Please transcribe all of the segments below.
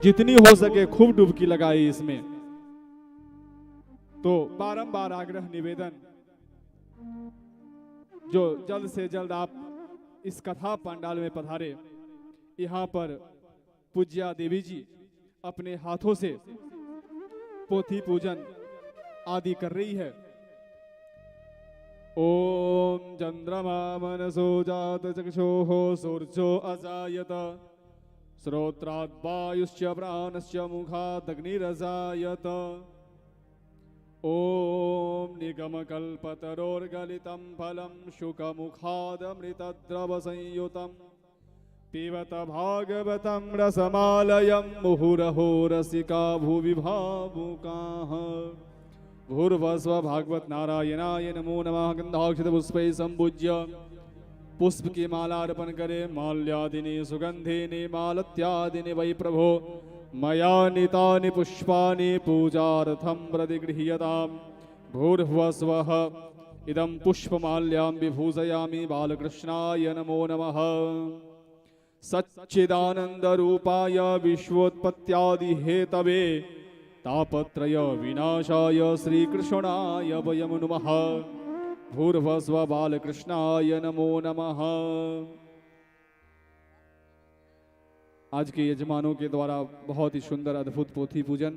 जितनी हो सके खूब डुबकी लगाई इसमें। तो बारंबार आग्रह निवेदन, जो जल्द से जल्द आप इस कथा पंडाल में पधारे। यहाँ पर पूज्या देवी जी अपने हाथों से पोथी पूजन आदि कर रही है। ओम चंद्रमा मनसो जात चक्षुः सूर्यो अजायत श्रोत्रात् वायुश्च प्राणश्च मुखात् अग्निरजायत। ओम निगमकल्पतरोर्गलितं फलं शुकमुखादमृतद्रव संयुतं पिबत भागवतं रसमालयं मुहुरहो रसिका भुवि भावुकाः। भूर्भस्व भागवत नारायणाय नमो नमः। गंधाक्षत पुष्पै संपूज्य पुष्प की माला अर्पण करे। माल्यादिनी सुगंधिनी मालत्यादिनी वै प्रभो मया नीतानि पुष्पानि पूजार्थं प्रतिगृह्यताम्। भूर्भुवस्वः इदं पुष्पमाल्यां विभूषयामि बालकृष्णाय नमो नमः। सच्चिदानंद रूपाय विश्वोत्पत्त्यादि हेतवे तापत्रय विनाशाय श्रीकृष्णाय वयं नमः। भूर्भस्व बालकृष्णाय नमो नमः। आज के यजमानों के द्वारा बहुत ही सुंदर अद्भुत पोथी पूजन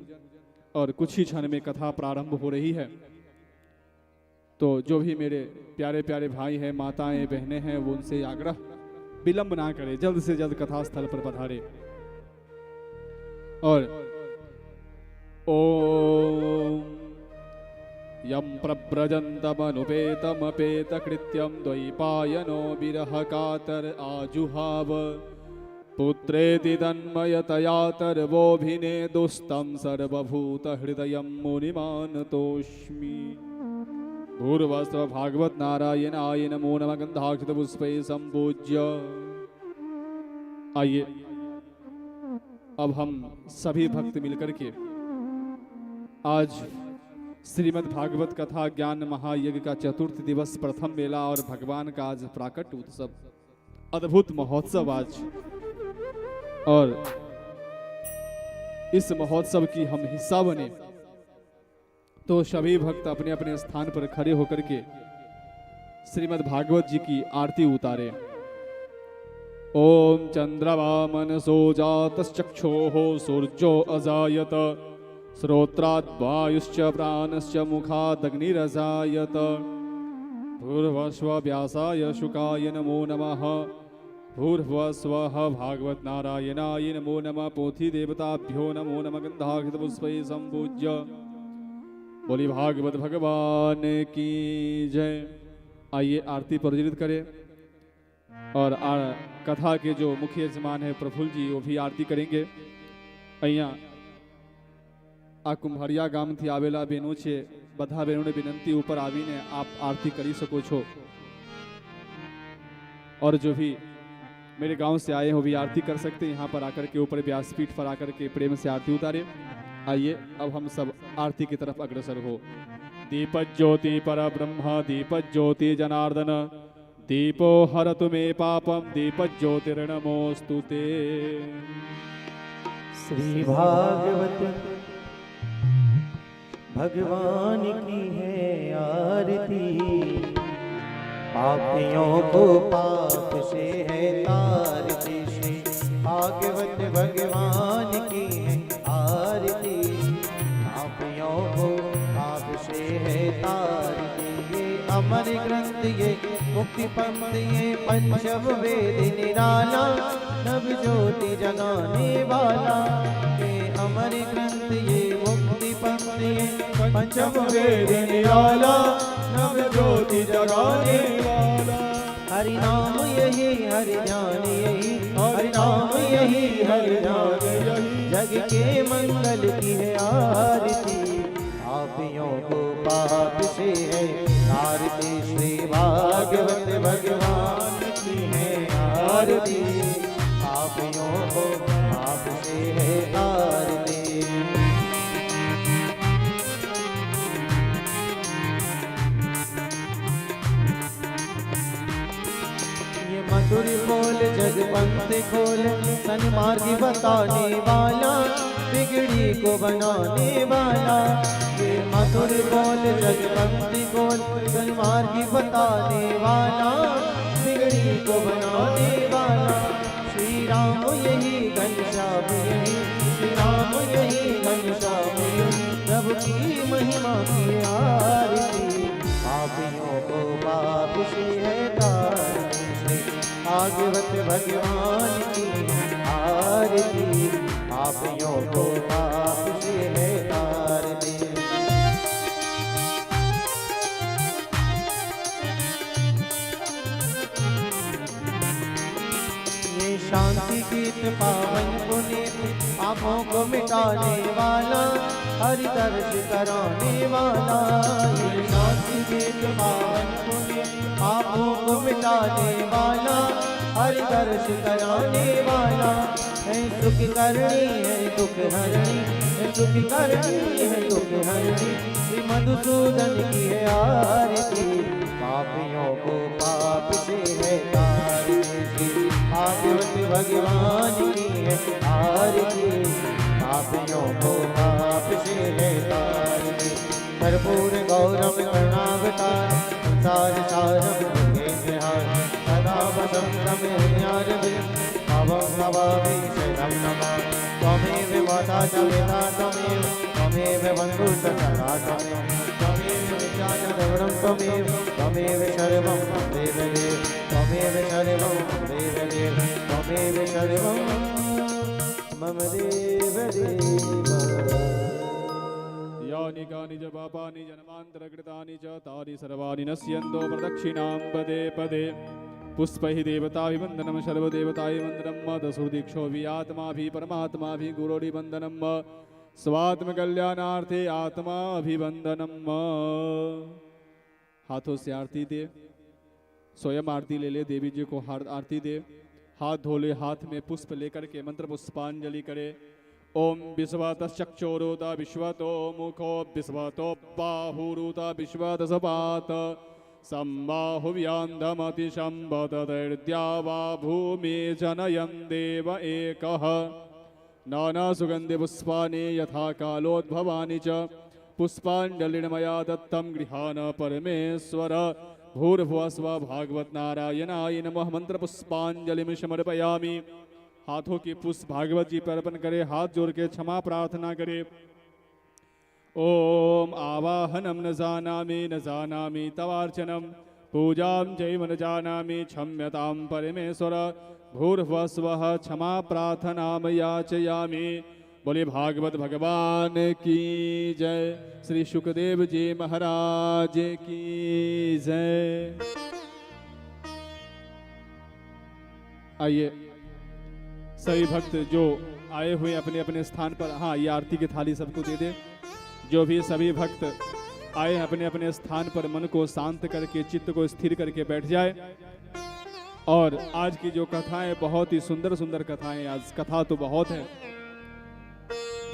और कुछ ही क्षण में कथा प्रारंभ हो रही है। तो जो भी मेरे प्यारे प्यारे भाई हैं, माताएं, बहनें हैं, वो उनसे आग्रह विलंब ना करें, जल्द से जल्द कथा स्थल पर पधारे। और ओम यं प्रव्रजन्तमनुपेतमपेतकृत्यं द्वैपायनो विरह कातर आजुहाव पुत्रेति तन्मयतयातर्वोऽभिनेदुस्तं सर्वभूतहृदयं मुनिमानतोऽस्मि। भूर्भस्व भागवत नारायणाय नमो नमः। गंधाक्षत पुष्पै संपूज्य। आइए अब हम सभी भक्त मिलकर के आज श्रीमद् भागवत कथा ज्ञान महायज्ञ का चतुर्थ दिवस प्रथम मेला और भगवान का आज प्राकट उत्सव, अद्भुत महोत्सव आज, और इस महोत्सव की हम हिस्सा बने। तो सभी भक्त अपने अपने स्थान पर खड़े होकर के श्रीमद् भागवत जी की आरती उतारे। ओम चंद्रमा मनसो जातश्चक्षुः सूर्यो अजायत श्रोत्रात् वायुश्च प्राणश्च मुखात् अग्निरजायत। भूर्भुवस्व व्यासाय शुकाय नमो नमः। भूर्भुवस्वः भागवत नारायणाय नमो नमः। पोथी देवताभ्यो नमो नमः। गंधाक्षत पुष्पै संपूज्य। बोली भागवत भगवान की जय। आइए आरती प्रज्वलित करें और कथा के जो मुख्य यजमान है प्रफुल्ल जी, वो भी आरती करेंगे। અહીંયા આ કુંભારિયા ગામથી આવેલા બહેનો છે, બધા બહેનોને વિનંતી ઉપર આવીને આપ આરતી કરી શકો છો। और जो भी मेरे गांव से आए हो भी आरती कर सकते हैं, यहाँ पर आकर के ऊपर व्यासपीठ पर आकर के प्रेम से आरती उतारे। आइए अब हम सब आरती की तरफ अग्रसर हो। दीपज्योति ज्योति पर ब्रह्म दीपज्योति ज्योति जनार्दन दीपो हरतु मे पापम दीपज्योतिर्नमोस्तु ते। श्री भागवत भगवान की है आरती, पापियों को पाप से है तारती। श्री भागवत भगवान की है आरती, पापियों को पाप से है तारती। ये अमर ग्रंथ ये मुक्ति पंथ ये पंचम वेद निराला, नव ज्योति जगाने वाला। ये अमर ग्रंथ ये मुक्ति पंथ ये पंचम वेद निराला, नव ज्योति जगाने वाला। हरि नाम यही हरि ध्यान यही, हरि नाम यही हरि ध्यान यही, जग के मंगल की है आरती, पापियों को पाप से है तारती। श्री भागवत भगवान की है आरती, पापियों को पाप से है तारती। मधुर बोल जग पंथ खोल, सन्मार्ग बताने वाला। बिगड़ी को बनाने वाला, ये मधुर बोल जगपंथी बोल सन्मार्गी बताने वाला, बिगड़ी को बनाने वाला। श्री राम यही घनश्याम यही, श्री राम यही घनश्याम यही, प्रभु की महिमा की आरती, पापियों को पाप से है तारती, भागवत भगवान की आरती, पापियों को पाप से है तारती। ये शांति गीत पावन पुनीत, पापों को मिटाने वाला, हरि दर्श कराने वाला। ये शांति गीत पावन पुनीत, पापों को मिटाने वाला, हरि दर्श कराने वाला। है सुख करणी है दुख हरणी, है सुख करणी है दुख हरणी, श्री मधुसूदन की है आरती, पापियों को पाप से है तारती, भागवत भगवान की है आरती, पापियों को पाप से है तारती। कर्पूर गौरव करुणावतार, संसार सारम मुकेन्द्रहार, सदा वसंतम हृदयारविंद, भवं भवामि शरणं नमामि। त्वमेव माता च पिता त्वमेव, त्वमेव बन्धुश्च सखा त्वमेव, त्वमेव विद्या च द्रविणं त्वमेव, त्वमेव सर्वं देव देव, त्वमेव सर्वं देव देव, त्वमेव सर्वं मम देव देव। यानि कानि च पापानि जन्मान्तरकृतानि च तानि सर्वाणि नश्यन्तो प्रदक्षिणां पदे पदे। पुष्पैः देवताभिवन्दनं सर्वदेवताभिवन्दनं दशुर्दीक्षो आत्मा भी परमात्मा भी गुरोरिवन्दनं स्वात्मकल्याणार्थे आत्मा अभिवंदनम। हाथों से आरती दे, स्वयं आरती ले ले, देवी जी को आरती दे, हाथ धोले, हाथ में पुष्प लेकर के मंत्र पुष्पांजलि करे। ओम विश्वतश्चक्षुरुत विश्वतो मुखो विश्वतो बाहुरुत विश्वतसपात संबाहुव्यान्दमतिशम्बतदैर्द्या वा भूमि जनयन् देव एकः। नाना सुगन्धि पुष्पानि यथा कालोद्भवानि च पुष्पाञ्जलिर्मया दत्तं गृहाण परमेश्वर। भूर्भुवस्व भागवत नारायणाय नमः मंत्र पुष्पांजलि समर्पयामि। हाथों की पुष्प भागवत जी पर अर्पण करे, हाथ जोड़ के क्षमा प्रार्थना करे। ओम आवाहनम न जानामि तवार्चनम पूजां चैव न जानामि क्षम्यतां परमेश्वर। भूर्भुवस्वः क्षमा प्रार्थनां याचयामि। बोले भागवत भगवान की जय, श्री सुखदेव जी महाराज की जय। आइए सभी भक्त जो आए हुए अपने अपने स्थान पर, हाँ ये आरती की थाली सबको दे दे। जो भी सभी भक्त आए अपने अपने स्थान पर मन को शांत करके, चित्त को स्थिर करके बैठ जाए। और आज की जो कथाएं बहुत ही सुंदर सुंदर कथाएं, आज कथा तो बहुत है।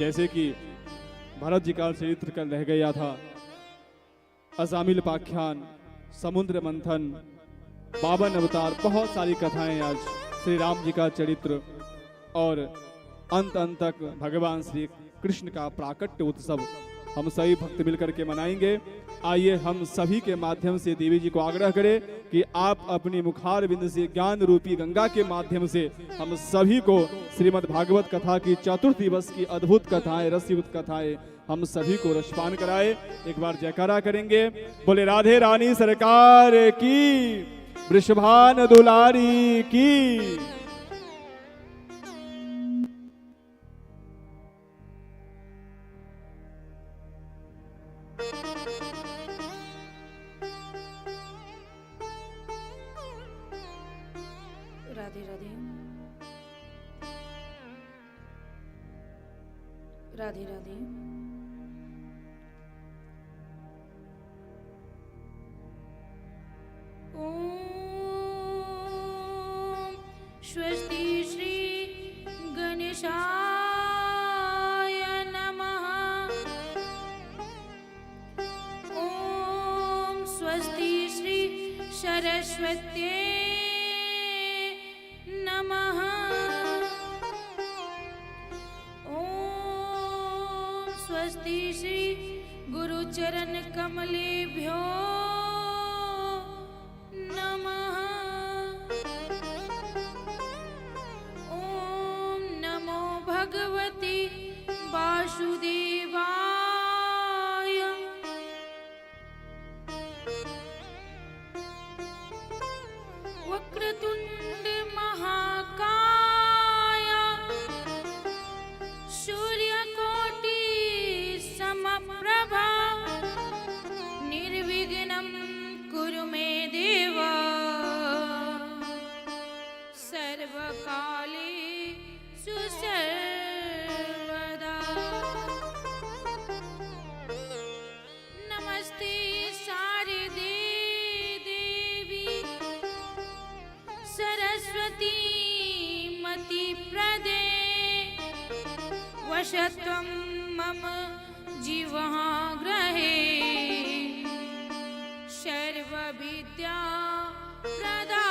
जैसे कि भरत जी का चरित्र कल रह गया था, अजामिल पाख्यान, समुद्र मंथन, 52 अवतार, बहुत सारी कथाएं आज श्री राम जी का चरित्र और अंत तक भगवान श्री कृष्ण का प्राकट्य उत्सव हम सभी भक्त मिलकर के मनाएंगे। आइए हम सभी के माध्यम से देवी जी को आग्रह करें कि आप अपनी मुखार बिंद से ज्ञान रूपी गंगा के माध्यम से हम सभी को श्रीमद् भागवत कथा की चतुर्थ दिवस की अद्भुत कथाएं, रसयुक्त कथाएं हम सभी को रसपान कराए। एक बार जयकारा करेंगे, बोले राधे रानी सरकार की, वृषभान दुलारी की। राधे राधे राधे राधे। ओम स्वस्ति श्री गणेशाय नमः। ओम स्वस्ति श्री सरस्वत्यै नमः। ओम स्वस्ति श्री गुरुचरण कमलेभ्यो नमः। ओम नमो भगवते वासुदेवाय। वक्रतुंड महाकाय सूर्यकोटि समप्रभा निर्विघ्नं कुरु मे देव सर्वकालेषु सर्वदा। नमस्ते शारदे देवी सरस्वती मति प्रदे वशत्वं मम जीवः ग्रहे सर्वविद्या प्रदा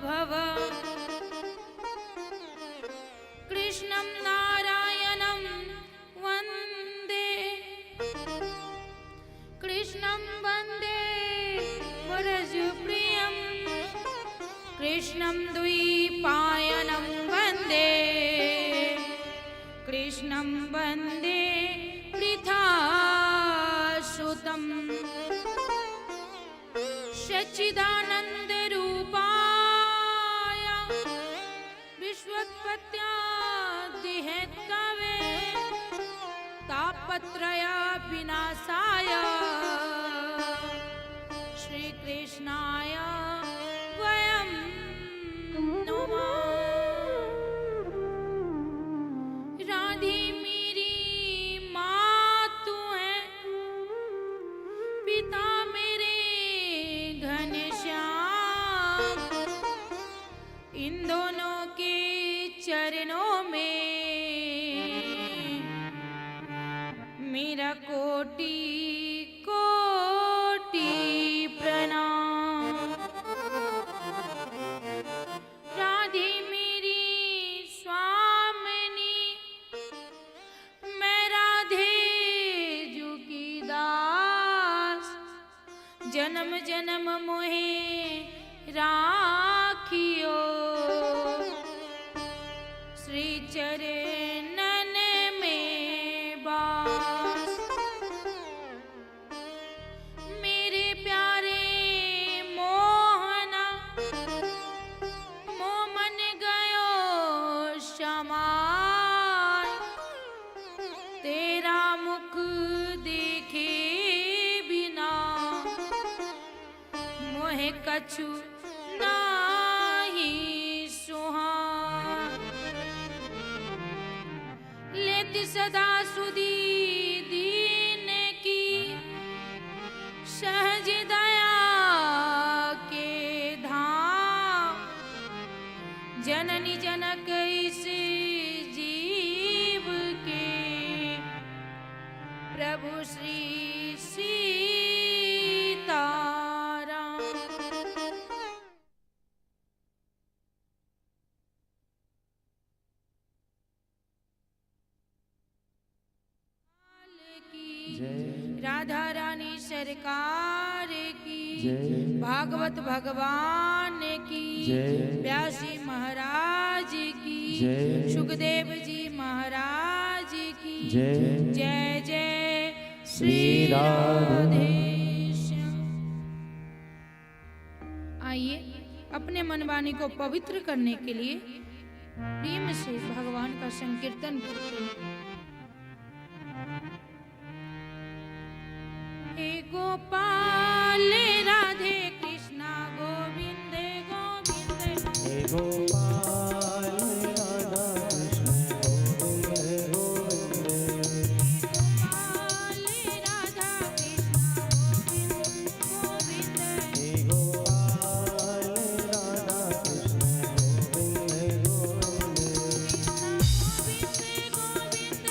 भव। कृष्णं नारायणं वन्दे कृष्णं वन्दे वरजप्रियं कृष्णं द्वैपायनं वन्दे कृष्णं वन्दे पृथासुतं सच्चिदानन्दरूपाय विश्वोत्पत्त्यादिहेतवे तापत्रय विनाशाय श्रीकृष्णाय वयं नमः। राधे मेरी माँ तू है, पिता मेरे घनश्याम, इन दोनों के चरणों में मेरा कोटि कोटि प्रणाम। राधे मेरी स्वामिनी, मैं राधे जू की दास, जन्म जन्म मोहे राखियो श्री चरणन में बास। मेरे प्यारे मोहना मोह मन गयो शमाय, तेरा मुख देखे बिना मोहे कछु नाही सुहाय। लेति सदा सुधी दीन की सहज दया के धाम, जननी जनक इस जीव के प्रभु श्री सीताराम। राधा रानी सरकार की भागवत भगवान की व्यासी महाराज की सुखदेव जी महाराज की जय जय श्री राधे। आइए अपने मन वाणी को पवित्र करने के लिए प्रेम से भगवान का संकीर्तन करते हैं। हे गोपाल राधे कृष्णा गोविंद गोविंद। हे गोपाल राधा कृष्ण गोविंद गोविंद। गोपाल राधा कृष्णा गोविंद गोविंद। हे गोपाल राधा कृष्ण गोविंद गोविंद। कृष्णा गोविंद गोविंद।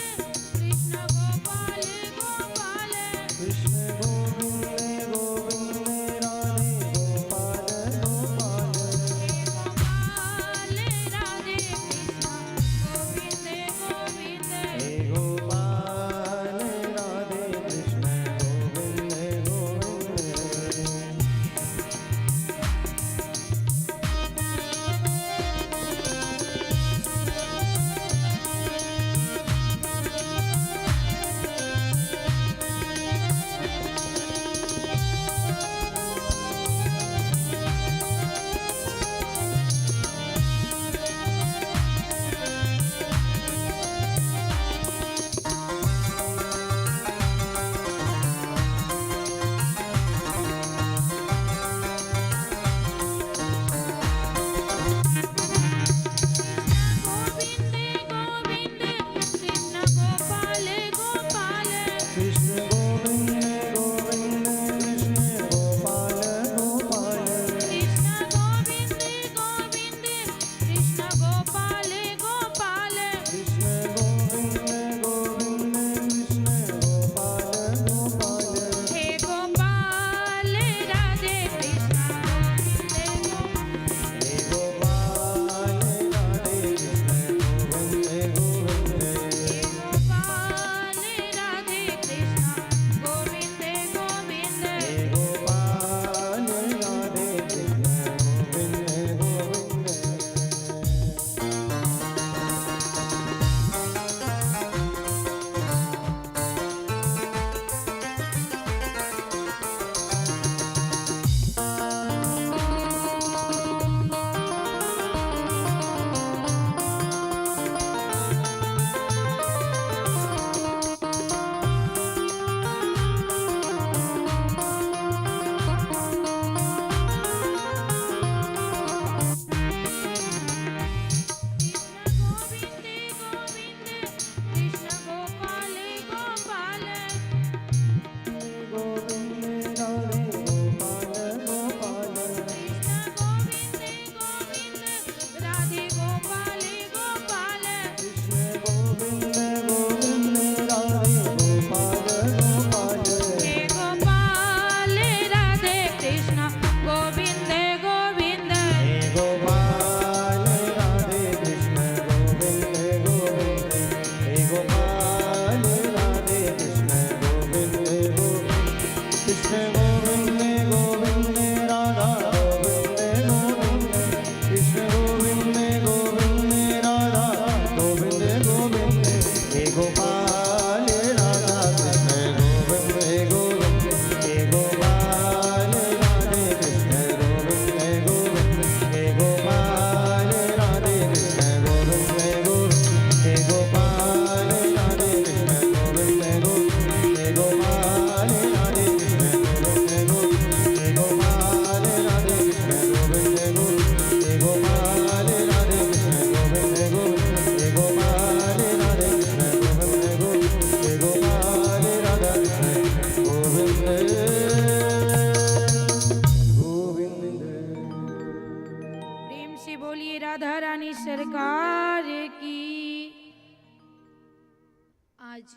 आज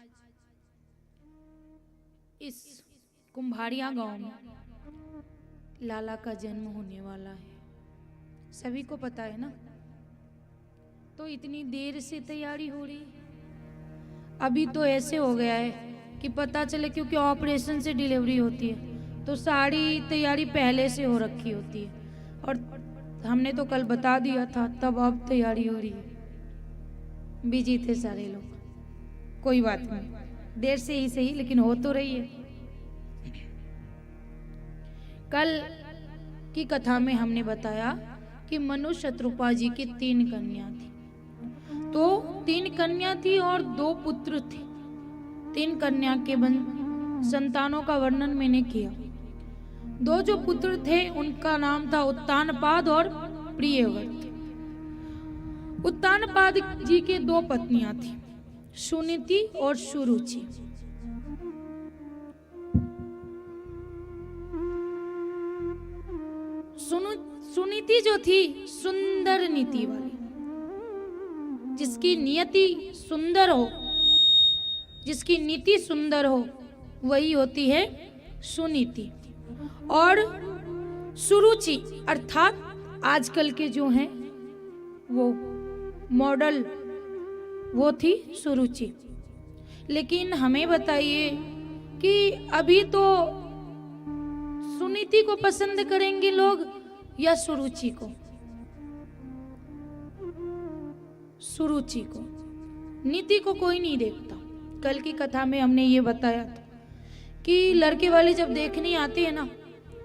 इस कुम्हारिया गांव में लाला का जन्म होने वाला है, सभी को पता है ना। तो इतनी देर से तैयारी हो रही है। अभी तो ऐसे हो गया है कि पता चले, क्योंकि ऑपरेशन से डिलीवरी होती है तो सारी तैयारी पहले से हो रखी होती है, और हमने तो कल बता दिया था, तब अब तैयारी हो रही है। बिजी थे सारे लोग, कोई बात नहीं, देर से ही सही लेकिन हो तो रही है। कल की कथा में हमने बताया कि मनु शत्रुपा जी की 3 कन्या थी। तो 3 कन्या थी और 2 पुत्र थे। 3 कन्या के संतानों का वर्णन मैंने किया। 2 जो पुत्र थे उनका नाम था उत्तानपाद और प्रियव्रत। उत्तानपाद जी के 2 पत्नियां थी, सुनीति और सुरुचि। सुनीति जो थी सुंदर नीति वाली, जिसकी नियति सुंदर हो, जिसकी नीति सुंदर हो, वही होती है सुनीति। और सुरुचि अर्थात आजकल के जो हैं वो मॉडल, वो थी सुरुचि। लेकिन हमें बताइए कि अभी तो सुनीति को पसंद करेंगे लोग या सुरुचि को? सुरुचि को, नीति को कोई नहीं देखता। कल की कथा में हमने ये बताया था कि लड़के वाले जब देखने आते हैं ना,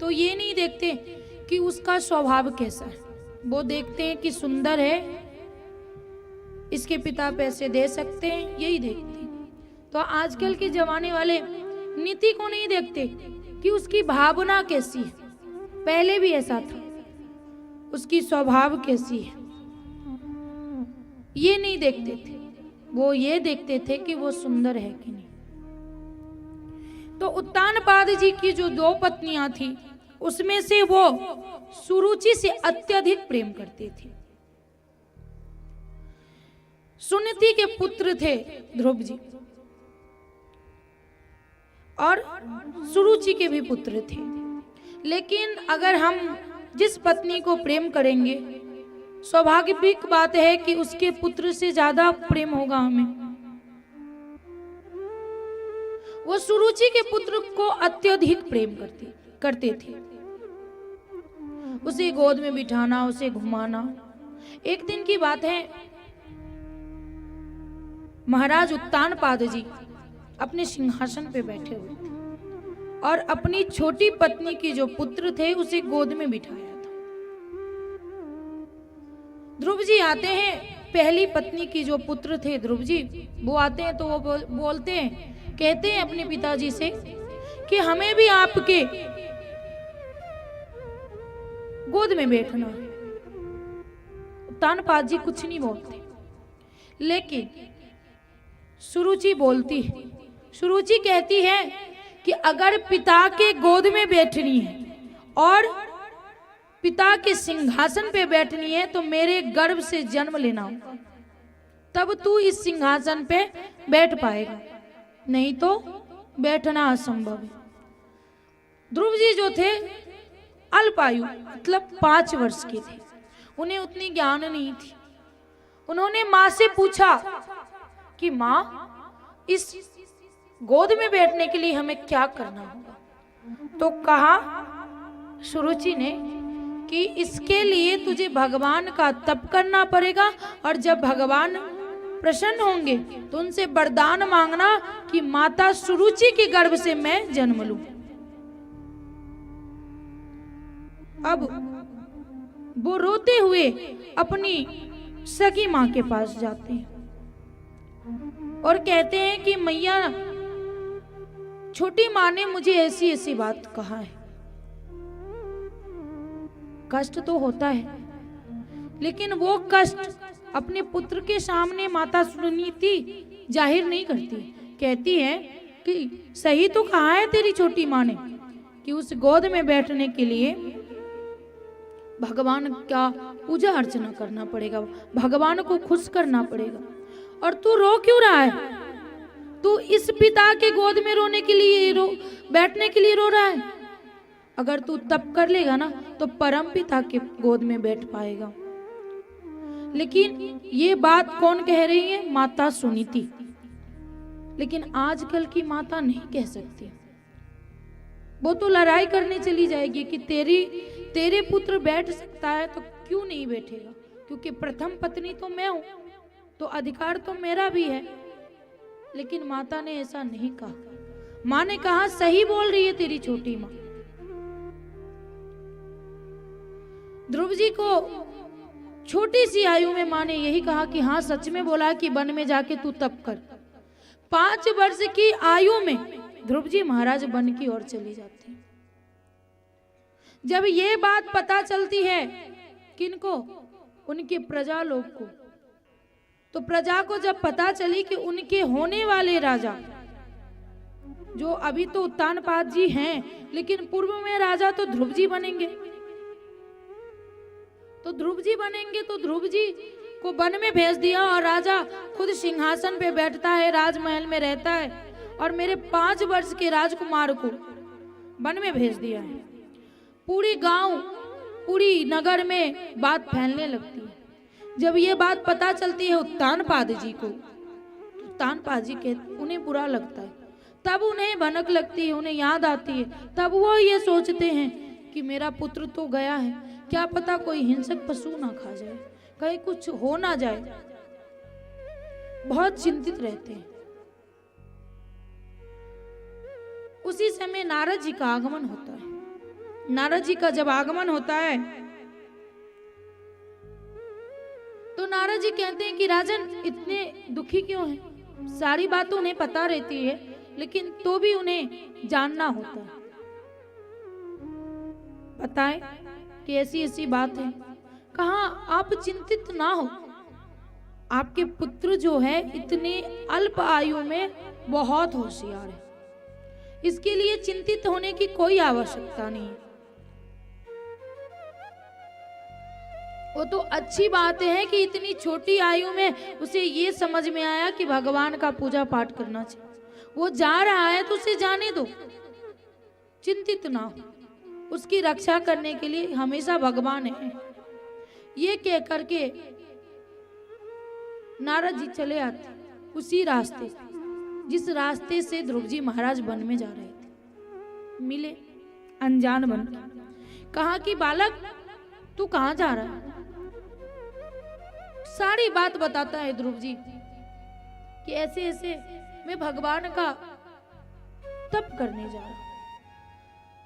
तो ये नहीं देखते कि उसका स्वभाव कैसा है, वो देखते हैं कि सुंदर है, इसके पिता पैसे दे सकते हैं, यही देखते हैं। तो आजकल के जमाने वाले नीति को नहीं देखते कि उसकी भावना कैसी है, पहले भी ऐसा था, उसकी स्वभाव कैसी है, ये नहीं देखते थे। वो ये देखते थे कि वो सुंदर है कि नहीं। तो उत्तानपाद जी की जो 2 पत्नियां थी, उसमें से वो सुरुचि से अत्यधिक प्रेम करते थे। सुनीति के पुत्र थे ध्रुव जी, और सुरुचि के भी पुत्र थे। लेकिन अगर हम जिस पत्नी को प्रेम करेंगे, स्वाभाविक बात है कि उसके पुत्र से ज्यादा प्रेम होगा हमें। वो सुरुचि के पुत्र को अत्यधिक प्रेम करते थे। उसे गोद में बिठाना, उसे घुमाना। एक दिन की बात है, महाराज उत्तानपाद जी अपने सिंहासन पे बैठे हुए थे और अपनी छोटी पत्नी की जो पुत्र थे उसे गोद में बिठाया था। ध्रुव जी आते हैं, पहली पत्नी की जो पुत्र थे ध्रुव जी, वो आते हैं तो वो बोलते हैं, कहते हैं अपने पिताजी से कि हमें भी आपके गोद में बैठना है। उत्तानपाद जी कुछ नहीं बोलते, लेकिन सुरुचि बोलती है। सुरुचि कहती है कि अगर पिता के गोद में बैठनी है और पिता के सिंहासन पे बैठनी है तो मेरे गर्भ से जन्म लेना होगा, तब तू इस सिंहासन पे बैठ पाएगा, नहीं तो बैठना असंभव है। ध्रुव जी जो थे अल्पायु, मतलब 5 वर्ष के थे, उन्हें उतनी ज्ञान नहीं थी। उन्होंने माँ से पूछा कि माँ, इस गोद में बैठने के लिए हमें क्या करना होगा? तो कहा सुरुचि ने कि इसके लिए तुझे भगवान का तप करना पड़ेगा, और जब भगवान प्रसन्न होंगे तो उनसे वरदान मांगना कि माता सुरुचि के गर्भ से मैं जन्म लूं। अब वो रोते हुए अपनी सगी माँ के पास जाते हैं और कहते हैं कि मैया, छोटी माँ ने मुझे ऐसी ऐसी बात कहा है। कष्ट तो होता है, लेकिन वो कष्ट अपने पुत्र के सामने माता सुनीति जाहिर नहीं करती। कहती है कि सही तो कहा है तेरी छोटी माँ ने कि उस गोद में बैठने के लिए भगवान का पूजा अर्चना करना पड़ेगा, भगवान को खुश करना पड़ेगा। और तू रो क्यों रहा है? तू इस पिता के गोद में रोने के लिए बैठने के लिए रो रहा है। अगर तू तप कर लेगा ना तो परम पिता के गोद में बैठ पाएगा। लेकिन ये बात कौन कह रही है? माता सुनीति। लेकिन आजकल की माता नहीं कह सकती। वो तो लड़ाई करने चली जाएगी कि तेरे पुत्र बैठ सकता है तो क्यों नहीं बैठेगा, क्योंकि प्रथम पत्नी तो मैं हूं, तो अधिकार तो मेरा भी है। लेकिन माता ने ऐसा नहीं कहा। माँ ने कहा सही बोल रही है तेरी छोटी माँ। ध्रुव जी को छोटी सी आयु में माँ ने यही कहा कि हाँ सच में बोला कि वन में जाके तू तप कर। 5 वर्ष की आयु में ध्रुव जी महाराज वन की ओर चली जाती हैं। जब ये बात पता चलती है किनको? उनके प्रजा लोग को। तो प्रजा को जब पता चली कि उनके होने वाले राजा, जो अभी तो उत्तानपाद जी हैं, लेकिन पूर्व में राजा तो ध्रुव जी बनेंगे, तो ध्रुव जी बनेंगे, तो ध्रुव जी को वन में भेज दिया और राजा खुद सिंहासन पे बैठता है, राजमहल में रहता है, और मेरे 5 वर्ष के राजकुमार को वन में भेज दिया है। पूरी गांव, पूरी नगर में बात फैलने लगती है। जब ये बात पता चलती है उत्तानपाद जी को, तो उत्तानपाद जी के उन्हें बुरा लगता है। तब उन्हें भनक लगती है, उन्हें याद आती है। तब वो ये सोचते हैं कि मेरा पुत्र तो गया है, क्या पता कोई हिंसक पशु ना खा जाए, कहीं कुछ हो ना जाए। बहुत चिंतित रहते हैं। उसी समय नारद जी का आगमन होता है। नारद जी का जब आगमन होता है तो नारद जी कहते हैं कि राजन इतने दुखी क्यों हैं? सारी बातें उन्हें पता रहती है, लेकिन तो भी उन्हें जानना होता है। पता है कि ऐसी ऐसी बात है। कहा आप चिंतित ना हो, आपके पुत्र जो है इतने अल्प आयु में बहुत होशियार है, इसके लिए चिंतित होने की कोई आवश्यकता नहीं है। वो तो अच्छी बात है कि इतनी छोटी आयु में उसे ये समझ में आया कि भगवान का पूजा पाठ करना चाहिए। वो जा रहा है तो उसे जाने दो, चिंतित ना हो, उसकी रक्षा करने के लिए हमेशा भगवान है। ये कह करके नारद जी चले आते उसी रास्ते, जिस रास्ते से ध्रुव जी महाराज वन में जा रहे थे। मिले अनजान बन के, कहा कि बालक तू कहाँ जा रहा है? सारी बात बताता है ध्रुव जी कि ऐसे ऐसे मैं भगवान का तप करने जा रहा हूं।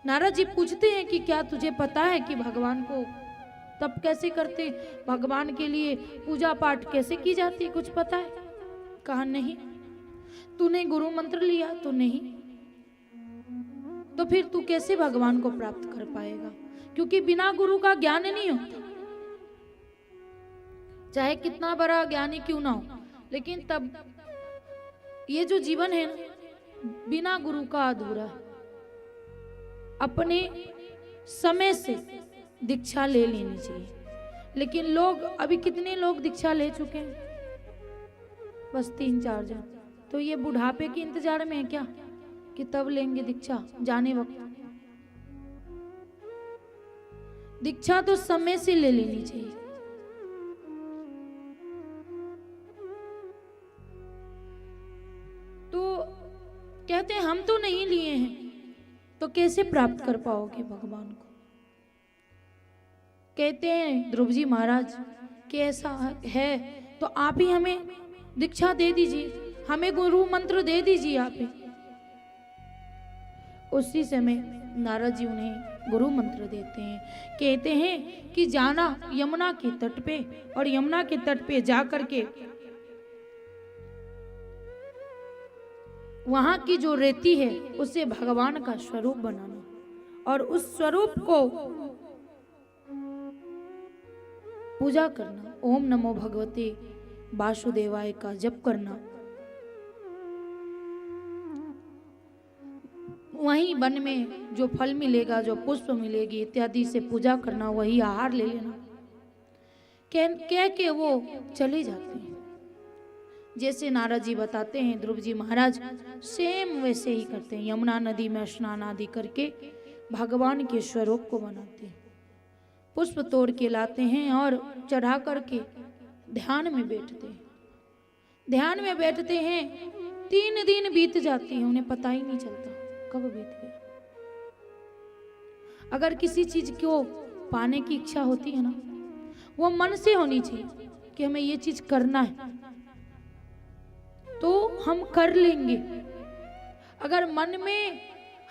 नारद जी पूछते हैं कि क्या तुझे पता है कि भगवान को तप कैसे करते, भगवान के लिए पूजा पाठ कैसे की जाती है, कुछ पता है? कहा नहीं। तूने गुरु मंत्र लिया तो नहीं, तो फिर तू कैसे भगवान को प्राप्त कर पाएगा? क्योंकि बिना गुरु का ज्ञान नहीं होता। चाहे कितना बड़ा ज्ञानी क्यों ना हो, लेकिन तब ये जो जीवन है बिना गुरु का अधूरा है। अपने समय से दीक्षा ले लेनी चाहिए। लेकिन लोग अभी कितने लोग दीक्षा ले चुके हैं? बस 3-4 जन। तो ये बुढ़ापे के इंतजार में है क्या कि तब लेंगे दीक्षा जाने वक्त? दीक्षा तो समय से ले लेनी चाहिए। तो कहते हैं हम तो नहीं लिए हैं, तो कैसे प्राप्त कर पाओगे भगवान को? कहते हैं ध्रुव जी महाराज कि ऐसा है तो आप ही हमें दीक्षा दे दीजिए, हमें गुरु मंत्र दे दीजिए आप ही। उसी समय नारद जी उन्हें गुरु मंत्र देते हैं। कहते हैं कि जाना यमुना के तट पे, और यमुना के तट पे जा करके वहां की जो रेती है उसे भगवान का स्वरूप बनाना, और उस स्वरूप को पूजा करना, ओम नमो भगवते वासुदेवाय का जप करना। वहीं वन में जो फल मिलेगा, जो पुष्प मिलेगी इत्यादि से पूजा करना, वही आहार ले लेना। कह के वो चले जाते हैं। जैसे नारद जी बताते हैं, ध्रुव जी महाराज सेम वैसे ही करते हैं। यमुना नदी में स्नान आदि करके भगवान के स्वरूप को बनाते हैं, पुष्प तोड़ के लाते हैं और चढ़ा करके ध्यान में बैठते हैं। ध्यान में बैठते हैं, 3 दिन बीत जाती है, उन्हें पता ही नहीं चलता कब बीत गया। अगर किसी चीज को पाने की इच्छा होती है ना, वो मन से होनी चाहिए कि हमें ये चीज करना है, तो हम कर लेंगे। अगर मन में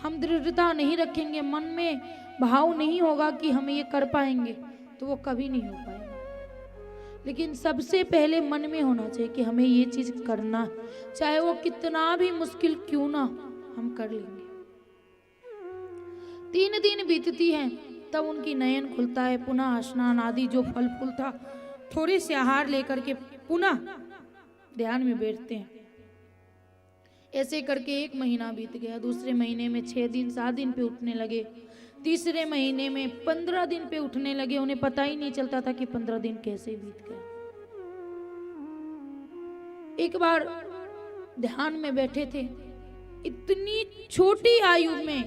हम दृढ़ता नहीं रखेंगे, मन में भाव नहीं होगा कि हम ये कर पाएंगे, तो वो कभी नहीं हो पाएगा। लेकिन सबसे पहले मन में होना चाहिए कि हमें ये चीज करना है, चाहे वो कितना भी मुश्किल क्यों ना, हम कर लेंगे। 3 दिन बीतती हैं, तब उनकी नयन खुलता है। पुनः स्नान आदि जो फल फूल था, थोड़े से आहार लेकर के पुनः ध्यान में बैठते हैं। ऐसे करके 1 महीना बीत गया। दूसरे महीने में 6 दिन 7 दिन पे उठने लगे। तीसरे महीने में 15 दिन पे उठने लगे। उन्हें पता ही नहीं चलता था कि 15 दिन कैसे बीत गए। एक बार ध्यान में बैठे थे, इतनी छोटी आयु में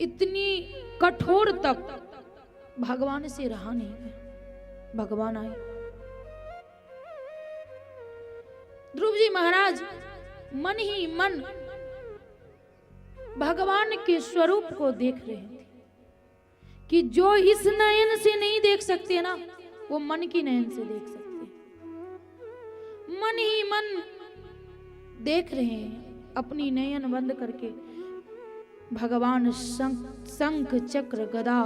इतनी कठोर तप भगवान से रहा नहीं गया। भगवान आए। ध्रुव जी महाराज मन ही मन भगवान के स्वरूप को देख रहे थे कि जो इस नयन से नहीं देख सकते ना, वो मन की नयन से देख सकते। मन ही मन देख रहे हैं, अपनी नयन बंद करके भगवान शंख चक्र गदा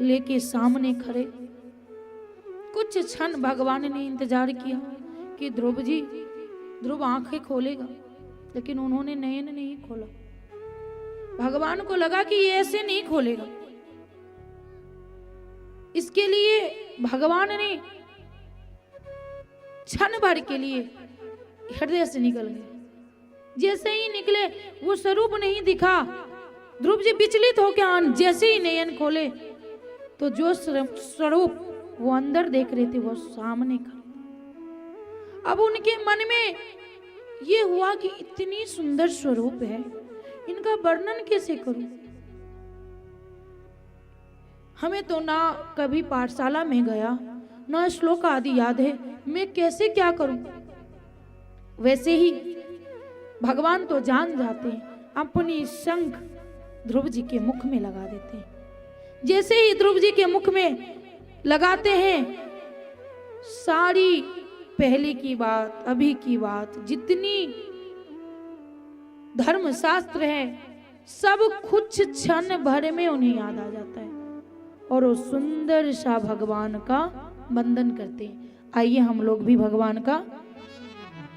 लेके सामने खड़े। कुछ क्षण भगवान ने इंतजार किया कि ध्रुव आंखें खोलेगा, लेकिन उन्होंने नयन नहीं खोला। भगवान को लगा कि ये ऐसे नहीं खोलेगा। इसके लिए भगवान ने क्षण भर के लिए हृदय से निकल गए। जैसे ही निकले, वो स्वरूप नहीं दिखा। ध्रुव जी विचलित होकर जैसे ही नयन खोले, तो जो स्वरूप वो अंदर देख रहे थे, वो सामने खड़ा। अब उनके मन में ये हुआ कि इतनी सुंदर स्वरूप है, इनका वर्णन कैसे करूं? हमें तो ना कभी पाठशाला में गया, ना श्लोक आदि याद है, मैं कैसे क्या करूं? वैसे ही भगवान तो जान जाते हैं, अपनी शंख ध्रुव जी के मुख में लगा देते हैं। जैसे ही ध्रुव जी के मुख में लगाते हैं, सारी पहले की बात, अभी की बात, जितनी धर्म शास्त्र है, सब कुछ क्षण भर में उन्हें याद आ जाता है और वो सुंदर सा भगवान का वंदन करते हैं। आइए हम लोग भी भगवान का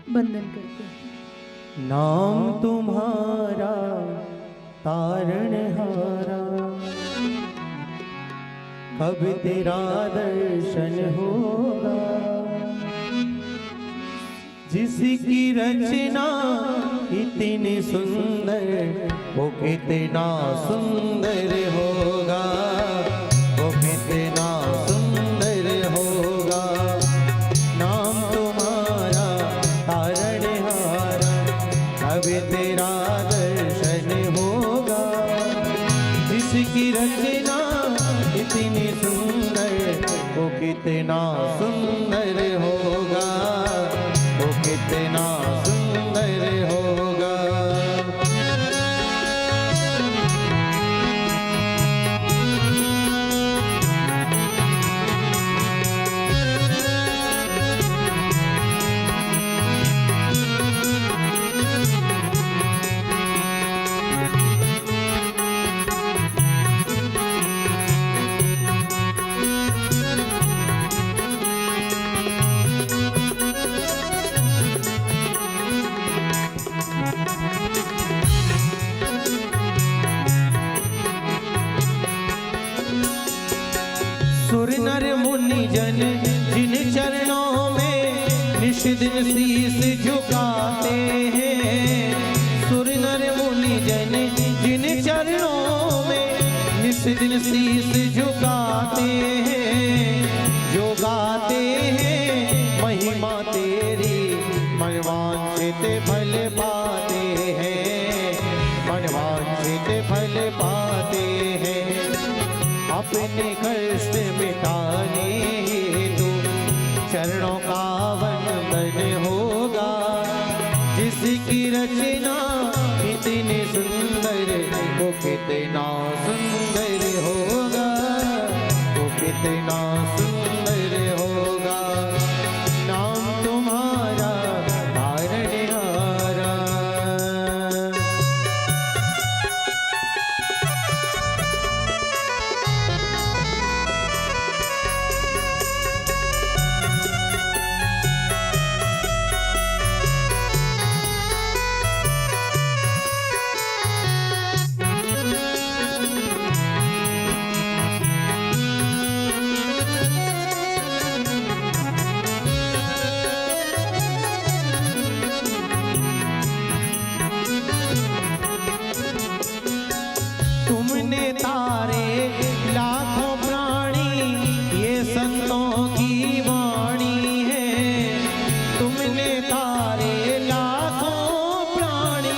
वंदन करते हैं। नाम तुम्हारा तारणहारा, कब तेरा दर्शन होगा? जिसकी रचना इतनी सुंदर, वो कितना सुंदर होगा, वो कितना सुंदर होगा। नाम तुम्हारा तारणहारा, कब तेरा दर्शन होगा? जिसकी रचना इतनी सुंदर, वो कितना सुंदर होगा, वो कितना सुंदर होगा। सुर नर मुनि जन जिन चरणों में निश दिन शीस झुकाते हैं। सुर नर मुनि जन जिन चरणों में निश दिन शीस झुकाते हैं। जो गाते हैं महिमा तेरी मनवांछित फल पाते हैं, मनवांछित फल पाते हैं। अपने कष्ट मिटाने हेतु चरणों का वंदन होगा। जिसकी रचना इतनी सुंदर, वो कितना सुंदर होगा, वो कितना सुंदर होगा। नाम तुम्हारा तारणहारा। तुमने तारे लाखों प्राणी, ये संतों की वाणी है। तुमने तारे लाखों प्राणी,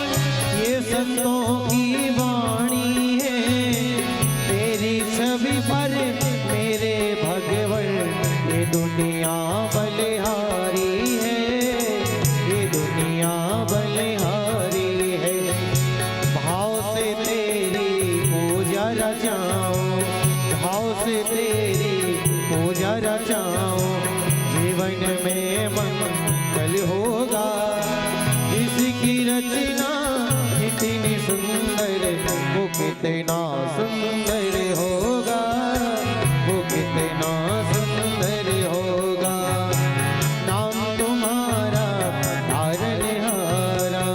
ये संतों की वाणी है। तेरी छवि पर मेरे भगवन, ये दुनिया बलिहारी है, ये दुनिया बलिहारी है। भाव से तेरी पूजा रचाऊं, भाव से तेरी पूजा रचाऊं। जीवन में मंगल होगा। इसकी रचना इतनी सुंदर, वो कितना सुंदर होगा, वो कितना सुंदर होगा। नाम तुम्हारा तारणहारा।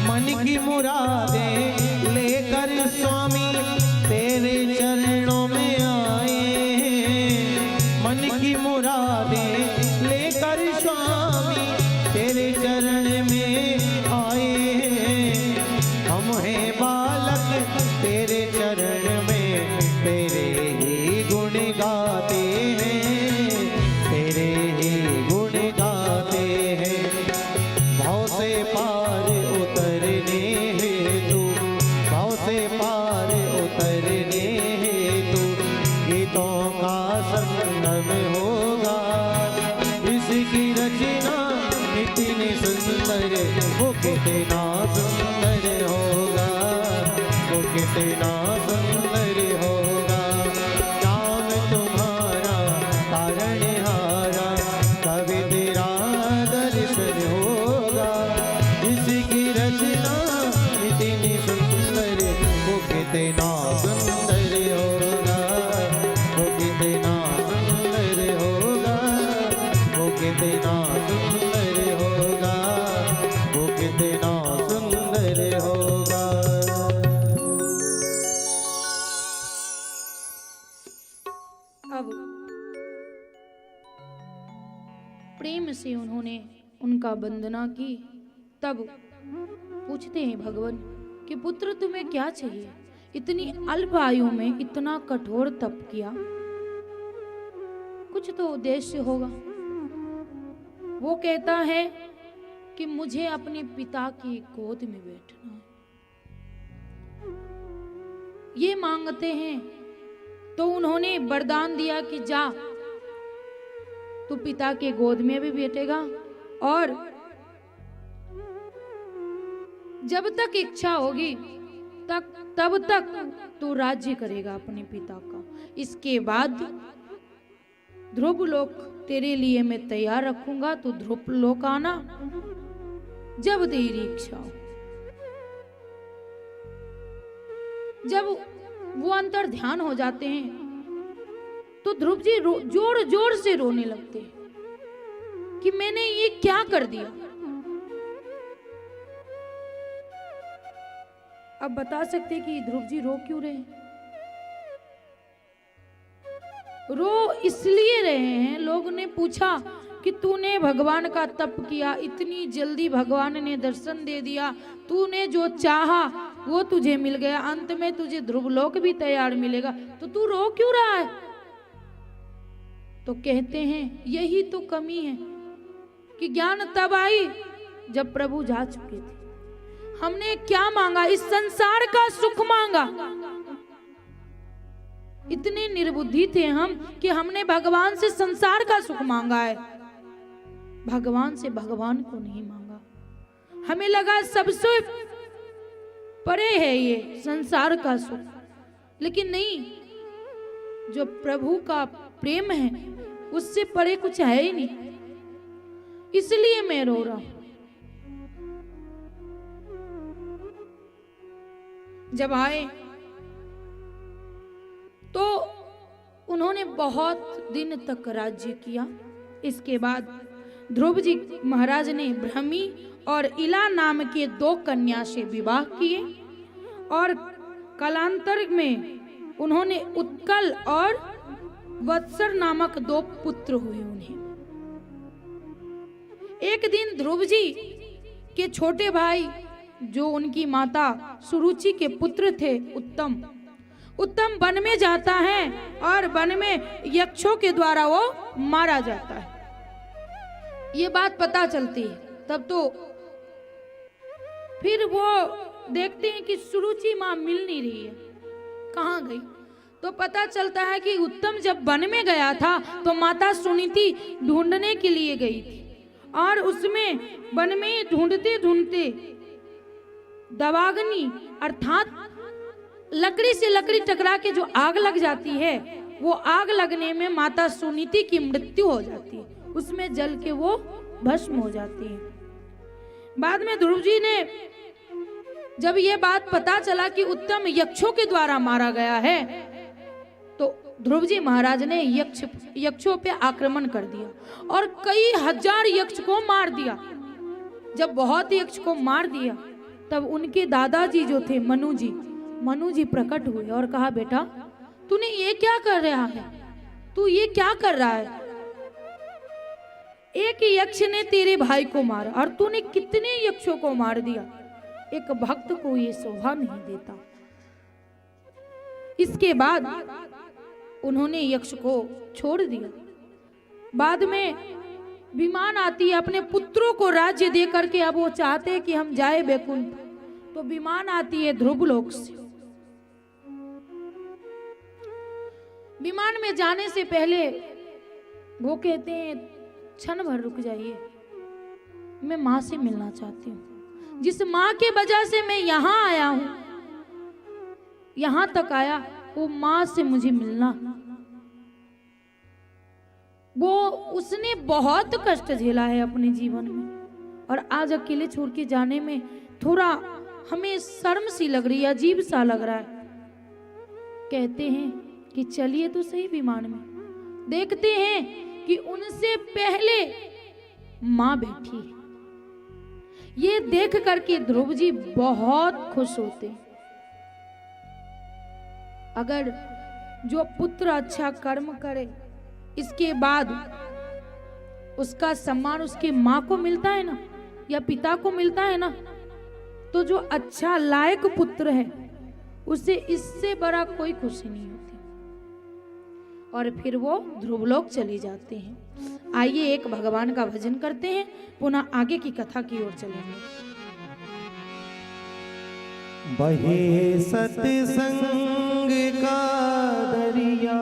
मन की मुरादें लेकर स्वामी तेरे चरणों में आए हैं। मन की मुरादें लेकर स्वामी तेरे चरण में आए हैं। हम हैं बालक तेरे चरण में, तेरे ही गुण गाते हैं, तेरे ही गुण गाते हैं। भाव से पार उतरने हेतु, भाव से पार उतरने हेतु गीतों का संगम होगा। इसकी रचना इतनी सुंदर, वो कितना सुंदर होगा, वो कितना सुंदर होगा। नाम तुम्हारा तारणहारा, कभी तेरा दर्शन होगा। इसकी रचना इतनी सुंदर, वो कितना सुंदर होगा, वो कितना सुंदर होगा, वो कितना सुंदर होगा, वो कितना सुंदर होगा। अब प्रेम से उन्होंने उनका वंदना की। तब पूछते हैं भगवान कि पुत्र तुम्हें क्या चाहिए? इतनी अल्प आयु में इतना कठोर तप किया, कुछ तो उद्देश्य होगा। वो कहता है कि मुझे अपने पिता की गोद में बैठना है। ये मांगते हैं तो उन्होंने वरदान दिया कि जा, तू पिता के गोद में भी बैठेगा और जब तक इच्छा होगी तब तक तू राज्य करेगा अपने पिता का। इसके बाद ध्रुव लोक तेरे लिए मैं तैयार रखूंगा, तू ध्रुव लोक आना जब तेरी इच्छा हो। जब वो अंतर ध्यान हो जाते हैं तो ध्रुव जी जोर जोर से रोने लगते हैं कि मैंने ये क्या कर दिया। अब बता सकते कि ध्रुव जी रो क्यों रहे हैं? रो इसलिए रहे हैं, लोगों ने पूछा कि तूने भगवान का तप किया, इतनी जल्दी भगवान ने दर्शन दे दिया, तूने जो चाहा वो तुझे मिल गया, अंत में तुझे ध्रुवलोक भी तैयार मिलेगा, तो तू रो क्यों रहा है? तो कहते हैं यही तो कमी है कि ज्ञान तब आई जब प्रभु जा चुके थे। हमने क्या मांगा? इस संसार का सुख मांगा। इतने निर्बुद्धि थे हम कि हमने भगवान से संसार का सुख मांगा है, भगवान से भगवान को नहीं मांगा। हमें लगा सबसे परे है ये संसार का सुख, लेकिन नहीं, जो प्रभु का प्रेम है उससे परे कुछ है ही नहीं। इसलिए मैं रो रहा हूं। जब आए तो उन्होंने बहुत दिन तक राज्य किया। इसके बाद ध्रुव जी महाराज ने ब्रह्मी और इला नाम के 2 कन्या से विवाह किए और कालांतर में उन्होंने उत्कल और वत्सर नामक 2 पुत्र हुए उन्हें। एक दिन ध्रुव जी के छोटे भाई जो उनकी माता सुरुचि के पुत्र थे उत्तम वन में जाता है और वन में यक्षों के द्वारा वो मारा जाता है। ये बात पता चलती है, तब तो फिर वो देखते हैं कि सुरुचि माँ मिल नहीं रही है, कहाँ गई? तो पता चलता है कि उत्तम जब वन में गया था तो माता सुनीति ढूंढने के लिए गई थी और उसमें वन में ढूंढते ढूंढते दवाग्नि अर्थात लकड़ी से लकड़ी टकरा के जो आग लग जाती है, वो आग लगने में माता सुनीति की मृत्यु हो जाती है, उसमें जल के वो भस्म हो जाती है। बाद में ध्रुव जी ने जब ये बात पता चला कि उत्तम यक्षों के द्वारा मारा गया है, तो ध्रुव जी महाराज ने यक्षों पे आक्रमण कर दिया और कई हजार यक्ष को मार दिया। जब बहुत यक्ष को मार दिया तब उनके दादाजी जो थे मनु जी प्रकट हुए और कहा, बेटा तूने ये क्या कर रहा है? तू ये क्या कर रहा है? एक यक्ष ने तेरे भाई को मारा और तूने कितने यक्षों को मार दिया। एक भक्त को ये शोभा नहीं देता। इसके बाद उन्होंने यक्ष को छोड़ दिया। बाद में विमान आती है अपने पुत्रों को राज्य दे करके, अब वो चाहते हैं कि हम जाए बैकुंठ, तो विमान आती है ध्रुवलोक से। विमान में जाने से पहले वो कहते हैं क्षण भर रुक जाइए, मैं माँ से मिलना चाहती हूँ। जिस माँ के वजह से मैं यहाँ आया हूँ, यहाँ तक आया, वो माँ से मुझे मिलना। वो उसने बहुत कष्ट झेला है अपने जीवन में और आज अकेले छोड़ के जाने में थोड़ा हमें शर्म सी लग रही है, अजीब सा लग रहा है। कहते हैं कि चलिए तो सही विमान में, देखते हैं कि उनसे पहले माँ बैठी है। ये देख करके ध्रुव जी बहुत खुश होते हैं। अगर जो पुत्र अच्छा कर्म करे, इसके बाद उसका सम्मान उसके माँ को मिलता है ना, या पिता को मिलता है ना, तो जो अच्छा लायक पुत्र है उसे इससे बड़ा कोई खुशी नहीं होती। और फिर वो ध्रुवलोक चले जाते हैं। आइए एक भगवान का भजन करते हैं, पुनः आगे की कथा की ओर चलेंगे। बहे सत्संग का दरिया,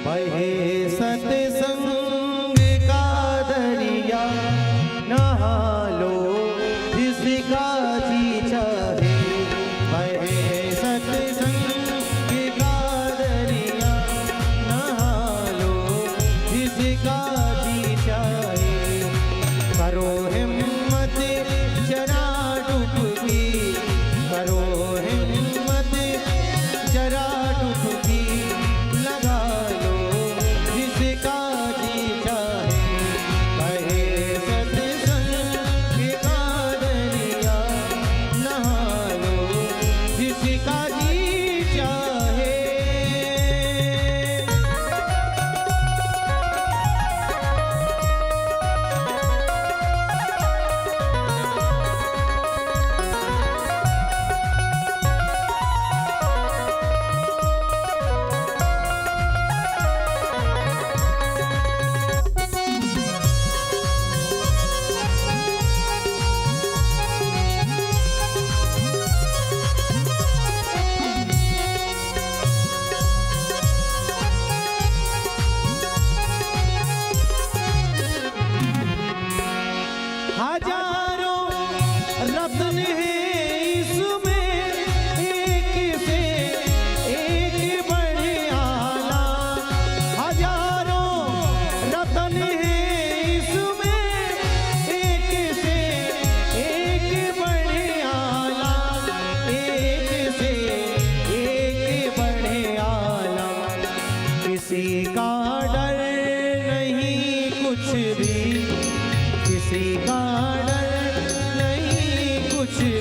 बहे सत्संग का दरिया, नहा लो जिसका जी चाहे। बहे सत्संग का दरिया, नहा लो जिसका जी चाहे। करो हिम्मत जरा डूब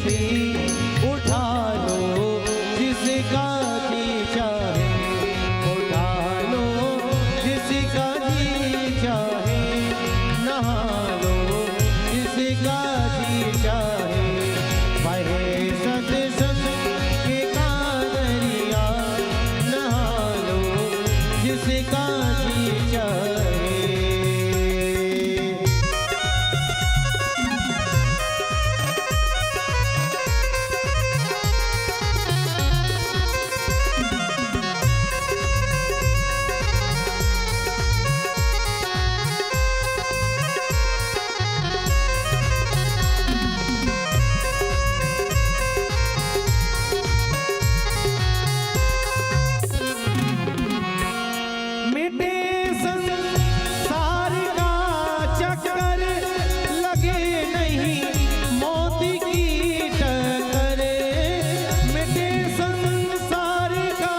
भी उठा लो जिसका जी चाहे, उठा लो जिसका जी चाहे, नहा लो जिसका जी चाहे, बहे सत्संग के कांवरिया, नहा लो जिसका जी चाहे। मिटे संसार का चक्कर, लगे नहीं मौत की टक्कर, मिटे संसार का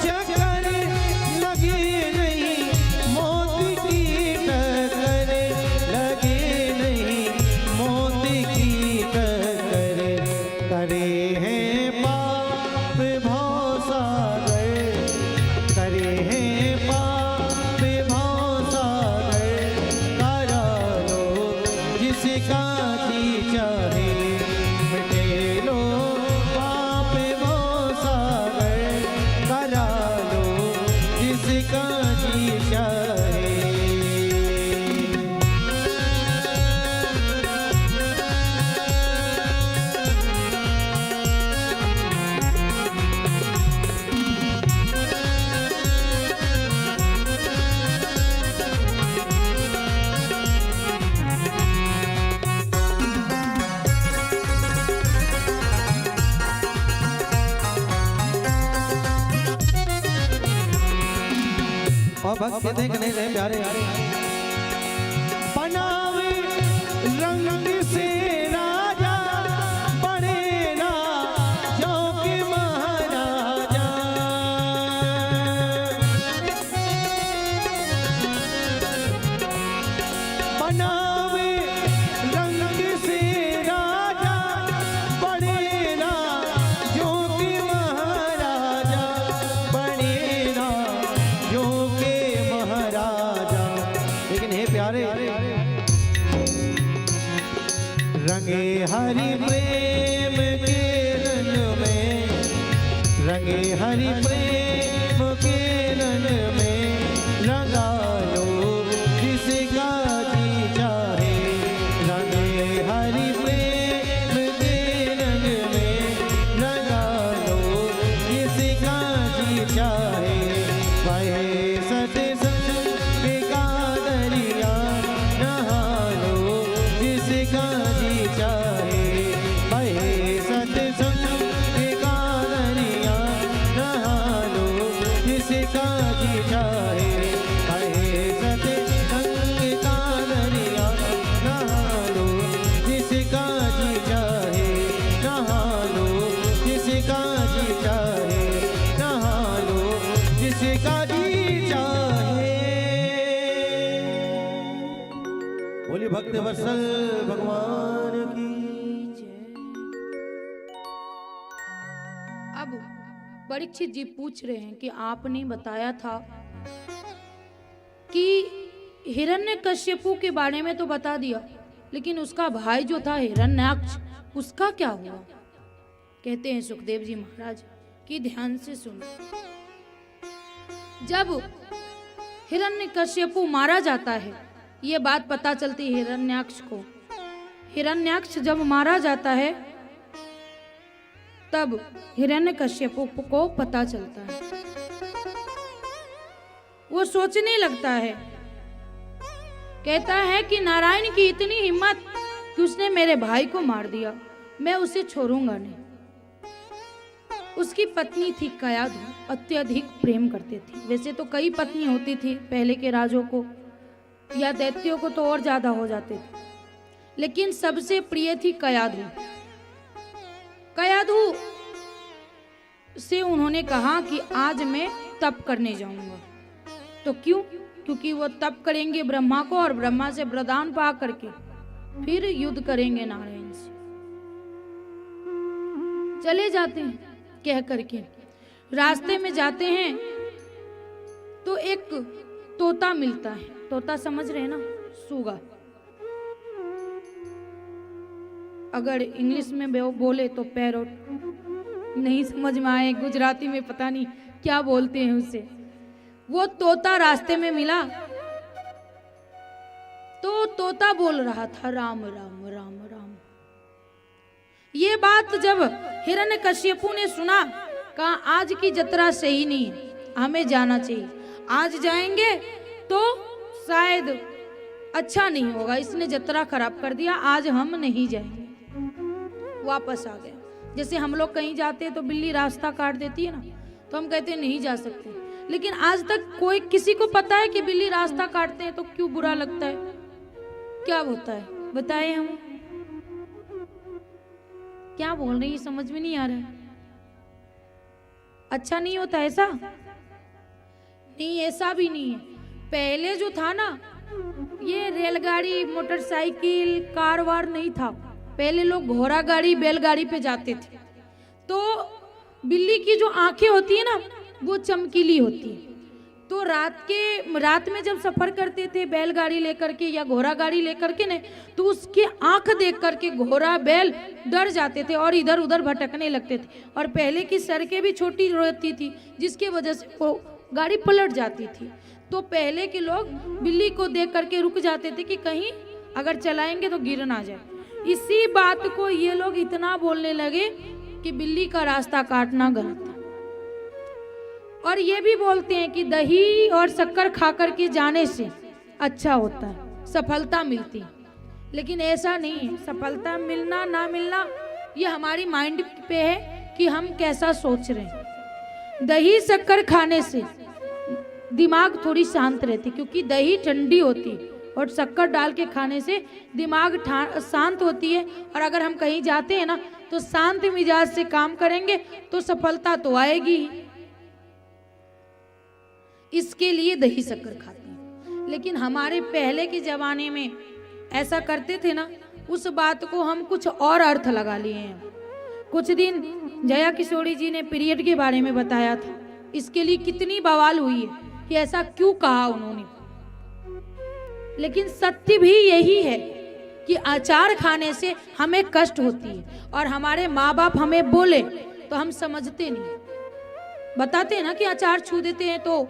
चक्कर, लगे नहीं मौत की टक्कर, लगे नहीं मौत की टक्कर, करे हैं पाप भव सागर, करे हैं पाप भव सागर, करा लो जिसका जी चाहे, मिटे लो पाप भव सागर, करा लो जिसका जी चाहे। और भक्त देखने से प्यारे बनावे रंग से राजा, बने ना जो कि महाराजा, बनावे रंग से राजा, बने ना जो कि महाराजा, बने ना जो के महाराजा। लेकिन हे प्यारे, रंगे हरि प्रेम के रंग में, रंगे हरि प्रेम के रंग में, रंगा लो जिसका जी चाहे, रंगे हरि प्रेम के रंग में, रंगा लो जिसका जी चाहे, बहे सत्संग के कांवरिया, नहा लो जिसका जी चाहे, बहे सत्संग के कांवरिया, नहा लो जिसका जी चाहे, बहे सत्संग के कांवरिया, नहा लो जिसका जी चाहे, नहा लो जिसका जी चाहे, नहा लो जिसका जी चाहे। बोली भक्त वत्सल भगवान की। अब परीक्षित जी पूछ रहे हैं कि आपने बताया था कि हिरण्यकश्यपु के बारे में तो बता दिया, लेकिन उसका भाई जो था हिरण्याक्ष, उसका क्या हुआ? कहते हैं सुखदेव जी महाराज कि ध्यान से सुनो। जब हिरण्यकश्यपु मारा जाता है, ये बात पता चलती है हिरण्याक्ष को। हिरण्याक्ष जब मारा जाता है तब हिरण्यकश्यपु को पता चलता है। वो सोचने लगता है, कहता है कि नारायण की इतनी हिम्मत कि उसने मेरे भाई को मार दिया, मैं उसे छोड़ूंगा नहीं। उसकी पत्नी थी कयाधु, अत्यधिक प्रेम करते थे। वैसे तो कई पत्नी होती थी पहले के राजों को, या दैत्यों को तो और ज्यादा हो जाते थे, लेकिन सबसे प्रिय थी कयाधु। कयाधु से उन्होंने कहा कि आज मैं तप करने जाऊंगा। तो क्यों? क्योंकि वो तप करेंगे ब्रह्मा को, और ब्रह्मा से वरदान पा करके फिर युद्ध करेंगे नारायण से। चले जाते हैं कह करके। रास्ते में जाते हैं तो एक तोता मिलता है। तोता समझ रहे हैं ना, सूगा। अगर इंग्लिश में बोले तो पैरोट, नहीं समझ में आए गुजराती में पता नहीं क्या बोलते हैं उसे। वो तोता रास्ते में मिला तो तोता बोल रहा था राम राम राम राम। ये बात जब हिरण्यकश्यपु ने सुना, कहा आज की जत्रा सही नहीं है, हमें जाना चाहिए। आज जाएंगे तो शायद अच्छा नहीं होगा, इसने जत्रा खराब कर दिया, आज हम नहीं जाएंगे। वापस आ गया। जैसे हम लोग कहीं जाते हैं तो बिल्ली रास्ता काट देती है ना, तो हम कहते हैं नहीं जा सकते। लेकिन आज तक कोई किसी को पता है कि बिल्ली रास्ता काटते हैं तो क्यों बुरा लगता है, क्या होता है, बताए हम। क्या बोल रही है समझ में नहीं आ रहा है। अच्छा नहीं होता ऐसा? नहीं, ऐसा भी नहीं है। पहले जो था ना, ये रेलगाड़ी मोटरसाइकिल कार वार नहीं था। पहले लोग घोड़ा गाड़ी बैलगाड़ी पे जाते थे। तो बिल्ली की जो आंखें होती है ना, वो चमकीली होती है। तो रात में जब सफर करते थे बैलगाड़ी लेकर के या घोड़ा गाड़ी लेकर के ने, तो उसके आंख देख करके घोड़ा बैल डर जाते थे और इधर उधर भटकने लगते थे। और पहले की सड़कें भी छोटी रहती थी, जिसकी वजह से वो गाड़ी पलट जाती थी। तो पहले के लोग बिल्ली को देख करके रुक जाते थे कि कहीं अगर चलाएंगे तो गिर ना जाए। इसी बात को ये लोग इतना बोलने लगे कि बिल्ली का रास्ता काटना गलत है। और ये भी बोलते हैं कि दही और शक्कर खा करके जाने से अच्छा होता है, सफलता मिलती है। लेकिन ऐसा नहीं है। सफलता मिलना ना मिलना ये हमारी माइंड पे है कि हम कैसा सोच रहे हैं। दही शक्कर खाने से दिमाग थोड़ी शांत रहती, क्योंकि दही ठंडी होती है और शक्कर डाल के खाने से दिमाग शांत होती है। और अगर हम कहीं जाते हैं ना, तो शांत मिजाज से काम करेंगे तो सफलता तो आएगी। इसके लिए दही शक्कर खाते हैं। लेकिन हमारे पहले के जमाने में ऐसा करते थे ना, उस बात को हम कुछ और अर्थ लगा लिए हैं। कुछ दिन जया किशोरी जी ने पीरियड के बारे में बताया था। इसके लिए कितनी बवाल हुई है कि ऐसा क्यों कहा उन्होंने। लेकिन सत्य भी यही है कि अचार खाने से हमें कष्ट होती है, और हमारे माँ बाप हमें बोले तो हम समझते नहीं। बताते हैं ना कि अचार छू देते हैं तो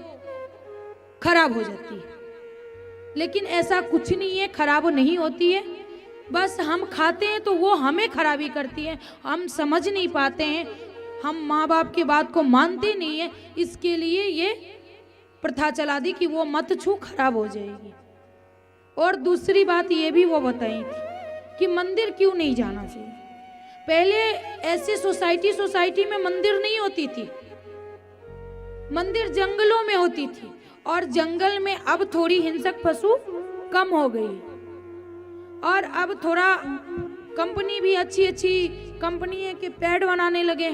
खराब हो जाती है। लेकिन ऐसा कुछ नहीं है, खराब नहीं होती है। बस हम खाते हैं तो वो हमें खराबी करती है। हम समझ नहीं पाते हैं, हम माँ बाप की बात को मानते नहीं है। इसके लिए ये प्रथा चला दी कि वो मत छू, खराब हो जाएगी। और दूसरी बात ये भी वो बताई थी कि मंदिर क्यों नहीं जाना चाहिए। पहले ऐसे सोसाइटी में मंदिर नहीं होती थी। मंदिर जंगलों में होती थी, और जंगल में अब थोड़ी हिंसक पशु कम हो गई। और अब थोड़ा कंपनी भी अच्छी कंपनी है कि पेड़ बनाने लगे,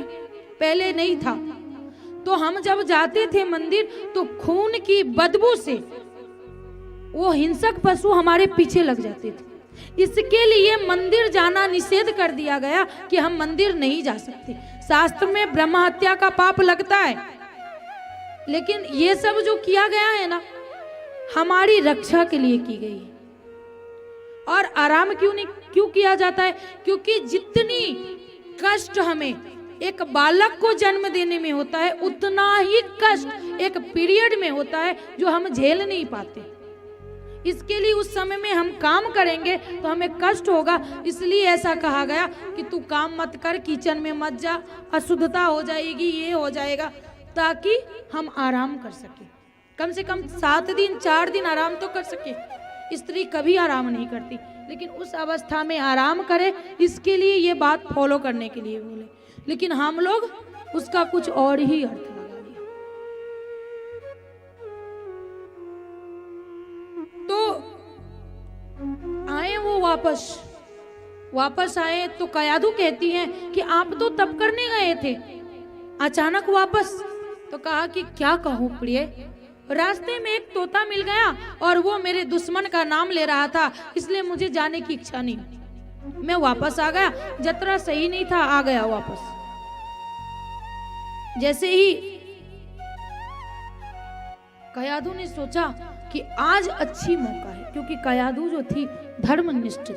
पहले नहीं था। तो हम जब जाते थे मंदिर तो खून की बदबू से वो हिंसक पशु हमारे पीछे लग जाते थे। इसके लिए मंदिर जाना निषेध कर दिया गया कि हम मंदिर नहीं जा सकते। शास्त्र में ब्रह्म हत्या का पाप लगता है। लेकिन ये सब जो किया गया है ना, हमारी रक्षा के लिए की गई है। और आराम क्यों किया जाता है? क्योंकि जितनी कष्ट हमें एक बालक को जन्म देने में होता है, उतना ही कष्ट एक पीरियड में होता है जो हम झेल नहीं पाते। इसके लिए उस समय में हम काम करेंगे तो हमें कष्ट होगा। इसलिए ऐसा कहा गया कि तू काम मत कर, किचन में मत जा, अशुद्धता हो जाएगी, ये हो जाएगा, ताकि हम आराम कर सके। कम से कम 7 दिन 4 दिन आराम तो कर सके। स्त्री कभी आराम नहीं करती, लेकिन उस अवस्था में आराम करे, इसके लिए ये बात फॉलो करने के लिए बोले। लेकिन हम लोग उसका कुछ और ही अर्थ लगा लिया। तो आए वो वापस आए तो कयाधु कहती हैं कि आप तो तप करने गए थे, अचानक वापस। तो कहा कि क्या कहूँ प्रिय, रास्ते में एक तोता मिल गया और वो मेरे दुश्मन का नाम ले रहा था, इसलिए मुझे जाने की इच्छा नहीं। मैं वापस आ गया, जतरा सही नहीं था, आ गया वापस। जैसे ही कयाधु ने सोचा कि आज अच्छी मौका है, क्योंकि कयाधु जो थी धर्मनिष्ठ थी,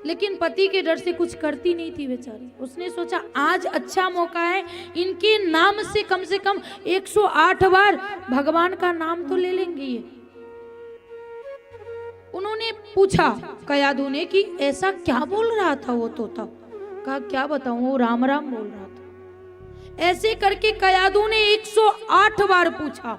लेकिन पति के डर से कुछ करती नहीं थी बेचारी। उसने सोचा आज अच्छा मौका है, इनके नाम से कम 108 बार भगवान का नाम तो ले लेंगे ये। उन्होंने पूछा कयाधु ने कि ऐसा क्या बोल रहा था वो तोता। कहा क्या बताऊं, वो राम राम बोल रहा था। ऐसे करके कयाधु ने 108 बार पूछा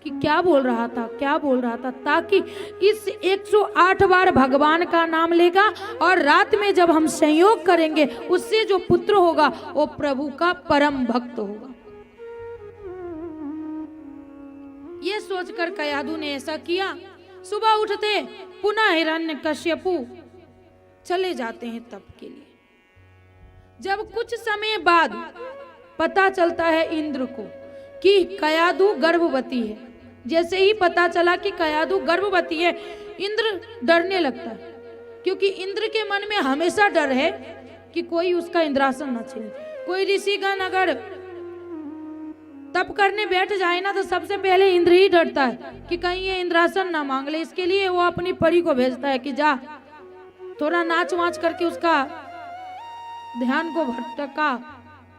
कि क्या बोल रहा था, क्या बोल रहा था, ताकि इस 108 बार भगवान का नाम लेगा और रात में जब हम संयोग करेंगे उससे जो पुत्र होगा वो प्रभु का परम भक्त होगा। ये सोचकर कयाधु ने ऐसा किया। सुबह उठते पुनः हिरण्यकश्यपु चले जाते हैं तप के लिए। जब कुछ समय बाद पता चलता है इंद्र को कि कयाधु गर्भवती है, जैसे ही पता चला कि कयाधु गर्भवती है, इंद्र डरने लगता है, क्योंकि इंद्र के मन में हमेशा डर है कि कोई उसका इंद्रासन न छीने। कोई ऋषिगण अगर तप करने बैठ जाए ना तो सबसे पहले इंद्र ही डरता है कि कहीं ये इंद्रासन ना मांग ले। इसके लिए वो अपनी परी को भेजता है कि जा थोड़ा नाच वाच करके उसका ध्यान को भटका,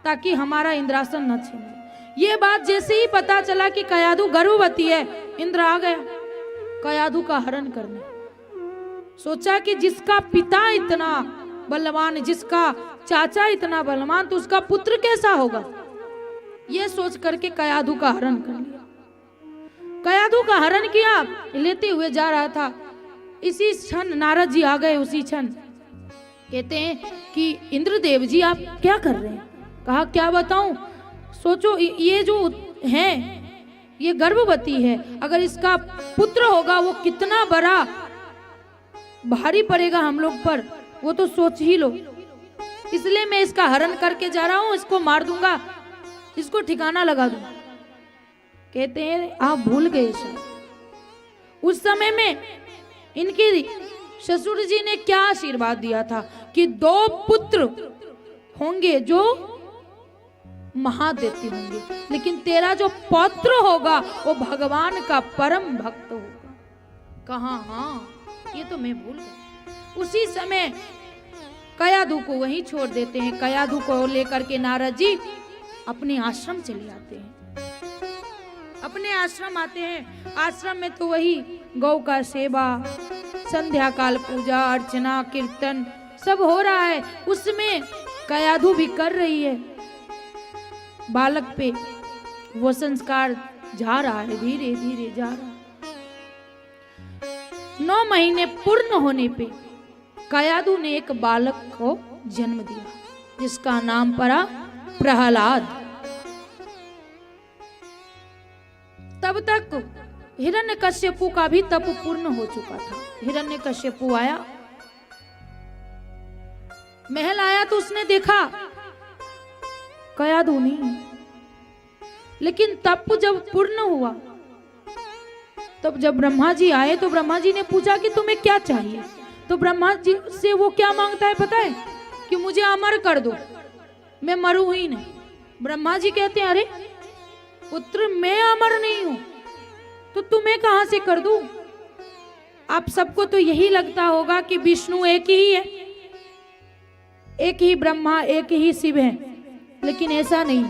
ताकि हमारा इंद्रासन न छीने। ये बात जैसे ही पता चला कि कयाधु गर्भवती है, इंद्र आ गया कयाधु का हरण करने। सोचा कि जिसका पिता इतना बलवान, जिसका चाचा इतना बलवान, तो उसका पुत्र कैसा होगा। ये सोच करके कयाधु का हरण कर लिया। कयाधु का हरण किया, लेते हुए जा रहा था, इसी क्षण नारद जी आ गए। उसी क्षण कहते हैं कि इंद्रदेव जी आप क्या कर रहे हैं। कहा क्या बताऊं, सोचो ये जो है ये गर्भवती है, अगर इसका पुत्र होगा वो कितना बड़ा भारी पड़ेगा हम लोग पर, वो तो सोच ही लो। इसलिए मैं इसका हरण करके जा रहा हूं, इसको मार दूंगा, इसको ठिकाना लगा दूंगा। कहते हैं आप भूल गए शायद उस समय में इनके ससुर जी ने क्या आशीर्वाद दिया था कि 2 पुत्र होंगे जो महादेवी होंगे, लेकिन तेरा जो पौत्र होगा वो भगवान का परम भक्त होगा। कहा हाँ ये तो मैं भूल गया। उसी समय कयाधु को वहीं छोड़ देते हैं। कयाधु को लेकर के नारद जी अपने आश्रम चले आते हैं। अपने आश्रम आते हैं। आश्रम में तो वही गौ का सेवा, संध्या काल पूजा अर्चना कीर्तन सब हो रहा है। उसमें कयाधु भी कर रही है। बालक पे वो संस्कार जा रहा है, धीरे धीरे जा रहा है। 9 महीने पूर्ण होने पे कयाधु ने एक बालक को जन्म दिया, जिसका नाम पड़ा प्रहलाद। तब तक हिरण्यकश्यपु का भी तप पूर्ण हो चुका था। हिरण्यकश्यपु आया, महल आया तो उसने देखा कयाधु नहीं। लेकिन तप जब पूर्ण हुआ, तब जब ब्रह्मा जी आए तो ब्रह्मा जी ने पूछा कि तुम्हें क्या चाहिए। तो ब्रह्मा जी से वो क्या मांगता है पता है, कि मुझे अमर कर दो, मैं मरूं ही नहीं। ब्रह्मा जी कहते हैं अरे पुत्र मैं अमर नहीं हूं तो तुम्हें कहां से कर दूं। आप सबको तो यही लगता होगा कि विष्णु एक ही है, एक ही ब्रह्मा एक ही शिव है, लेकिन ऐसा नहीं।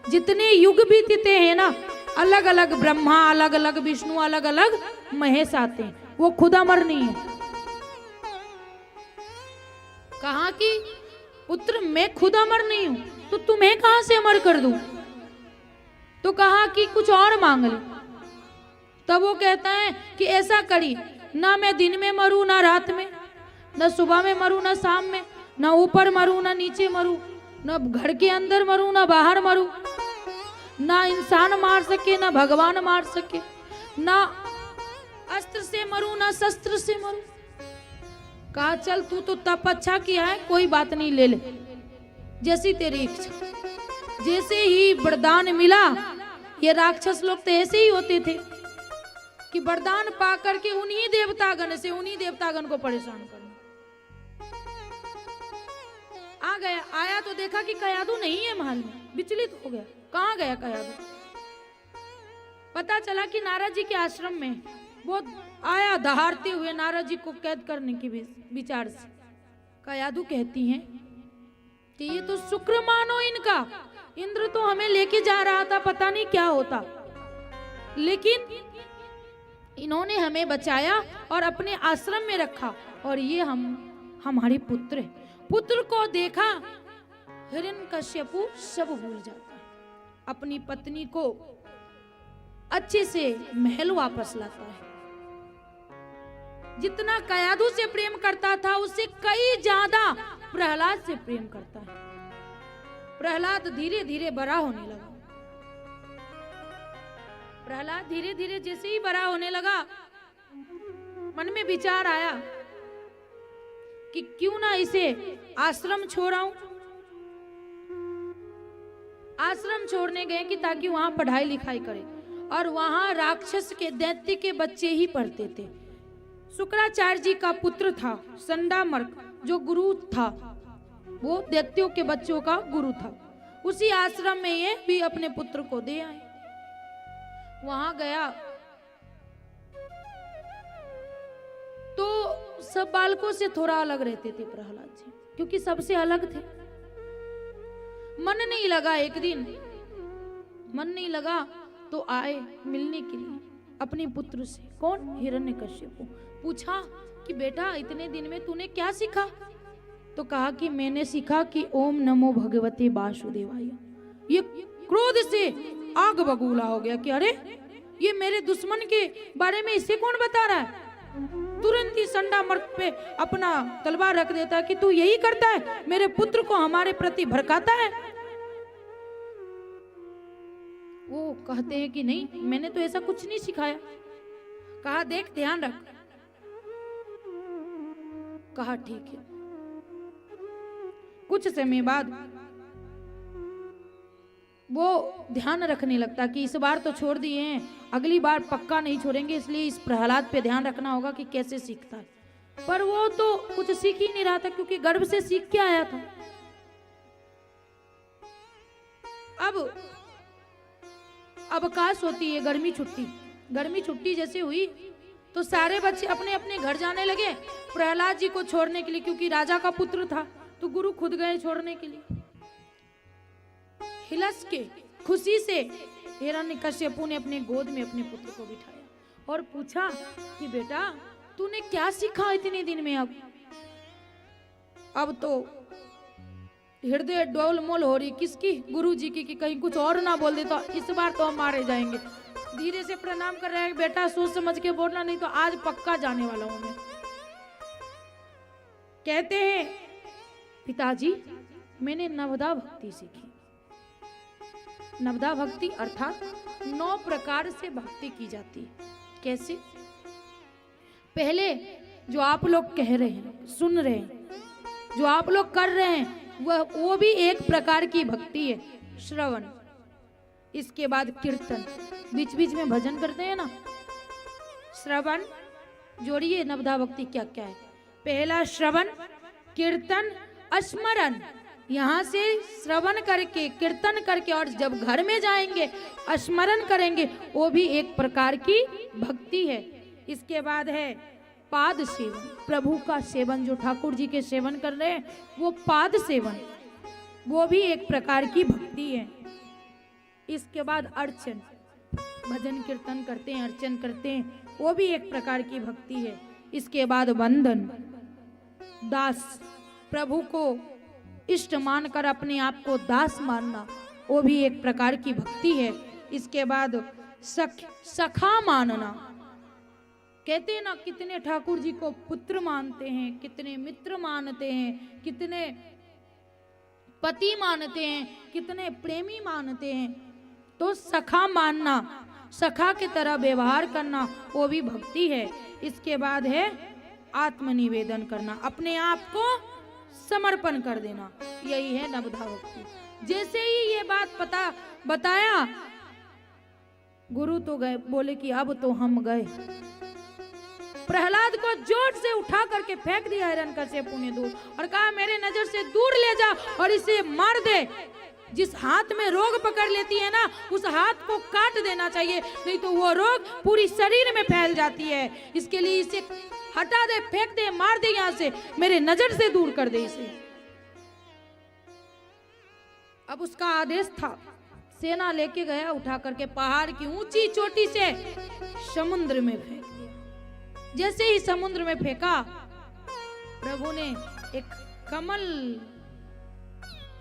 जितने युग बीतते हैं ना, अलग अलग ब्रह्मा अलग अलग विष्णु अलग अलग महेश आते हैं, वो खुद अमर नहीं है। कहा कि पुत्र मैं खुद अमर नहीं हूं तो तुम्हें कहां से अमर कर दूं। तो कहा कि कुछ और मांग ले। तब वो कहता है कि ऐसा करी, ना मैं दिन में मरूं ना रात में, ना सुबह में मरूं ना शाम में, ना ऊपर मरूं ना नीचे मरूं, ना घर के अंदर मरूं ना बाहर मरूं, ना इंसान मार सके ना भगवान मार सके, ना अस्त्र से मरूं ना शस्त्र से मरूं। कहा चल तू तो तप अच्छा किया है, कोई बात नहीं ले ले, जैसी तेरी इच्छा। जैसे ही वरदान मिला, ये राक्षस लोग तो ऐसे ही होते थे कि वरदान पा करके उन्हीं देवतागण को परेशान करना। आ गया, आया तो देखा कि कयाधु नहीं है महल में, विचलित हो गया, कहाँ गया कयाधु। पता चला कि नारद जी के आश्रम में। वो आया दहाड़ते हुए नारद जी को कैद करने के विचार से। कयाधु कहती हैं कि ये तो शुक्र मानो इनका, इंद्र तो हमें लेके जा रहा था, पता नहीं क्या होता, लेकिन इन्होंने हमें बचाया और अपने आश्रम में रखा, और ये हमारे पुत्र है। पुत्र को देखा हिरण्यकश्यपु सब भूल जाता है, अपनी पत्नी को अच्छे से महल वापस लाता है। जितना कयाधु से प्रेम करता था उससे कई ज्यादा प्रहलाद से प्रेम करता है। प्रहलाद धीरे धीरे बड़ा होने लगा। प्रहलाद धीरे धीरे जैसे ही बड़ा होने लगा, मन में विचार आया कि क्यों ना इसे आश्रम छोड़ाऊं। आश्रम छोड़ने गए कि ताकि वहां पढ़ाई लिखाई करे, और वहां राक्षस के दैत्य के बच्चे ही पढ़ते थे। शुक्राचार्य जी का पुत्र था संडामर्क, जो गुरु था, वो दैत्यों के बच्चों का गुरु था। उसी आश्रम में ये भी अपने पुत्र को दे आए। वहां गया तो सब बालकों से थोड़ा अलग रहते थे प्रहलाद जी, क्योंकि सबसे अलग थे। मन नहीं लगा, एक दिन मन नहीं लगा तो आए मिलने के लिए अपने पुत्र से। कौन? हिरण्यकश्यप को। पूछा कि बेटा इतने दिन में तूने क्या सीखा? तो कहा कि मैंने सीखा कि ओम नमो भगवते वासुदेवाय। ये क्रोध से आग बबूला हो गया कि अरे ये मेरे दुश्मन के बारे में इसे कौन बता रहा है। तुरंत ही संडामर्क पे अपना तलवार रख देता कि तू यही करता है, मेरे पुत्र को हमारे प्रति भड़काता है। वो कहते हैं कि नहीं, मैंने तो ऐसा कुछ नहीं सिखाया। कहा देख ध्यान रख। कहा ठीक है। कुछ समय बाद वो ध्यान रखने लगता कि इस बार तो छोड़ दिए हैं, अगली बार पक्का नहीं छोड़ेंगे, इसलिए इस प्रहलाद पे ध्यान रखना होगा कि कैसे सीखता है। पर वो तो कुछ सीख ही नहीं रहा था, क्योंकि गर्भ से सीख के आया था। अब अवकाश होती है, गर्मी छुट्टी। गर्मी छुट्टी जैसे हुई तो सारे बच्चे अपने अपने घर जाने लगे प्रहलाद जी को छोड़ने के लिए, क्योंकि राजा का पुत्र था। तो गुरु खुद गए छोड़ने के लिए। हिलस के खुशी से हिरण्यकश्यपु ने अपने गोद में अपने पुत्र को बिठाया और पूछा कि बेटा तूने क्या सीखा इतने दिन में? अब तो हृदय डोलमोल हो रही किसकी? गुरु जी की, कि कहीं कुछ और ना बोल दे तो इस बार तो हम मारे जाएंगे। धीरे से प्रणाम कर रहे हैं, बेटा सोच समझ के बोलना, नहीं तो आज पक्का जाने वाला हूं मैं। कहते हैं पिताजी मैंने नवदा भक्ति सीखी। नवदा भक्ति अर्थात 9 प्रकार से भक्ति की जाती है। कैसे? पहले जो आप लोग कह रहे हैं, सुन रहे हैं, जो आप लोग कर रहे हैं, वो भी एक प्रकार की भक्ति है, श्रवण। इसके बाद कीर्तन, बीच बीच में भजन करते हैं ना, श्रवण जोड़िए। नवदा भक्ति क्या क्या है? पहला श्रवण, कीर्तन, स्मरण। यहाँ से श्रवण करके कीर्तन करके और जब घर में जाएंगे स्मरण करेंगे, वो भी एक प्रकार की भक्ति है। इसके बाद है पाद सेवन, प्रभु का सेवन, जो ठाकुर जी के सेवन कर रहे हैं वो पाद सेवन, वो भी एक प्रकार की भक्ति है। इसके बाद अर्चन, भजन कीर्तन करते हैं, अर्चन करते हैं, वो भी एक प्रकार की भक्ति है। इसके बाद वंदन, दास, प्रभु को इष्ट मानकर अपने आप को दास मानना, वो भी एक प्रकार की भक्ति है। इसके बाद सखा मानना, कहते हैं ना कितने ठाकुर जी को पुत्र मानते हैं, कितने मित्र मानते हैं, कितने पति मानते हैं, कितने प्रेमी मानते हैं। तो सखा मानना, सखा की तरह व्यवहार करना, वो भी भक्ति है। इसके बाद है आत्मनिवेदन करना, अपने आप को समर्पण कर देना, यही है नवदा भक्ति। जैसे ही ये बात बताया, गुरु तो गए, बोले कि अब तो हम गए, प्रहलाद को जोर से उठा करके फेंक दिया हिरण्यकश्यपु ने दूर और कहा मेरे नजर से दूर ले जा और इसे मार दे। जिस हाथ में रोग पकड़ लेती है ना उस हाथ को काट देना चाहिए, नहीं तो वो रोग पूरी शरीर में फैल जाती है। इसके लिए इसे हटा दे, फेंक दे, मार दे, यहां से मेरे नजर से दूर कर दे इसे। अब उसका आदेश था, सेना लेके गया, उठा करके पहाड़ की ऊंची चोटी से समुद्र में फेंक दिया। जैसे ही समुद्र में फेंका, प्रभु ने एक कमल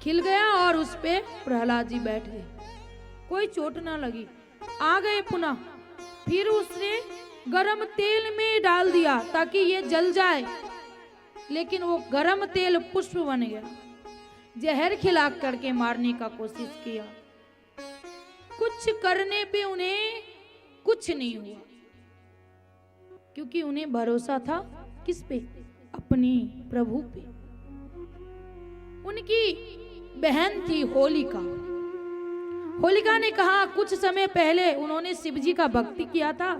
खिल गया और उस पे प्रहलाद जी बैठ गए, कोई चोट ना लगी। आ गए पुनः, फिर उसने गरम तेल में डाल दिया ताकि ये जल जाए, लेकिन वो गरम तेल पुष्प बन गया। जहर खिला करके मारने का कोशिश किया, कुछ करने पे उन्हें कुछ नहीं हुआ, क्योंकि उन्हें भरोसा था किस पे? अपने प्रभु पे। उनकी बहन थी होलिका। होलिका ने कहा, कुछ समय पहले उन्होंने शिवजी का भक्ति किया था।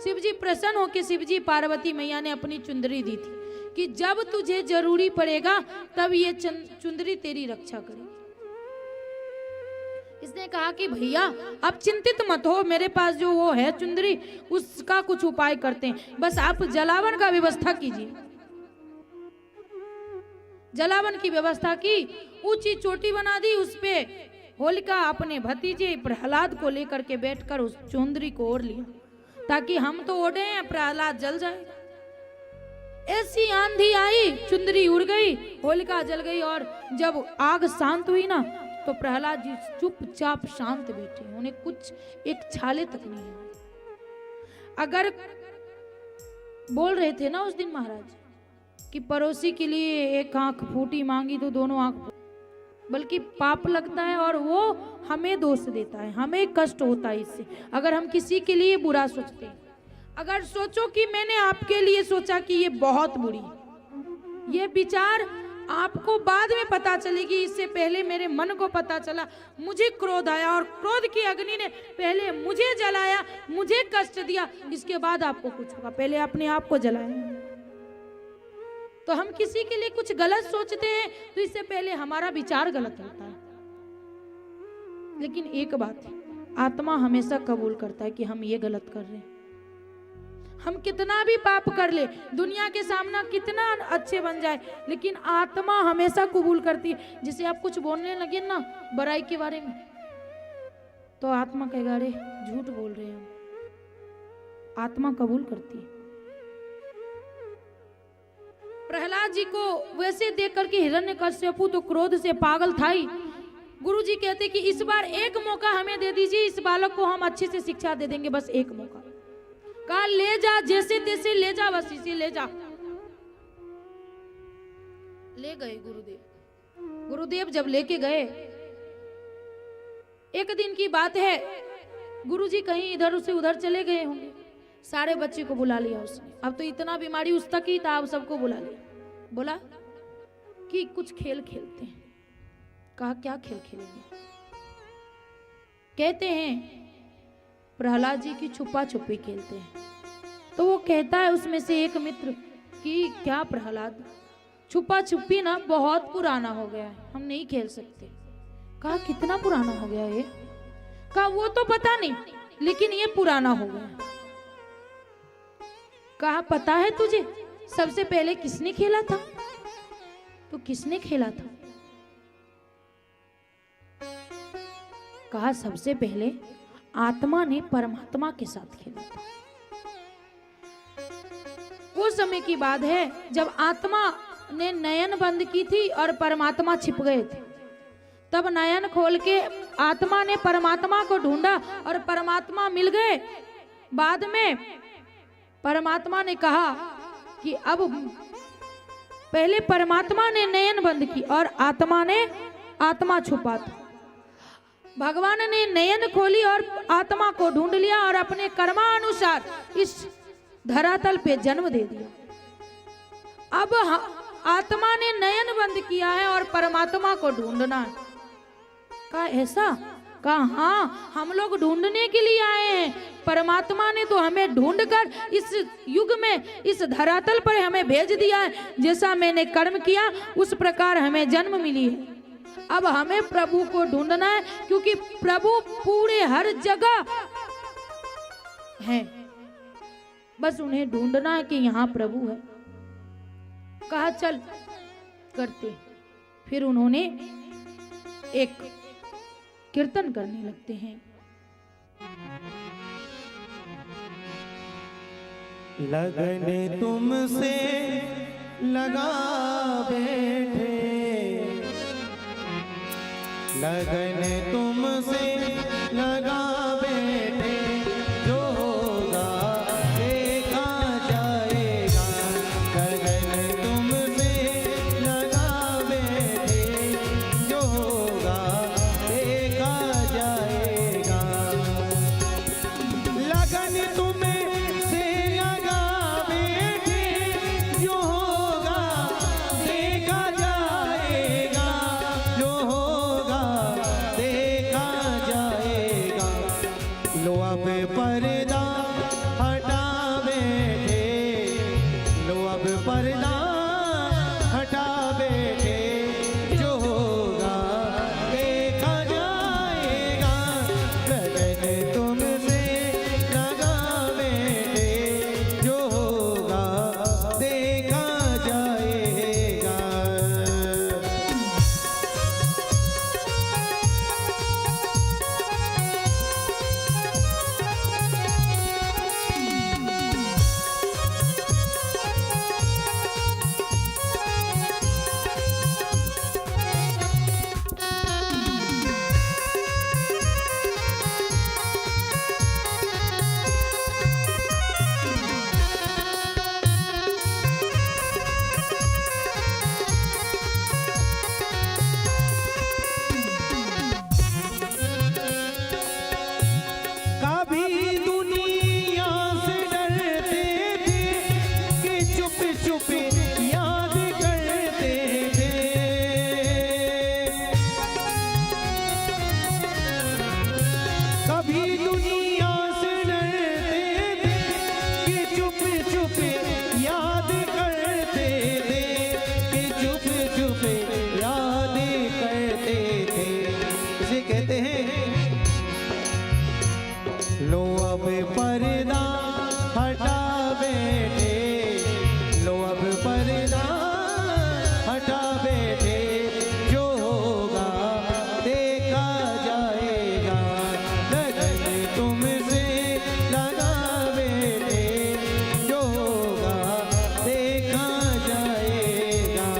शिवजी प्रसन्न होकर शिवजी पार्वती मैया ने अपनी चुंदरी दी थी कि जब तुझे जरूरी पड़ेगा तब ये चुंदरी तेरी रक्षा करेगी। इसने कहा कि भैया आप चिंतित मत हो, मेरे पास जो वो है चुंदरी, उसका कुछ उपाय करते हैं, बस आप जलावन का व्यवस्था कीजिए। जलावन की व्यवस्था की, ऊंची चोटी बना दी, उस पे होलिका अपने भतीजे प्रहलाद को लेकर के बैठकर उस चुंदरी को ओढ़ लिया ताकि हम तो ओढ़े हैं, प्रहलाद जल जाए। ऐसी आंधी आई, चुंदरी उड़ गई, होलिका जल गई और जब आग शांत हुई ना तो प्रहलाद जी चुपचाप शांत बैठे, उन्हें कुछ एक छाले तक नहीं आई। अगर बोल रहे थे ना उस दिन महाराज कि पड़ोसी के लिए एक आंख फूटी मांगी तो दोनों आंख, बल्कि पाप लगता है और वो हमें दोष देता है, हमें कष्ट होता है इससे। अगर हम किसी के लिए बुरा सोचते हैं, अगर सोचो कि मैंने आपके लिए सोचा कि ये बहुत बुरी, ये विचार आपको बाद में पता चलेगी, इससे पहले मेरे मन को पता चला, मुझे क्रोध आया और क्रोध की अग्नि ने पहले मुझे जलाया, मुझे कष्ट दिया, इसके बाद आपको कुछ होगा, पहले अपने आप को जलाया। तो हम किसी के लिए कुछ गलत सोचते हैं तो इससे पहले हमारा विचार गलत होता है। लेकिन एक बात है, आत्मा हमेशा कबूल करता है कि हम ये गलत कर रहे हैं। हम कितना भी पाप कर ले, दुनिया के सामने कितना अच्छे बन जाए, लेकिन आत्मा हमेशा कबूल करती है। जैसे आप कुछ बोलने लगे ना बुराई के बारे में, तो आत्मा कहेगा अरे झूठ बोल रहे हैं, आत्मा कबूल करती है। प्रहलाद जी को वैसे देख करके हिरण्यकश्यपु तो क्रोध से पागल था ही। गुरुजी कहते कि इस बार एक मौका हमें दे दीजिए, इस बालक को हम अच्छे से शिक्षा दे देंगे, बस एक मौका। कहा ले जा, जैसे तैसे ले जा, बस इसे ले जा। ले गए गुरुदेव। गुरुदेव जब लेके गए, एक दिन की बात है, गुरुजी कहीं इधर से उधर चले गए होंगे, सारे बच्चे को बुला लिया उसने। अब तो इतना बीमारी उस तक ही था, अब सबको बुला लिया, बोला कि कुछ खेल खेलते हैं। कहा क्या खेल खेलेंगे? कहते हैं प्रहलाद जी की छुपा छुपी खेलते हैं। तो वो कहता है उसमें से एक मित्र कि क्या प्रहलाद, छुपा छुपी ना बहुत पुराना हो गया है, हम नहीं खेल सकते। कहा कितना पुराना हो गया ये? कहा वो तो पता नहीं, लेकिन ये पुराना हो गया। कहा पता है तुझे सबसे पहले किसने खेला था? तो किसने खेला था? कहा सबसे पहले आत्मा ने परमात्मा के साथ खेला था। वो समय की बात है जब आत्मा ने नयन बंद की थी और परमात्मा छिप गए थे। तब नयन खोल के आत्मा ने परमात्मा को ढूंढा और परमात्मा मिल गए। बाद में परमात्मा ने कहा कि अब पहले परमात्मा ने नयन बंद की और आत्मा छुपा था। भगवान ने नयन खोली और आत्मा को ढूंढ लिया और अपने कर्मानुसार इस धरातल पे जन्म दे दिया। अब आत्मा ने नयन बंद किया है और परमात्मा को ढूंढना है। कहा ऐसा? कहा हाँ, हम लोग ढूंढने के लिए आए हैं। परमात्मा ने तो हमें ढूंढकर इस युग में, इस धरातल पर हमें भेज दिया है। जैसा मैंने कर्म किया उस प्रकार हमें जन्म मिली है। अब हमें प्रभु को ढूंढना है, क्योंकि प्रभु पूरे हर जगह है, बस उन्हें ढूंढना है कि यहाँ प्रभु है। कहा चल करते। फिर उन्होंने एक कीर्तन करने लगते हैं। लगन तुमसे लगा बैठे, लगन तुमसे लगा बैठे, जो होगा देखा जाएगा। लगन तुमसे लगा बैठे, जो होगा देखा जाएगा। लगन तुमसे लगा बैठे, जो होगा देखा जाएगा, जो होगा देखा जाएगा। लो अब पर्दा हटा बैठे, लो अब पर्दा हटा बैठे, जो होगा देखा जाएगा। लगन तुमसे लगा बैठे, जो होगा देखा जाएगा। कभी दुनिया से डरते थे कि चुप चुप याद करते थे। कभी दुनिया से डरते थे कि चुप चुप याद करते थे, कि चुप चुप याद करते थे। इसे कहते हैं लो अब पर्दा हटा बैठे, लो अब पर्दा हटा बैठे, जो होगा देखा जाएगा। लगन तुमसे लगा बैठे, जो होगा देखा जाएगा।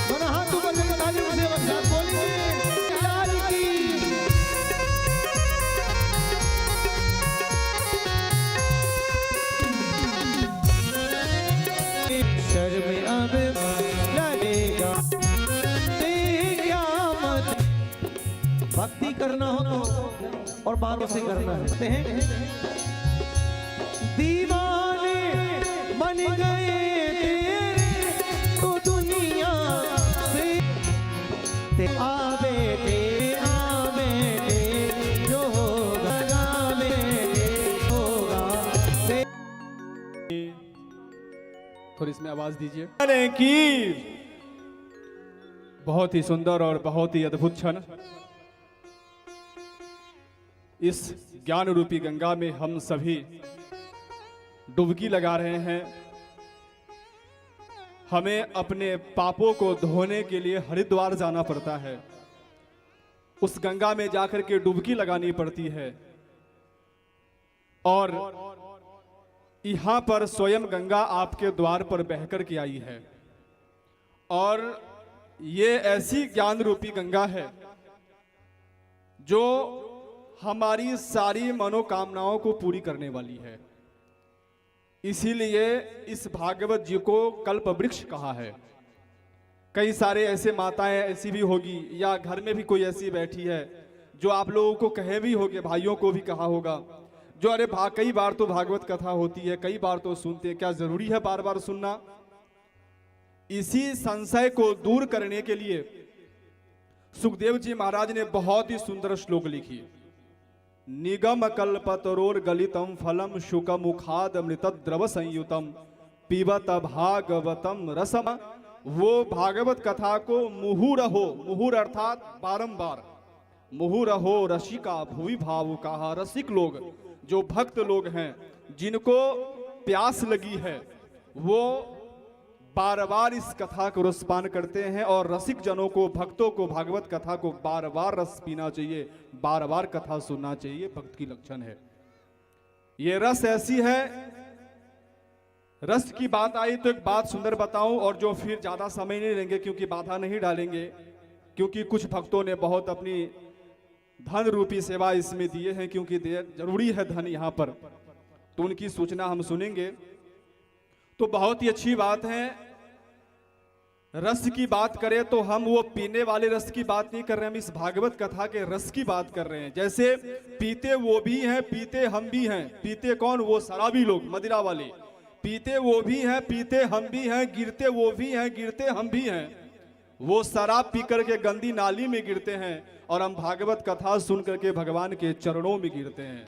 दोनों हाथ ऊपर करके तालियों से एक साथ बोलेंगे लाल की। शर्म अब लगेगा क़यामत। भक्ति करना हो तो और बातों से करना है। दीवाने बन गए तेरे तो दुनिया से, ते आ बैठे, जो होगा गा बैठे, होगा दे। थोड़ी इसमें आवाज दीजिए कि बहुत ही सुंदर और बहुत ही अद्भुत क्षण इस ज्ञान रूपी गंगा में हम सभी डुबकी लगा रहे हैं। हमें अपने पापों को धोने के लिए हरिद्वार जाना पड़ता है, उस गंगा में जाकर के डुबकी लगानी पड़ती है। और यहाँ पर स्वयं गंगा आपके द्वार पर बहकर के आई है। और ये ऐसी ज्ञान रूपी गंगा है जो हमारी सारी मनोकामनाओं को पूरी करने वाली है। इसीलिए इस भागवत जी को कल्प वृक्ष कहा है। कई सारे ऐसे माताएं ऐसी भी होगी या घर में भी कोई ऐसी बैठी है जो आप लोगों को कहे भी होगे, भाइयों को भी कहा होगा, जो अरे कई बार तो भागवत कथा होती है, कई बार तो सुनते हैं, क्या जरूरी है बार बार सुनना? इसी संशय को दूर करने के लिए सुखदेव जी महाराज ने बहुत ही सुंदर श्लोक लिखी। निगम कल्पतरोर गलितम फलम शुक मुखाद मृत द्रव संयुतम पीबत भागवतम रसम। वो भागवत कथा को मुहुरहो, मुहुर अर्थात बारंबार, मुहुरहो रसिका भुवि भावुका, रसिक लोग जो भक्त लोग हैं जिनको प्यास लगी है वो बार बार इस कथा को रसपान करते हैं। और रसिक जनों को, भक्तों को भागवत कथा को बार बार रस पीना चाहिए, बार बार कथा सुनना चाहिए, भक्त की लक्षण है। ये रस ऐसी है, रस की बात आई तो एक बात सुंदर बताऊं, और जो फिर ज्यादा समय नहीं लेंगे क्योंकि बाधा नहीं डालेंगे, क्योंकि कुछ भक्तों ने बहुत अपनी धन रूपी सेवा इसमें दिए हैं, क्योंकि जरूरी है धन यहाँ पर, तो उनकी सूचना हम सुनेंगे। तो बहुत ही अच्छी बात है। रस की बात करें तो हम वो पीने वाले रस की बात नहीं कर रहे हैं, हम इस भागवत कथा के रस की बात कर रहे हैं। जैसे पीते वो भी हैं, पीते हम भी हैं। पीते कौन? वो शराबी लोग, मदिरा वाले। पीते वो भी हैं, पीते हम भी हैं। गिरते वो भी हैं, गिरते हम भी हैं। वो शराब पी करके गंदी नाली में गिरते हैं और हम भागवत कथा सुन करके भगवान के चरणों में गिरते हैं।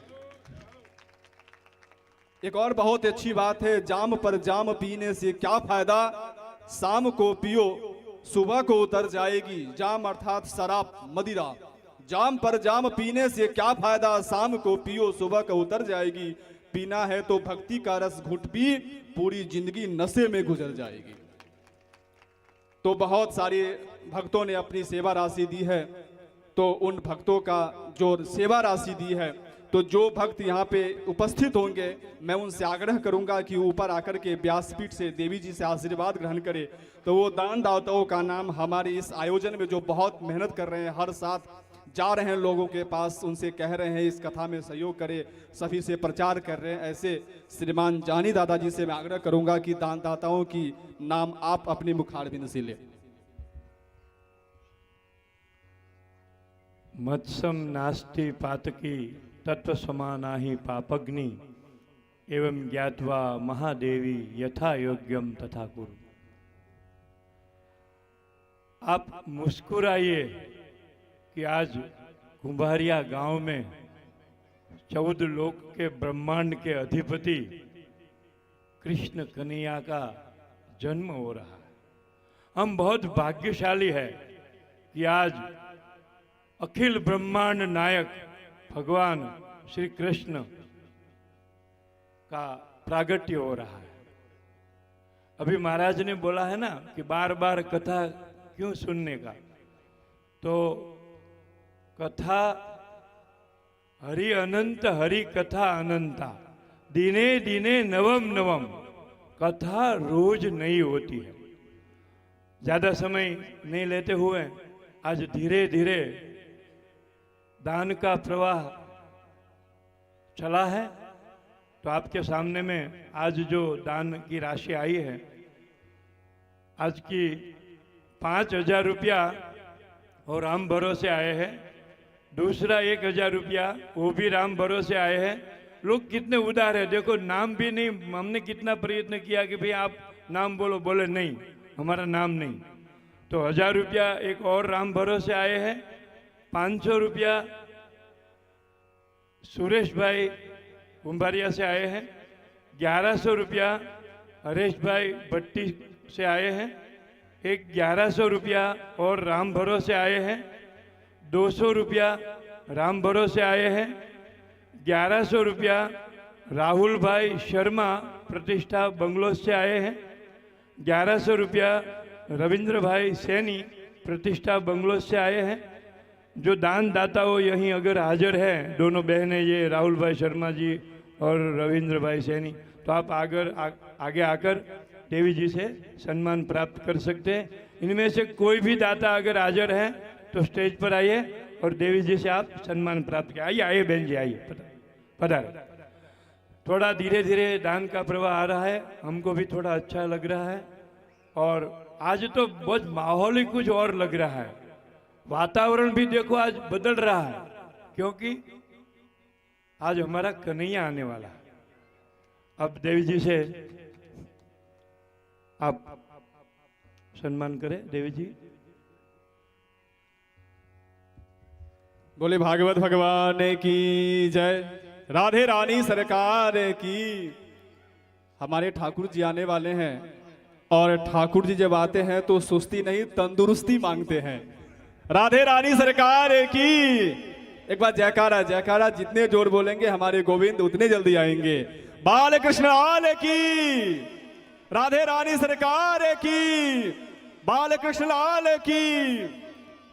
एक और बहुत अच्छी बात है, जाम पर जाम पीने से क्या फायदा, शाम को पियो सुबह को उतर जाएगी। जाम अर्थात शराब, मदिरा। जाम पर जाम पीने से क्या फायदा, शाम को पियो सुबह को उतर जाएगी। पीना है तो भक्ति का रस घुट पी, पूरी जिंदगी नशे में गुजर जाएगी। तो बहुत सारे भक्तों ने अपनी सेवा राशि दी है, तो उन भक्तों का जो सेवा राशि दी है, तो जो भक्त यहाँ पे उपस्थित होंगे मैं उनसे आग्रह करूंगा कि ऊपर आकर के व्यासपीठ से देवी जी से आशीर्वाद ग्रहण करें। तो वो दान दाताओं का नाम हमारे इस आयोजन में जो बहुत मेहनत कर रहे हैं, हर साथ जा रहे हैं लोगों के पास, उनसे कह रहे हैं इस कथा में सहयोग करें, सभी से प्रचार कर रहे हैं, ऐसे श्रीमान जानी दादाजी से मैं आग्रह करूंगा कि दान दाताओं की नाम आप अपनी मुखारबिंद से ले। मत्सम नास्ति पातकी तत्व समाना ही पापग्नि एवं ज्ञात्वा महादेवी यथा योग्यम तथा कुरु। आप मुस्कुराइए कि आज कुंभारिया गांव में 14 लोक के ब्रह्मांड के अधिपति कृष्ण कन्हैया का जन्म हो रहा है। हम बहुत भाग्यशाली है कि आज अखिल ब्रह्मांड नायक भगवान श्री कृष्ण का प्रागट्य हो रहा है। अभी महाराज ने बोला है ना कि बार बार कथा क्यों सुनने का, तो कथा हरि अनंत, हरि कथा अनंता, दिने दिने नवम नवम। कथा रोज नई होती है। ज्यादा समय नहीं लेते हुए आज धीरे धीरे दान का प्रवाह चला है। तो आपके सामने में आज जो दान की राशि आई है, आज की 5,000 रुपया और राम भरोसे आए हैं। दूसरा 1,000 रुपया वो भी राम भरोसे आए हैं। लोग कितने उदार है, देखो नाम भी नहीं। हमने कितना प्रयत्न किया कि भाई आप नाम बोलो, बोले नहीं हमारा नाम नहीं। तो 1,000 रुपया एक और राम भरोसे आए हैं। 500 रुपया सुरेश भाई कुंभारिया से आए हैं। 1100 रुपया हरेश भाई भट्टी से आए हैं। एक 1100 रुपया और राम भरोसे आए हैं। 200 रुपया राम भरोसे आए हैं। 1100 रुपया राहुल भाई शर्मा प्रतिष्ठा बंगलोर से आए हैं। 1100 रुपया रविंद्र भाई सैनी प्रतिष्ठा बंगलोर से आए हैं। जो दान दाता हो यहीं अगर हाजिर है, दोनों बहनें, ये राहुल भाई शर्मा जी और रविंद्र भाई सैनी, तो आप आगे आकर देवी जी से सम्मान प्राप्त कर सकते हैं। इनमें से कोई भी दाता अगर हाजिर है तो स्टेज पर आइए और देवी जी से आप सम्मान प्राप्त किया। आइए आइए बहन जी, आइए पधार। थोड़ा धीरे धीरे दान का प्रवाह आ रहा है, हमको भी थोड़ा अच्छा लग रहा है। और आज तो बहुत माहौल ही कुछ और लग रहा है। वातावरण भी देखो आज बदल रहा है, क्योंकि आज हमारा कन्हैया आने वाला है। अब देवी जी से आप सम्मान करें। देवी जी बोले भागवत भगवान की जय, राधे रानी सरकार की। हमारे ठाकुर जी आने वाले हैं और ठाकुर जी जब आते हैं तो सुस्ती नहीं तंदुरुस्ती मांगते हैं। राधे रानी सरकार की। एक बार जयकारा जयकारा, जितने जोर बोलेंगे हमारे गोविंद उतने जल्दी आएंगे। बाल कृष्ण आल की, राधे रानी सरकार की, बाल कृष्ण लाल की।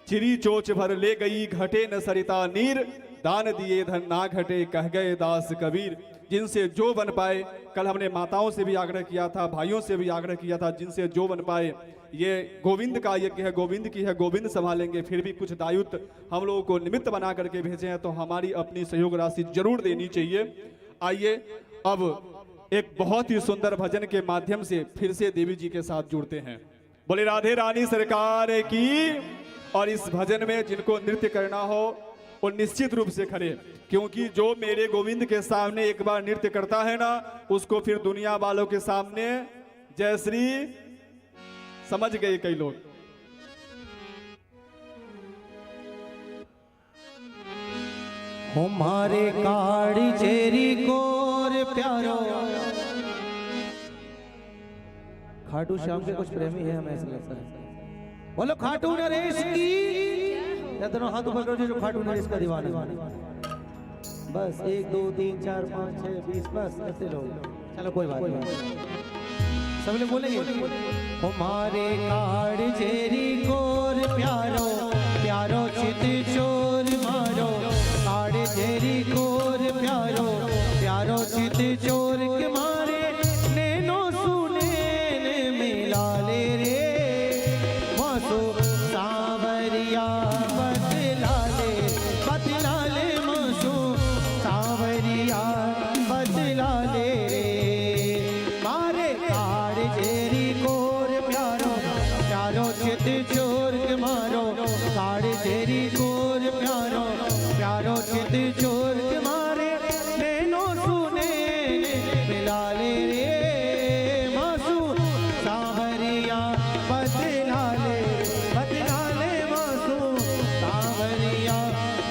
चिरी चोच भर ले गई घटे न सरिता नीर, दान दिए धन ना घटे कह गए दास कबीर। जिनसे जो बन पाए, कल हमने माताओं से भी आग्रह किया था, भाइयों से भी आग्रह किया था, जिनसे जो बन पाए। ये गोविंद का यज्ञ है, गोविंद की है, गोविंद संभालेंगे। फिर भी कुछ दायित्व हम लोगों को निमित्त बना करके भेजे हैं, तो हमारी अपनी सहयोग राशि जरूर देनी चाहिए। आइए अब एक बहुत ही सुंदर भजन के माध्यम से फिर से देवी जी के साथ जुड़ते हैं। बोले राधे रानी सरकार की। और इस भजन में जिनको नृत्य करना हो वो निश्चित रूप से खड़े, क्योंकि जो मेरे गोविंद के सामने एक बार नृत्य करता है ना, उसको फिर दुनिया वालों के सामने जय श्री समझ गए कई लोग। हमारे काड़ी चेरी कोर प्यारो। खाटू श्याम के कुछ प्रेमी है, हमें ऐसा लगता है। बोलो खाटू नरेश की। या दोनों हाथ ऊपर करो जो खाटू नरेश का दीवाना है। बस 1 2 3 4 5 6 20 बस ऐसे लोग। चलो कोई बात नहीं, सब लोग बोलेंगे। हमारे काड़ जेरी कोर प्यारो, प्यारो चित चोर मारो। काड़ जेरी कोर प्यारो, प्यारो चित चोर के मारे। नैनो सुने ने मिला ले रे, मासो सावरिया बदला ले मासो सावरिया बदला ले रे। मारे काड़ जेरी कोर प्यारो, प्यारो चित चोर के मारो। काड़ जेरी कोर प्यारो, प्यारो चित चोर के मारे। नैनो सुने मिला ले रे, मासू सावरिया बदला ले मासू सावरिया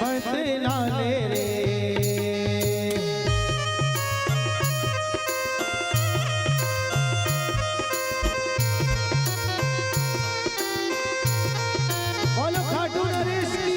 बदला ले रे। बोलो खाटू नरेश की।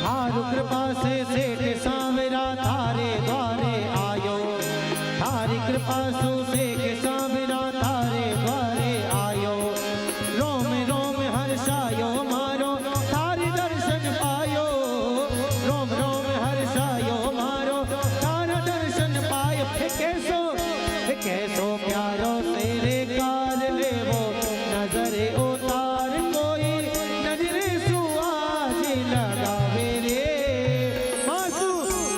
थारु कृपा से सेठ सांवरा थारे द्वारे आयो। थारी कृपा सु सेठ सांवरा थारे द्वारे आयो। रोम रोम हर्षायो मारो, थारी दर्शन पायो। रोम रोम हर्षायो मारो, थारा दर्शन पायो। कैसो प्यारो तेरे कार लेवो, नजरे उतार कोई नजरे सुआज लगावे रे। मासू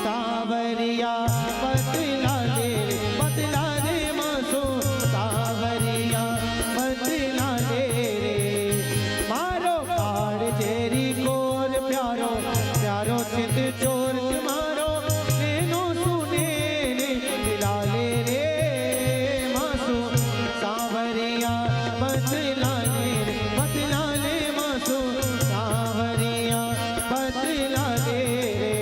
सावरिया बदला ले मासू सावरिया बदला ले रे। मारो काड़ जेरी कोर प्यारो, प्यारो चित चोर के मारो। नैनो सुने मिला ले रे, मासू सावरिया बदला ले मासू सावरिया बदला ले रे।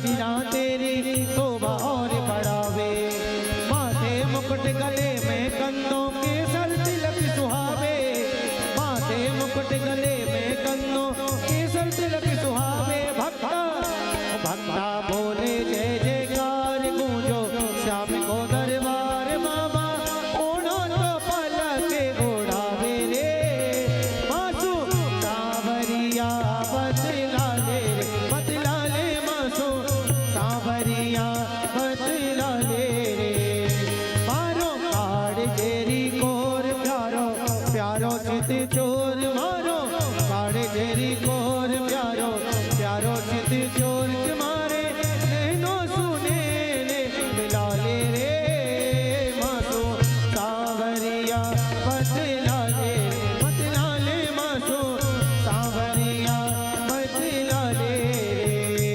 गजरा तेरी शोभा और बढ़ावे, माथे मुकुट गले में कंधों के सर तिलक सुहावे, माथे मुकुट गले में कंधों के सर तिलक सुहावे। भक्ता भक्ता बोले जय जयकार गूंजो श्याम को दरबार, बाबा ओढ़ो तो पलक ओढ़ावे रे, मासू सावरिया बतला ले मासू सावरिया बतला ले रे। मारो काड़ जेरी कोर प्यारो प्यारो चित चोर, मारो काड़ जेरी कोर प्यारो प्यारो चित चोर, तुम्हारे नैनो सुने ले मिला ले रे, मासू सावरिया बतला ले मासू सावरिया बतला ले रे।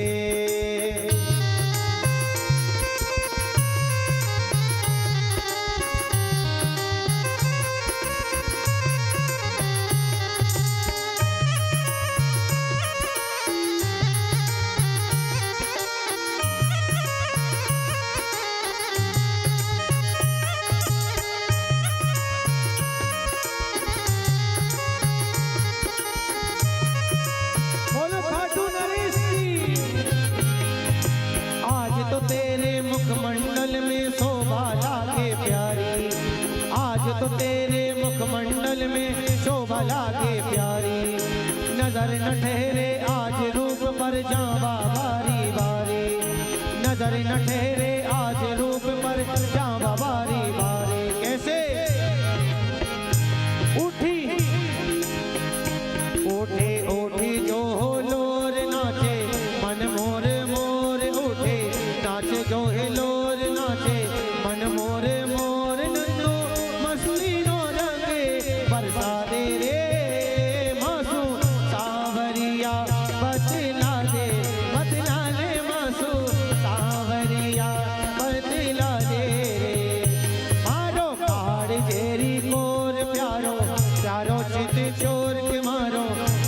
बोलो खाटू नरेश जी। आज तो तेरे मुखमंडल में शोभा लागे प्यारी, आज तो तेरे मुखमंडल में शोभा लागे प्यारी, नजर न ठहरे आज रूप पर जावा बारी बारी, नजर न ठहरे आज रूप पर जावा बारी बारी। कैसे उठी उठे उठे जो हो लोर नाचे, मन मोर मोर उठे नाचे जो है लोर नाचे, मन मोर मोर नन्नो मस्ती नो रंगे बरसा दे रे, मासू सावरिया बतला ले मासू सावरिया बतला ले रे। मारो काड़ जेरी कोर प्यारो प्यारो चित चोर के मारो,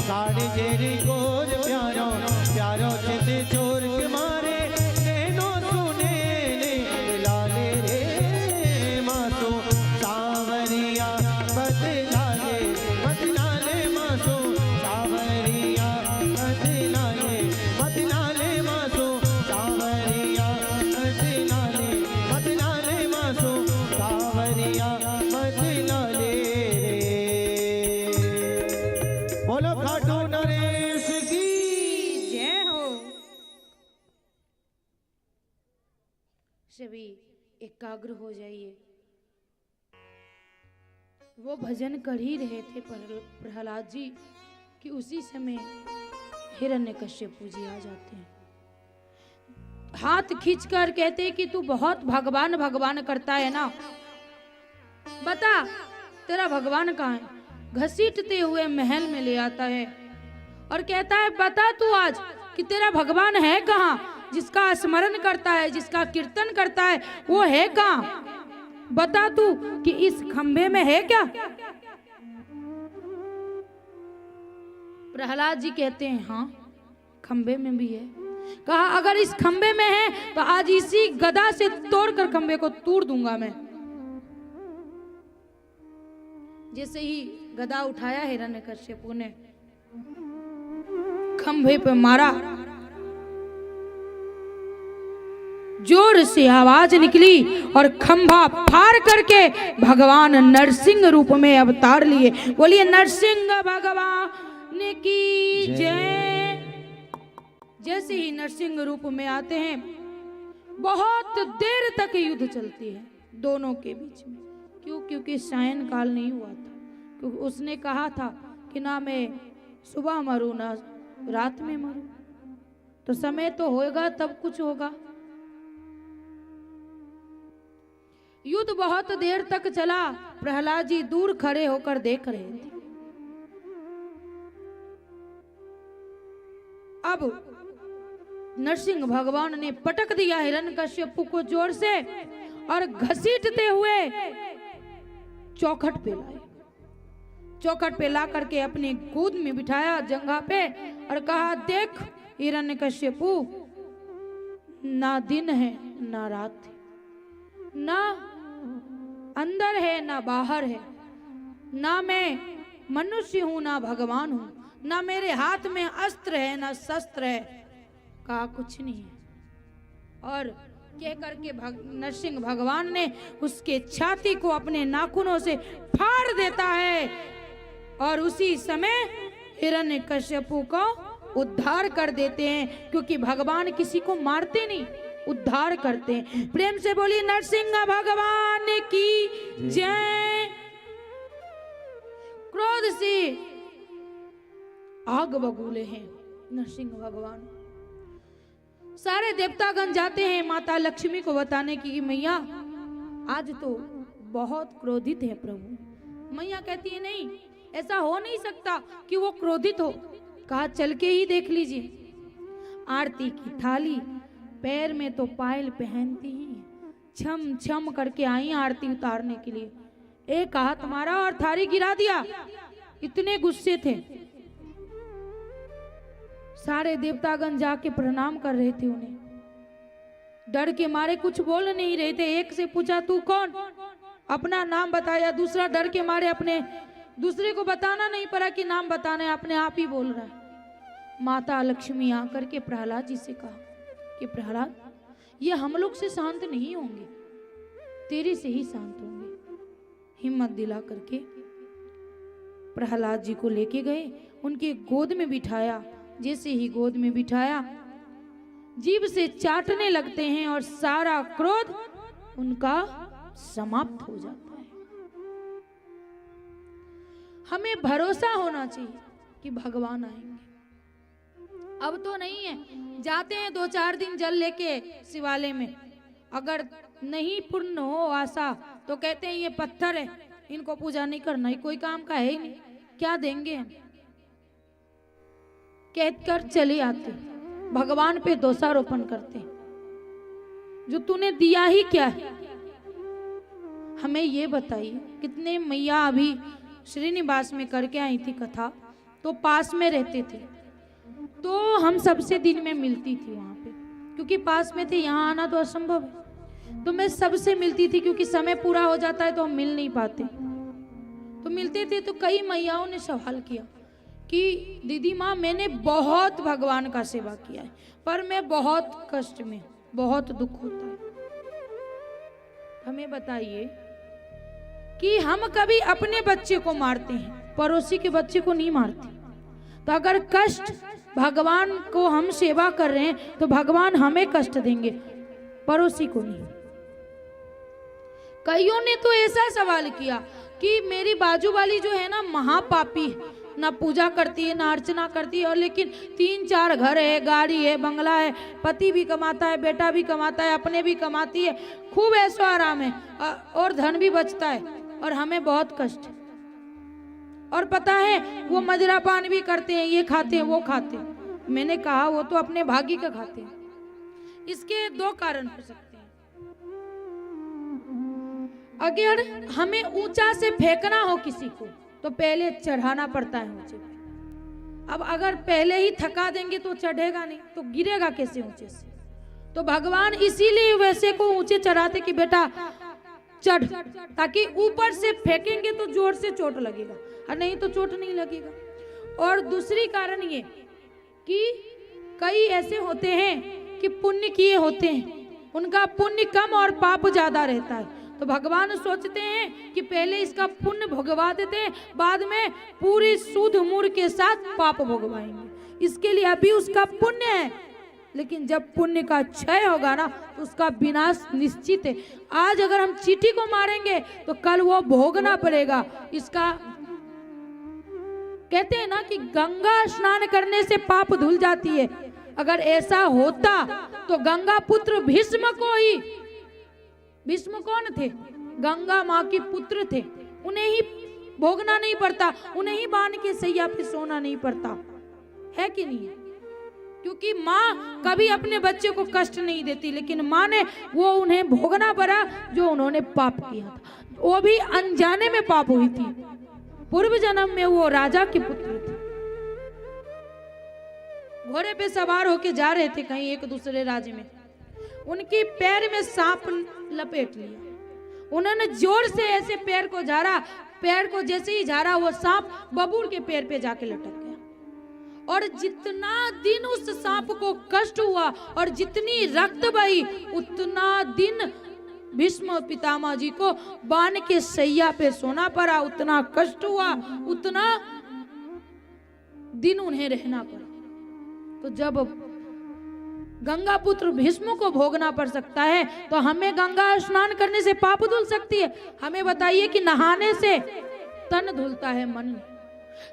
काड़ जेरी कोर प्यारो प्यारो चित चोर के मारे, नैनो सुने ले मिला ले रे, मासू सावरिया बतला ले मासू सावरिया बतला ले मासू सावरिया बतला ले मासू सावरिया बतला ले रे। बोलो खाटू नरेश की जय हो। सभी एकाग्र हो जाइए। वो भजन कर ही रहे थे प्रहलाद जी कि उसी समय हिरण्यकश्यप जी आ जाते हैं, हाथ खींचकर कहते हैं कि तू बहुत भगवान भगवान करता है ना, बता तेरा भगवान कहाँ है। घसीटते हुए महल में ले आता है और कहता है बता तू आज कि तेरा भगवान है कहाँ, जिसका स्मरण करता है, जिसका कीर्तन करता है, वो है कहाँ, बता तू कि इस खंभे में है क्या। प्रहलाद जी कहते हैं हाँ खंभे में भी है। कहा अगर इस खंभे में है तो आज इसी गदा से तोड़कर खंभे को तोड़ दूंगा मैं। जैसे ही गदा उठाया हिरण्यकश्यपु ने, खंभे पे मारा, जोर से आवाज निकली और खंभा फाड़ करके भगवान नरसिंह रूप में अवतार लिए। बोलिए नरसिंह भगवान की जय। जैसे ही नरसिंह रूप में आते हैं, बहुत देर तक युद्ध चलती है दोनों के बीच में। क्यों? क्योंकि सायन काल नहीं हुआ था, क्योंकि उसने कहा था कि ना मैं सुबह मरूं ना रात में मरूं, तो समय तो होएगा तब कुछ होगा। युद्ध बहुत देर तक चला। प्रहलाद जी दूर खड़े होकर देख रहे थे। अब नरसिंह भगवान ने पटक दिया हिरण्यकश्यपु को जोर से और घसीटते हुए चौखट पे लाए। चौखट पे ला करके अपनी गोद में बिठाया जंघा पे और कहा देख हिरण्यकश्यपु, ना दिन है ना रात है, ना अंदर है ना बाहर है, ना मैं मनुष्य हूं ना भगवान हूं, ना मेरे हाथ में अस्त्र है ना शस्त्र है, कहा कुछ नहीं है। और कह करके नरसिंह भगवान ने उसके छाती को अपने नाखूनों से फाड़ देता है और उसी समय हिरण्यकश्यपु को उद्धार कर देते हैं, क्योंकि भगवान किसी को मारते नहीं, उद्धार करते हैं। प्रेम से बोली नरसिंह भगवान की जय। क्रोध से आग बबूले हैं नरसिंह भगवान। सारे देवतागण जाते हैं माता लक्ष्मी को बताने की मैया आज तो बहुत क्रोधित है प्रभु। मैया कहती है नहीं, ऐसा हो नहीं सकता कि वो क्रोधित हो। कहा चल के ही देख लीजिए। आरती की थाली, पैर में तो पायल पहनती ही, छम छम करके आई आरती उतारने के लिए। एक हाथ मारा और थाली गिरा दिया, इतने गुस्से थे। सारे देवतागण जाके प्रणाम कर रहे थे उन्हें, डर के मारे कुछ बोल नहीं रहे थे। एक से पूछा तू कौन, अपना नाम बताया। दूसरा डर के मारे अपने दूसरे को बताना नहीं पड़ा कि नाम बताना है, अपने आप ही बोल रहा है। माता लक्ष्मी आकर के प्रहलाद जी से कहा कि प्रहलाद, ये हम लोग से शांत नहीं होंगे, तेरे से ही शांत होंगे। हिम्मत दिला करके प्रहलाद जी को लेके गए, उनके गोद में बिठाया। जैसे ही गोद में बिठाया, जीभ से चाटने लगते हैं और सारा क्रोध उनका समाप्त हो जाता है। हमें भरोसा होना चाहिए कि भगवान आएंगे। अब तो नहीं है, जाते हैं 2-4 दिन जल लेके शिवालय में, अगर नहीं पूर्ण हो आशा तो कहते हैं ये पत्थर है, इनको पूजा नहीं करना, कोई काम का है ही नहीं, क्या देंगे हम, कहकर चले आते। भगवान पे दोषारोपण करते, जो तूने दिया ही क्या है। हमें ये बताइए, कितने मैया अभी श्रीनिवास में करके आई थी कथा, तो पास में रहते थे, तो हम सबसे दिन में मिलती थी वहां पे, क्योंकि पास में थे, यहाँ आना तो असंभव है। तो मैं सबसे मिलती थी, क्योंकि समय पूरा हो जाता है तो हम मिल नहीं पाते। तो मिलते थे तो कई मैयाओं ने सवाल किया कि दीदी माँ, मैंने बहुत भगवान का सेवा किया है, पर मैं बहुत कष्ट में, बहुत दुख होता है। हमें बताइए कि हम कभी अपने बच्चे को मारते हैं, पड़ोसी के बच्चे को नहीं मारते। तो अगर कष्ट भगवान को हम सेवा कर रहे हैं तो भगवान हमें कष्ट देंगे, पड़ोसी को नहीं। कईयों ने तो ऐसा सवाल किया कि मेरी बाजू वाली जो है ना महापापी, ना पूजा करती है ना अर्चना करती है, और लेकिन 3-4 घर है, गाड़ी है, बंगला है, पति भी कमाता है, बेटा भी कमाता है, अपने भी कमाती है, खूब ऐशो आराम है और धन भी बचता है, और हमें बहुत कष्ट है। और पता है वो मदिरा पान भी करते हैं, ये खाते हैं वो खाते हैं। मैंने कहा वो तो अपने भाग्य का खाते हैं। इसके 2 कारण हो सकते हैं। अगर हमें ऊंचा से फेंकना हो किसी को तो पहले चढ़ाना पड़ता है ऊंचे पे। अब अगर पहले ही थका देंगे तो चढ़ेगा नहीं, तो गिरेगा कैसे ऊंचे से। तो भगवान इसीलिए वैसे को ऊंचे चढ़ाते कि बेटा चढ़, ताकि ऊपर से फेंकेंगे तो जोर से चोट लगेगा, और नहीं तो चोट नहीं लगेगा। और दूसरी कारण ये कि कई ऐसे होते हैं कि पुण्य किए होते हैं, उनका पुण्य कम और पाप ज्यादा रहता है, तो भगवान सोचते हैं कि पहले इसका पुण्य भोगवा देते हैं, बाद में पूरी सूद मूड के साथ पाप भोगवाएंगे। इसके लिए अभी उसका पुण्य है, लेकिन जब पुण्य का क्षय होगा ना तो उसका विनाश निश्चित है। आज अगर हम चींटी को मारेंगे तो कल वो भोगना पड़ेगा। इसका कहते हैं ना कि गंगा स्नान करने से पाप धुल जाती है। अगर ऐसा होता तो गंगा पुत्र भीष्म को ही, भीष्म कौन थे? गंगा माँ के पुत्र थे, उन्हें ही भोगना नहीं पड़ता, उन्हें ही बांध के सैया पे सोना नहीं पड़ता, है कि नहीं? क्योंकि माँ कभी अपने बच्चे को कष्ट नहीं देती, लेकिन माँ ने वो उन्हें भोगना पड़ा जो उन्होंने पाप किया था, वो भी अनजाने में पाप हुई थी। पूर्व जन्म में वो राजा के पुत्र थे, घोड़े पे सवार होके जा रहे थे कहीं एक दूसरे राज्य में। उनकी पैर में सांप लपेट लिया। उन्होंने जोर से ऐसे पैर को झाड़ा, पैर को जैसे ही झाड़ा वो सांप बबूल के पैर पे जाके लटक गया। और जितना दिन उस सांप को कष्ट हुआ और जितनी रक्त बही, उतना दिन भीष्म पितामह जी को बाण के सैया पे सोना पड़ा, उतना कष्ट हुआ, उतना दिन उन्हें रहना पड़ा। तो जब गंगा पुत्र भीष्म को भोगना पड़ सकता है तो हमें गंगा स्नान करने से पाप धुल सकती है? हमें बताइए कि नहाने से तन धुलता है, मन नहीं।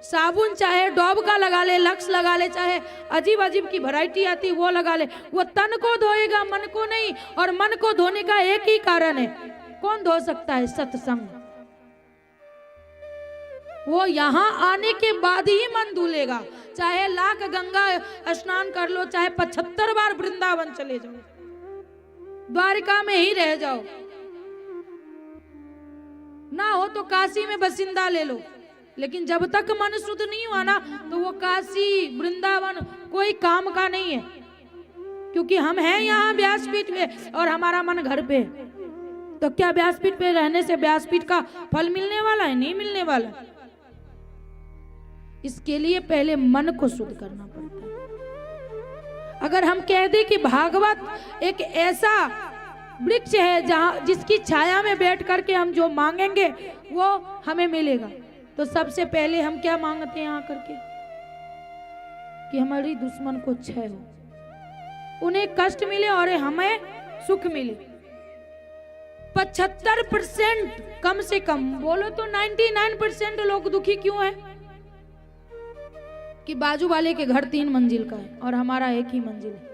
साबुन चाहे डॉब का लगा ले, लक्स लगा ले, चाहे अजीब अजीब की वैरायटी आती वो लगा ले, वो तन को धोएगा, मन को नहीं। और मन को धोने का एक ही कारण है, कौन धो सकता है? सत्संग। वो यहाँ आने के बाद ही मन धुलेगा। चाहे लाख गंगा स्नान कर लो, चाहे 75 बार वृंदावन चले जाओ, द्वारिका में ही रह जाओ, ना हो तो काशी में बसिंदा ले लो, लेकिन जब तक मन शुद्ध नहीं हुआ ना तो वो काशी वृंदावन कोई काम का नहीं है। क्योंकि हम हैं यहाँ व्यासपीठ पे और हमारा मन घर पे, तो क्या व्यासपीठ पे रहने से व्यासपीठ का फल मिलने वाला है? नहीं मिलने वाला। इसके लिए पहले मन को शुद्ध करना पड़ता है। अगर हम कह दें कि भागवत एक ऐसा वृक्ष है जहां जिसकी छाया में बैठ करके हम जो मांगेंगे वो हमें मिलेगा, तो सबसे पहले हम क्या मांगते हैं आकर के? कि हमारी दुश्मन को क्षय हो, उन्हें कष्ट मिले और हमें सुख मिले। 75% कम से कम बोलो तो 99% लोग दुखी क्यों है? कि बाजू वाले के घर 3 मंजिल का है और हमारा 1 ही मंजिल है।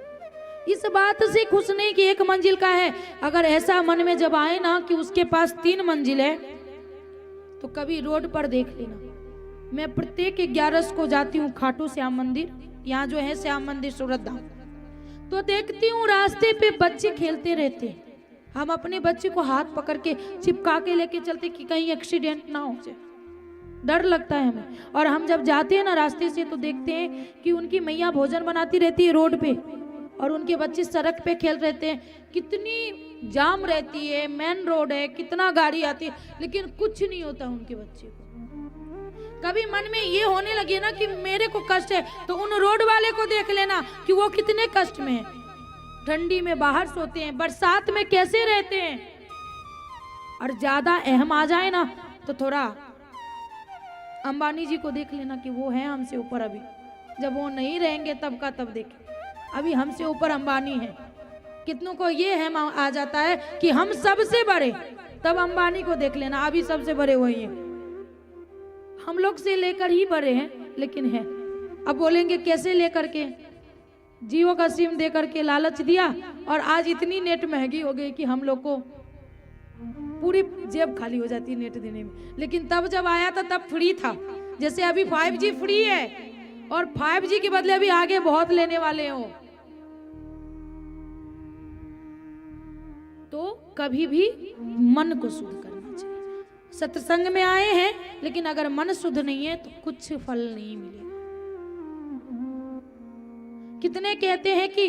इस बात से खुश नहीं कि 1 मंजिल का है। अगर ऐसा मन में जब आए ना कि उसके पास 3 मंजिल है, तो कभी रोड पर देख लेना। मैं प्रत्येक 11 को जाती हूँ खाटू श्याम मंदिर, यहाँ जो है श्याम मंदिर सूरत धाम, तो देखती हूँ रास्ते पे बच्चे खेलते रहते हैं। हम अपने बच्चे को हाथ पकड़ के चिपका के लेके चलते कि कहीं एक्सीडेंट ना हो जाए, डर लगता है हमें। और हम जब जाते हैं ना रास्ते से तो देखते हैं कि उनकी मैया भोजन बनाती रहती है रोड पे और उनके बच्चे सड़क पे खेल रहते हैं। कितनी जाम रहती है, मेन रोड है, कितना गाड़ी आती है, लेकिन कुछ नहीं होता उनके बच्चे को। कभी मन में ये होने लगे ना कि मेरे को कष्ट है, तो उन रोड वाले को देख लेना कि वो कितने कष्ट में है। ठंडी में बाहर सोते हैं, बरसात में कैसे रहते हैं। और ज्यादा अहम आ जाए ना तो थोड़ा अंबानी जी को देख लेना कि वो है हमसे ऊपर। अभी जब वो नहीं रहेंगे तब का तब देखें, अभी हमसे ऊपर अंबानी है। कितनों को ये है आ जाता है कि हम सबसे बड़े, तब अंबानी को देख लेना, अभी सबसे बड़े वही हैं। हम लोग से लेकर ही बड़े हैं, लेकिन है। अब बोलेंगे कैसे लेकर के? जियो का सिम दे करके लालच दिया और आज इतनी नेट महंगी हो गई कि हम लोग को पूरी जेब खाली हो जाती है नेट देने में। लेकिन तब जब आया था तब फ्री था। जैसे अभी 5G फ्री है और 5G के बदले अभी आगे बहुत लेने वाले हो। तो कभी भी मन को शुद्ध करना चाहिए। सत्संग में आए हैं लेकिन अगर मन शुद्ध नहीं है तो कुछ फल नहीं मिलेगा। कितने कहते हैं कि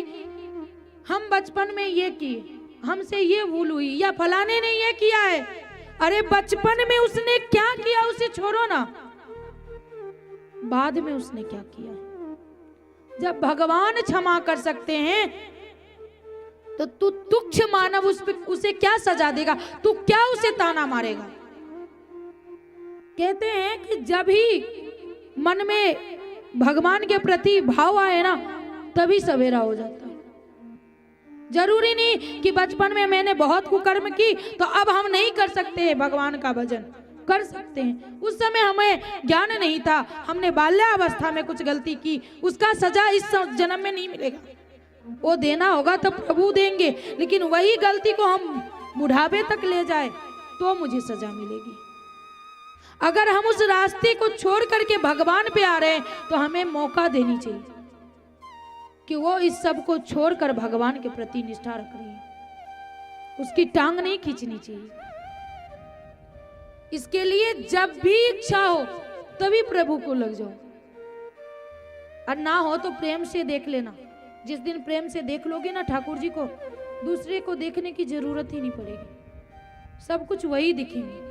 हम बचपन में ये किए, हमसे ये भूल हुई, या फलाने ने ये किया है। अरे बचपन में उसने क्या किया उसे छोड़ो ना, बाद में उसने क्या किया है। जब भगवान क्षमा कर सकते हैं तो तू तुच्छ मानव उसे क्या सजा देगा? तू क्या उसे ताना मारेगा? कहते हैं कि जब ही मन में भगवान के प्रति भाव आए ना तभी सवेरा हो जाता है। जरूरी नहीं कि बचपन में मैंने बहुत कुकर्म की तो अब हम नहीं कर सकते हैं भगवान का भजन, कर सकते हैं। उस समय हमें ज्ञान नहीं था, हमने बाल्यावस्था में कुछ गलती की, उसका सजा इस जन्म में नहीं मिलेगा। वो देना होगा तो प्रभु देंगे, लेकिन वही गलती को हम बुढ़ापे तक ले जाए तो मुझे सजा मिलेगी। अगर हम उस रास्ते को छोड़ करके भगवान पे आ रहे हैं तो हमें मौका देनी चाहिए कि वो इस सब को छोड़कर भगवान के प्रति निष्ठा रख रही है, उसकी टांग नहीं खींचनी चाहिए। इसके लिए जब भी इच्छा हो तभी प्रभु को लग जाओ, और ना हो तो प्रेम से देख लेना। जिस दिन प्रेम से देख लोगे ना ठाकुर जी को, दूसरे को देखने की जरूरत ही नहीं पड़ेगी, सब कुछ वही दिखेंगे।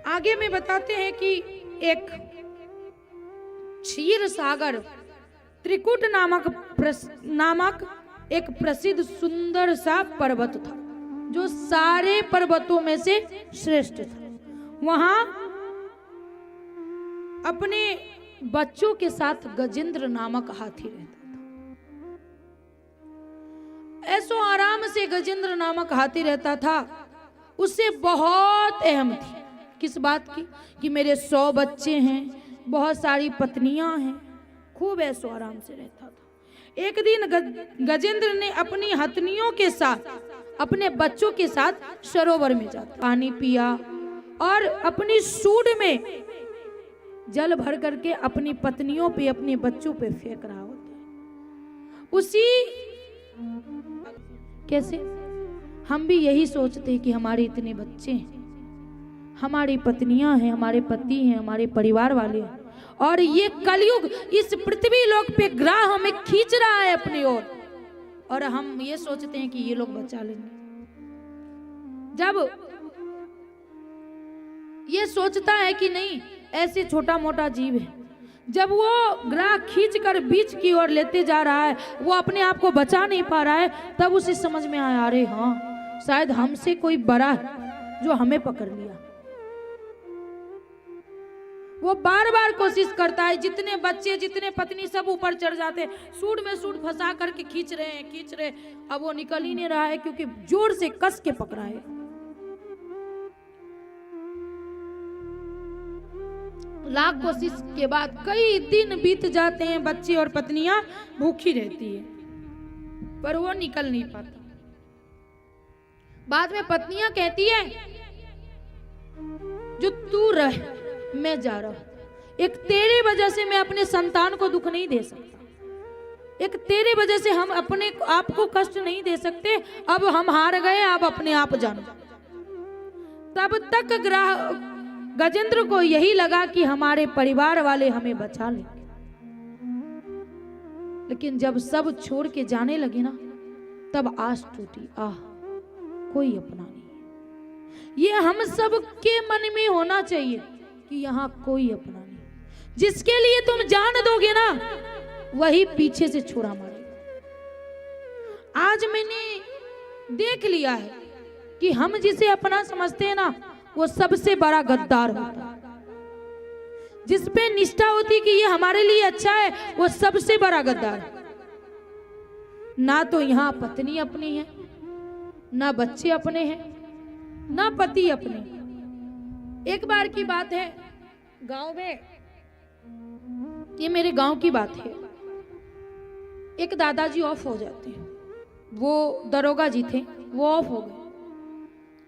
आगे में बताते हैं कि एक क्षीर सागर त्रिकुट नामक एक प्रसिद्ध सुंदर सा पर्वत था, जो सारे पर्वतों में से श्रेष्ठ था। वहां अपने बच्चों के साथ गजेंद्र नामक हाथी रहता था। ऐसो आराम से गजेंद्र नामक हाथी रहता था। उससे बहुत अहम थी किस बात की कि मेरे 100 बच्चे हैं, बहुत सारी पत्नियां हैं, खूब ऐसो आराम से रहता था। एक दिन गजेंद्र ने अपनी हथनियों के साथ, अपने बच्चों के साथ सरोवर में जाकर पानी पिया और अपनी सूंड में जल भर करके अपनी पत्नियों पे, अपने बच्चों पे फेंक रहा होता। उसी कैसे हम भी यही सोचते हैं कि हमारे इतने बच्चे हैं, हमारी पत्नियां हैं, हमारे पति हैं, हमारे परिवार वाले हैं, और ये कलयुग इस पृथ्वी लोक पे ग्रह हमें खींच रहा है अपनी ओर, और हम ये सोचते हैं कि ये लोग बचा लेंगे। जब ये सोचता है कि नहीं, ऐसे छोटा मोटा जीव है, जब वो ग्रह खींच कर बीच की ओर लेते जा रहा है, वो अपने आप को बचा नहीं पा रहा है, तब उसे समझ में आया, अरे हाँ, शायद हमसे कोई बड़ा है जो हमें पकड़ लिया। वो बार बार कोशिश करता है, जितने बच्चे, जितने पत्नी सब ऊपर चढ़ जाते, सूंड में सूंड फंसा करके खींच रहे। अब वो निकल ही नहीं रहा है, क्योंकि जोर से कस के पकड़ा है। लाख कोशिश के बाद कई दिन बीत जाते हैं, बच्चे और पत्नियां भूखी रहती है, पर वो निकल नहीं पाता। बाद में पत्नियां कहती है, जो तू रह, मैं जा रहा हूं। एक तेरे वजह से मैं अपने संतान को दुख नहीं दे सकता, एक तेरे वजह से हम अपने आप को कष्ट नहीं दे सकते। अब हम हार गए, अब अपने आप जानो। तब तक गजेंद्र को यही लगा कि हमारे परिवार वाले हमें बचा लेंगे, लेकिन जब सब छोड़ के जाने लगे ना, तब आस टूटी, आह, कोई अपना नहीं है। ये हम सब के मन में होना चाहिए कि यहाँ कोई अपना नहीं। जिसके लिए तुम जान दोगे ना, वही पीछे से छुरा मारेगा। आज मैंने देख लिया है कि हम जिसे अपना समझते हैं ना, वो सबसे बड़ा गद्दार होता है। जिस पे निष्ठा होती कि ये हमारे लिए अच्छा है, वो सबसे बड़ा गद्दार है। ना तो यहाँ पत्नी अपनी है, ना बच्चे अपने हैं, ना पति अपने। एक बार की बात है, गांव में, ये मेरे गांव की बात है, एक दादाजी ऑफ हो जाते हैं। वो दरोगा जी थे, वो ऑफ हो गए।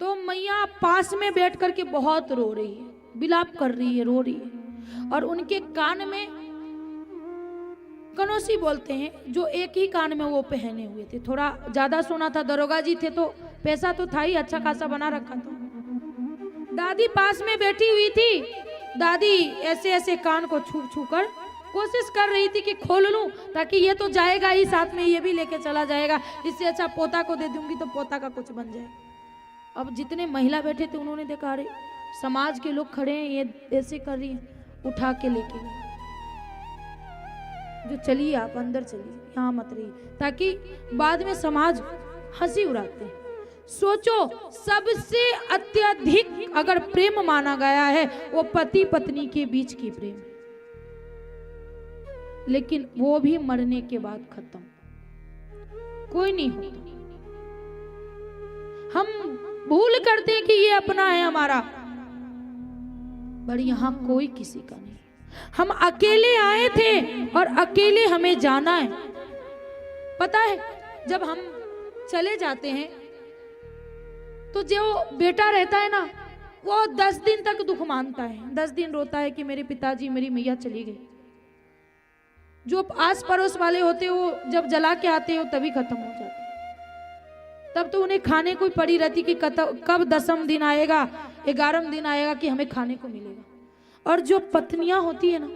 तो मैया पास में बैठ करके बहुत रो रही है, विलाप कर रही है, रो रही है, और उनके कान में कनौसी बोलते हैं, जो एक ही कान में वो पहने हुए थे। थोड़ा ज्यादा सोना था, दरोगा जी थे तो पैसा तो था ही, अच्छा खासा बना रखा था। दादी पास में बैठी हुई थी। दादी ऐसे ऐसे कान को छू छू कर कोशिश कर रही थी कि खोल लूं, ताकि ये तो जाएगा ही, साथ में ये भी लेके चला जाएगा, इससे अच्छा पोता को दे दूंगी तो पोता का कुछ बन जाए। अब जितने महिला बैठे थे, उन्होंने देखा, अरे समाज के लोग खड़े हैं, ये ऐसे कर रही है, उठा के लेके गए। जो चलिए आप अंदर चलिए, यहाँ मत रहिए, ताकि बाद में समाज हंसी उड़ाते हैं। सोचो, सबसे अत्यधिक अगर प्रेम माना गया है, वो पति पत्नी के बीच की प्रेम, लेकिन वो भी मरने के बाद खत्म, कोई नहीं होता। हम भूल करते हैं कि ये अपना है हमारा, पर यहाँ कोई किसी का नहीं। हम अकेले आए थे और अकेले हमें जाना है। पता है, जब हम चले जाते हैं तो जो बेटा रहता है ना, वो 10 दिन तक दुख मानता है, 10 दिन रोता है कि मेरे पिताजी, मेरी मैया चली गई। जो आस पड़ोस वाले होते हो, जब जला के आते हो तभी खत्म हो जाते, तब तो उन्हें खाने को पड़ी रहती कि कब 10वें दिन आएगा, 11वें दिन आएगा कि हमें खाने को मिलेगा। और जो पत्नियां होती है ना,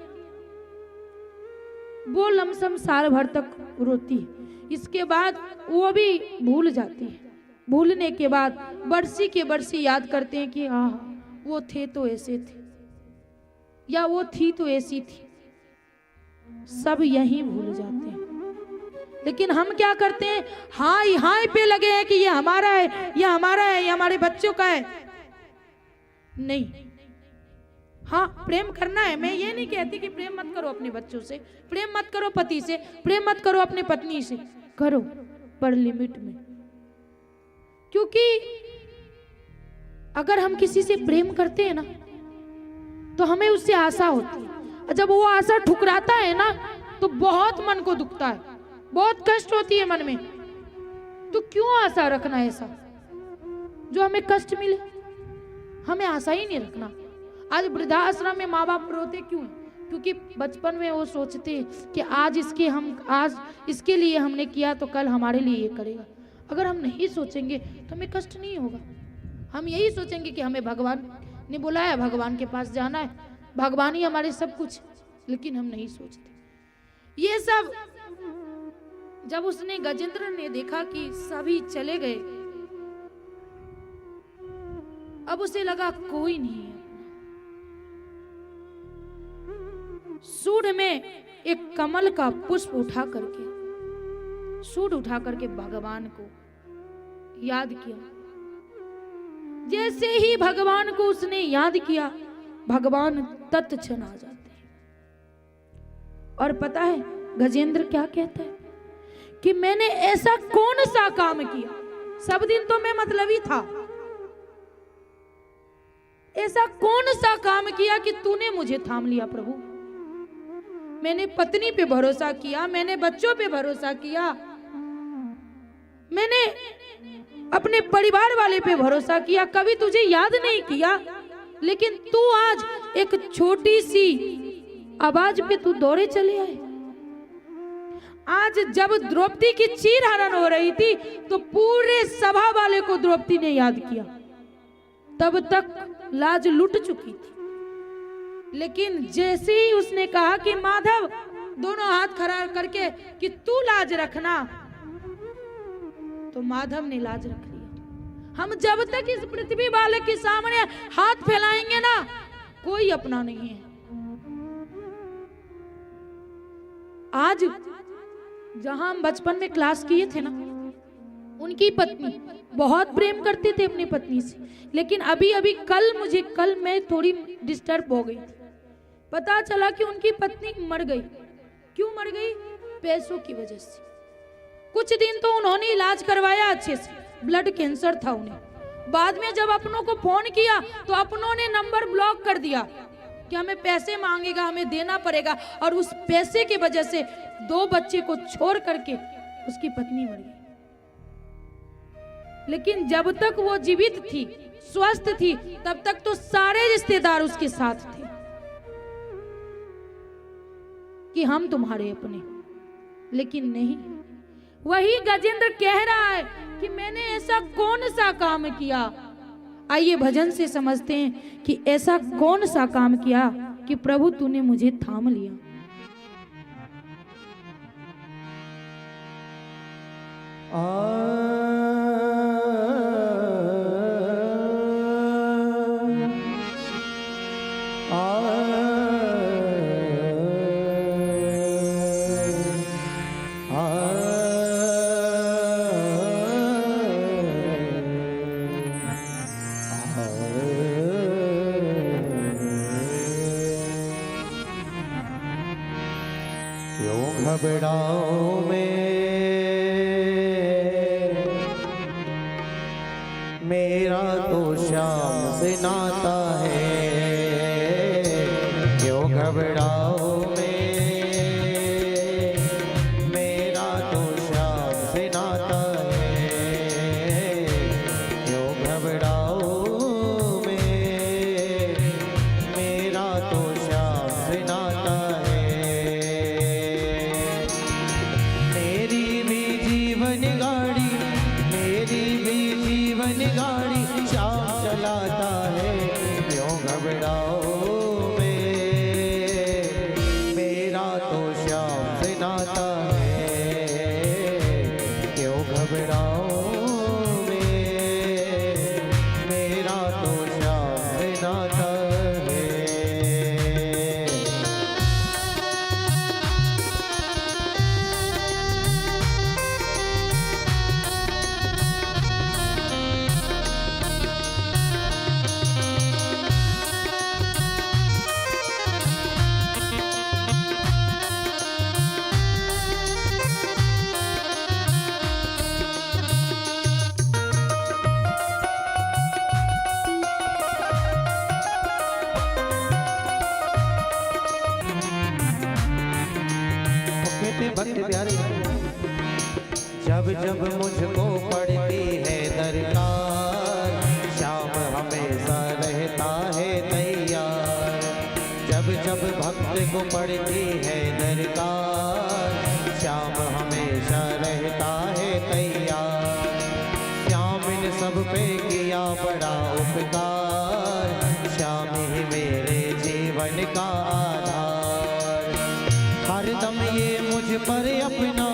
वो लमसम साल भर तक रोती है, इसके बाद वो भी भूल जाती है। भूलने के बाद बरसी के बरसी याद करते हैं कि हाँ वो थे तो ऐसे थे, या वो थी तो ऐसी थी, सब यही भूल जाते हैं। लेकिन हम क्या करते हैं, हाय हाय पे लगे हैं कि ये हमारा है, ये हमारा है, ये हमारे बच्चों का है। नहीं, हाँ प्रेम करना है, मैं ये नहीं कहती कि प्रेम मत करो अपने बच्चों से, प्रेम मत करो पति से, प्रेम मत करो अपने पत्नी से, करो पर लिमिट में। क्योंकि अगर हम किसी से प्रेम करते हैं ना तो हमें उससे आशा होती है, और जब वो आशा ठुकराता है ना तो बहुत मन को दुखता है, बहुत कष्ट होती है मन में। तो क्यों आशा रखना ऐसा जो हमें कष्ट मिले? हमें आशा ही नहीं रखना। आज वृद्धाश्रम में माँ बाप रोते क्यों हैं? क्योंकि बचपन में वो सोचते हैं कि आज इसके लिए हमने किया तो कल हमारे लिए ये करेगा। अगर हम नहीं सोचेंगे तो हमें कष्ट नहीं होगा। हम यही सोचेंगे कि हमें भगवान ने बुलाया, भगवान के पास जाना है, भगवान ही हमारे सब कुछ, लेकिन हम नहीं सोचते ये सब। जब उसने गजेंद्र ने देखा कि सभी चले गए, अब उसे लगा कोई नहीं है। सूंड में एक कमल का पुष्प उठा करके भगवान को याद किया। जैसे ही भगवान को उसने याद किया, भगवान तत्क्षण आ जाते हैं। और पता है गजेंद्र क्या कहता है कि मैंने ऐसा कौन सा काम किया, सब दिन तो मैं मतलबी था, ऐसा कौन सा काम किया कि तूने मुझे थाम लिया प्रभु। मैंने पत्नी पे भरोसा किया, मैंने बच्चों पे भरोसा किया, मैंने अपने परिवार वाले पे भरोसा किया, कभी तुझे याद नहीं किया। लेकिन तू आज एक छोटी सी आवाज पे तू दौड़े चले आए। आज जब द्रौपदी की चीर हरण हो रही थी तो पूरे सभा वाले को द्रौपदी ने याद किया, तब तक लाज लुट चुकी थी। लेकिन जैसे ही उसने कहा कि माधव, दोनों हाथ खड़ा करके कि तू लाज रखना, तो माधव ने लाज रख लिया। हम जब तक इस पृथ्वी वाले के सामने हाथ फैलाएंगे ना, कोई अपना नहीं है। आज जहां हम बचपन में क्लास किए थे ना, उनकी पत्नी बहुत प्रेम करते थे अपनी पत्नी से, लेकिन अभी कल मैं थोड़ी डिस्टर्ब हो गई। पता चला कि उनकी पत्नी मर गई। क्यों मर गई? पैसों की वजह से। कुछ दिन तो उन्होंने इलाज करवाया अच्छे से, ब्लड कैंसर था उन्हें। बाद में जब अपनों को फोन किया तो अपनों ने नंबर ब्लॉक कर दिया कि हमें पैसे मांगेगा, हमें देना पड़ेगा। और उस पैसे की वजह से 2 बच्चे को छोड़ करके उसकी पत्नी मर गई। लेकिन जब तक वो जीवित थी, स्वस्थ थी, तब तक तो सारे रिश्तेदार उसके साथ थे कि हम तुम्हारे अपने। लेकिन नहीं, वही गजेंद्र कह रहा है कि मैंने ऐसा कौन सा काम किया। आइए भजन से समझते हैं कि ऐसा कौन सा काम किया कि प्रभु तूने मुझे थाम लिया। क्यों घबराओ मेरा तो श्याम से नाता है। क्यों घबराओ मेरा तो श्याम से नाता है। क्यों घबराओ मेरा तो श्याम से नाता है। मेरी भी जीवन गाड़ी श्याम चलाता है। घबराऊं मैं, मेरा तो श्याम से नाता है। भक्त प्यारे, जब जब मुझको पड़ती है दरकार, श्याम हमेशा रहता है तैयार। जब जब भक्त को पड़ती है दरकार, श्याम हमेशा रहता है तैयार। श्याम इन सब पे किया बड़ा उपकार, श्याम ही मेरे जीवन का आधार। हरदम ये मुझ पर अपना,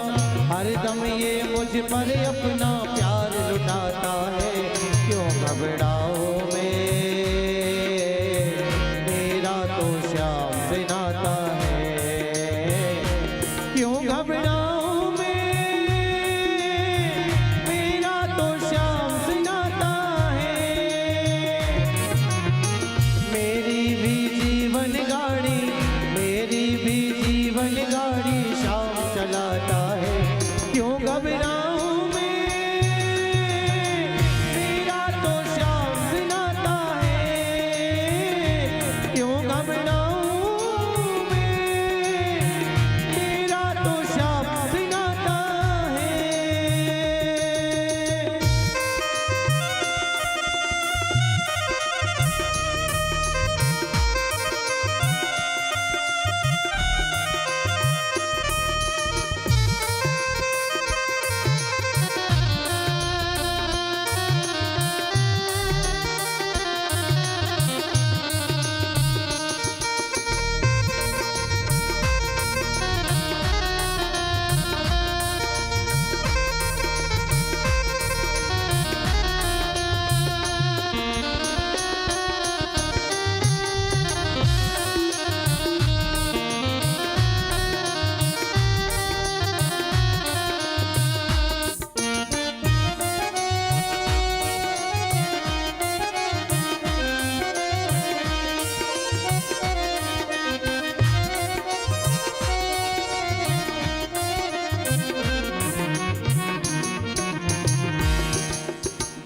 हरदम ये मुझ पर अपना प्यार लुटाता है। क्यों घबराऊं मैं, मेरा तो श्याम से नाता है। क्यों घबराऊं मैं, मेरा तो श्याम से नाता है। मेरी भी जीवन गाड़ी, मेरी भी जीवन गाड़ी श्याम चलाता है। क्यों घबराऊं मैं, मेरा तो श्याम से नाता है। क्यों घबराऊं मैं, मेरा तो श्याम से नाता है।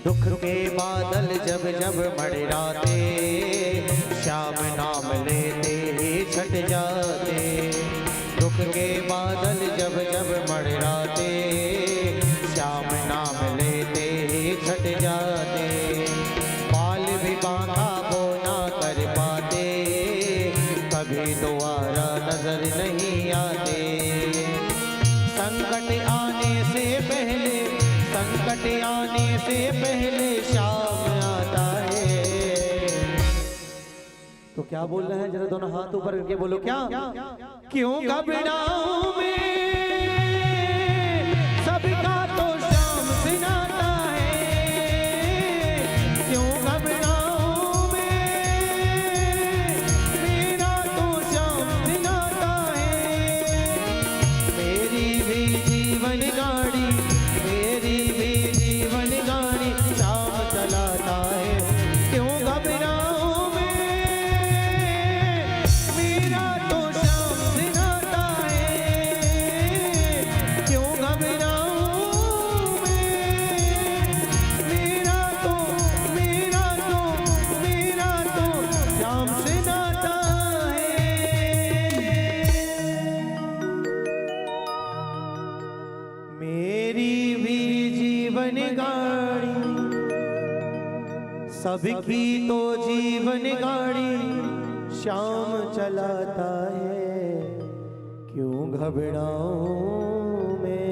दुख के बादल जब जब मंडराते, श्याम नाम लेते ही छट जाते। दुख के बादल जब जब मंडराते, श्याम नाम लेते ही छट जाते। बाल भी बांका वो ना कर पाते, कभी दोबारा नजर नहीं आते। संकट आने से पहले, संकट आने से पहले श्याम आता है। तो क्या बोल रहे हैं, जरा दोनों हाथ ऊपर करके बोलो क्या। क्यों घबराऊं मैं, सबका तो श्याम से नाता है। क्यों घबराऊं मैं, मेरा तो श्याम से नाता है। मेरी भी जीवन गाड़ी, मेरी भी जीवन गाड़ी श्याम चलाता है। क्यों घबराऊं मैं, मेरा तो श्याम से नाता है। क्यों घबराऊं मैं, मेरा तो श्याम से नाता है। मेरी भी जीवन गाड़ी, सबकी तो जीवन गाड़ी श्याम चलाता है। क्यों घबराऊं मैं,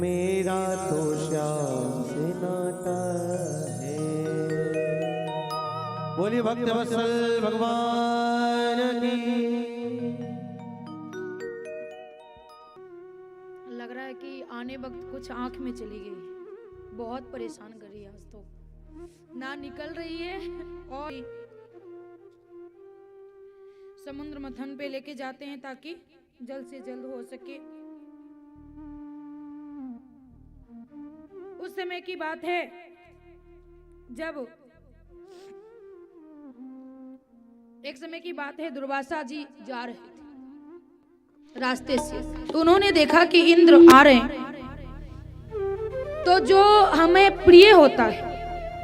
मेरा तो श्याम से नाता है। बोलिए भक्त वत्सल भगवान की। लग रहा है कि कि आने वक्त कुछ आंख में चली गई, बहुत परेशान कर रही है आज तो, ना निकल रही है। और समुद्र मंथन पे लेके जाते हैं ताकि जल्द से जल्द हो सके। उस समय की बात है जब एक समय की बात है, दुर्वासा जी जा रहे थे रास्ते से, तो उन्होंने देखा कि इंद्र आ रहे हैं। तो जो हमें प्रिय होता है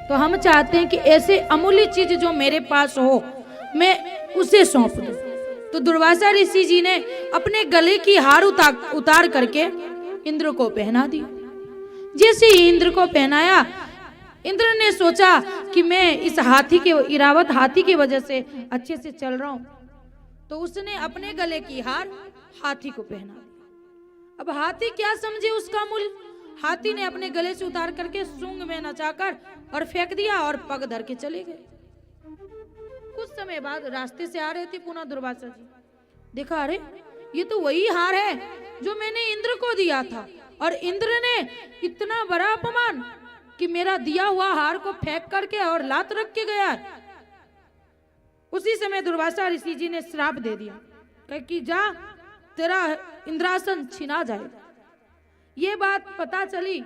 तो हम चाहते हैं कि ऐसे अमूल्य चीज जो मेरे पास हो मैं उसे सौंप दूं। तो दुर्वासा ऋषि जी ने अपने गले की हार उतार करके इंद्र को पहना दी। जैसे ही इंद्र को पहनाया, इंद्र ने सोचा कि मैं इस हाथी के इरावत हाथी की वजह से अच्छे से चल रहा हूं, तो उसने अपने गले की हार हाथी को पहना दी। अब हाथी क्या समझे उसका मूल्य, हाथी ने अपने गले से उतार करके सूंग में नचाकर और फेंक दिया और पग धर के चले गए। कुछ समय बाद रास्ते से आ रहे थे पुनः दुर्वासा जी, देखा अरे ये तो वही हार है जो मैंने इंद्र को दिया था, और इंद्र ने इतना बड़ा अपमान कि मेरा दिया हुआ हार को फेंक करके और लात रख के गया। उसी समय दुर्वासा ऋषि जी ने श्राप दे दिया कि जा तेरा इंद्रासन छीना जाएगा। ये बात पता चली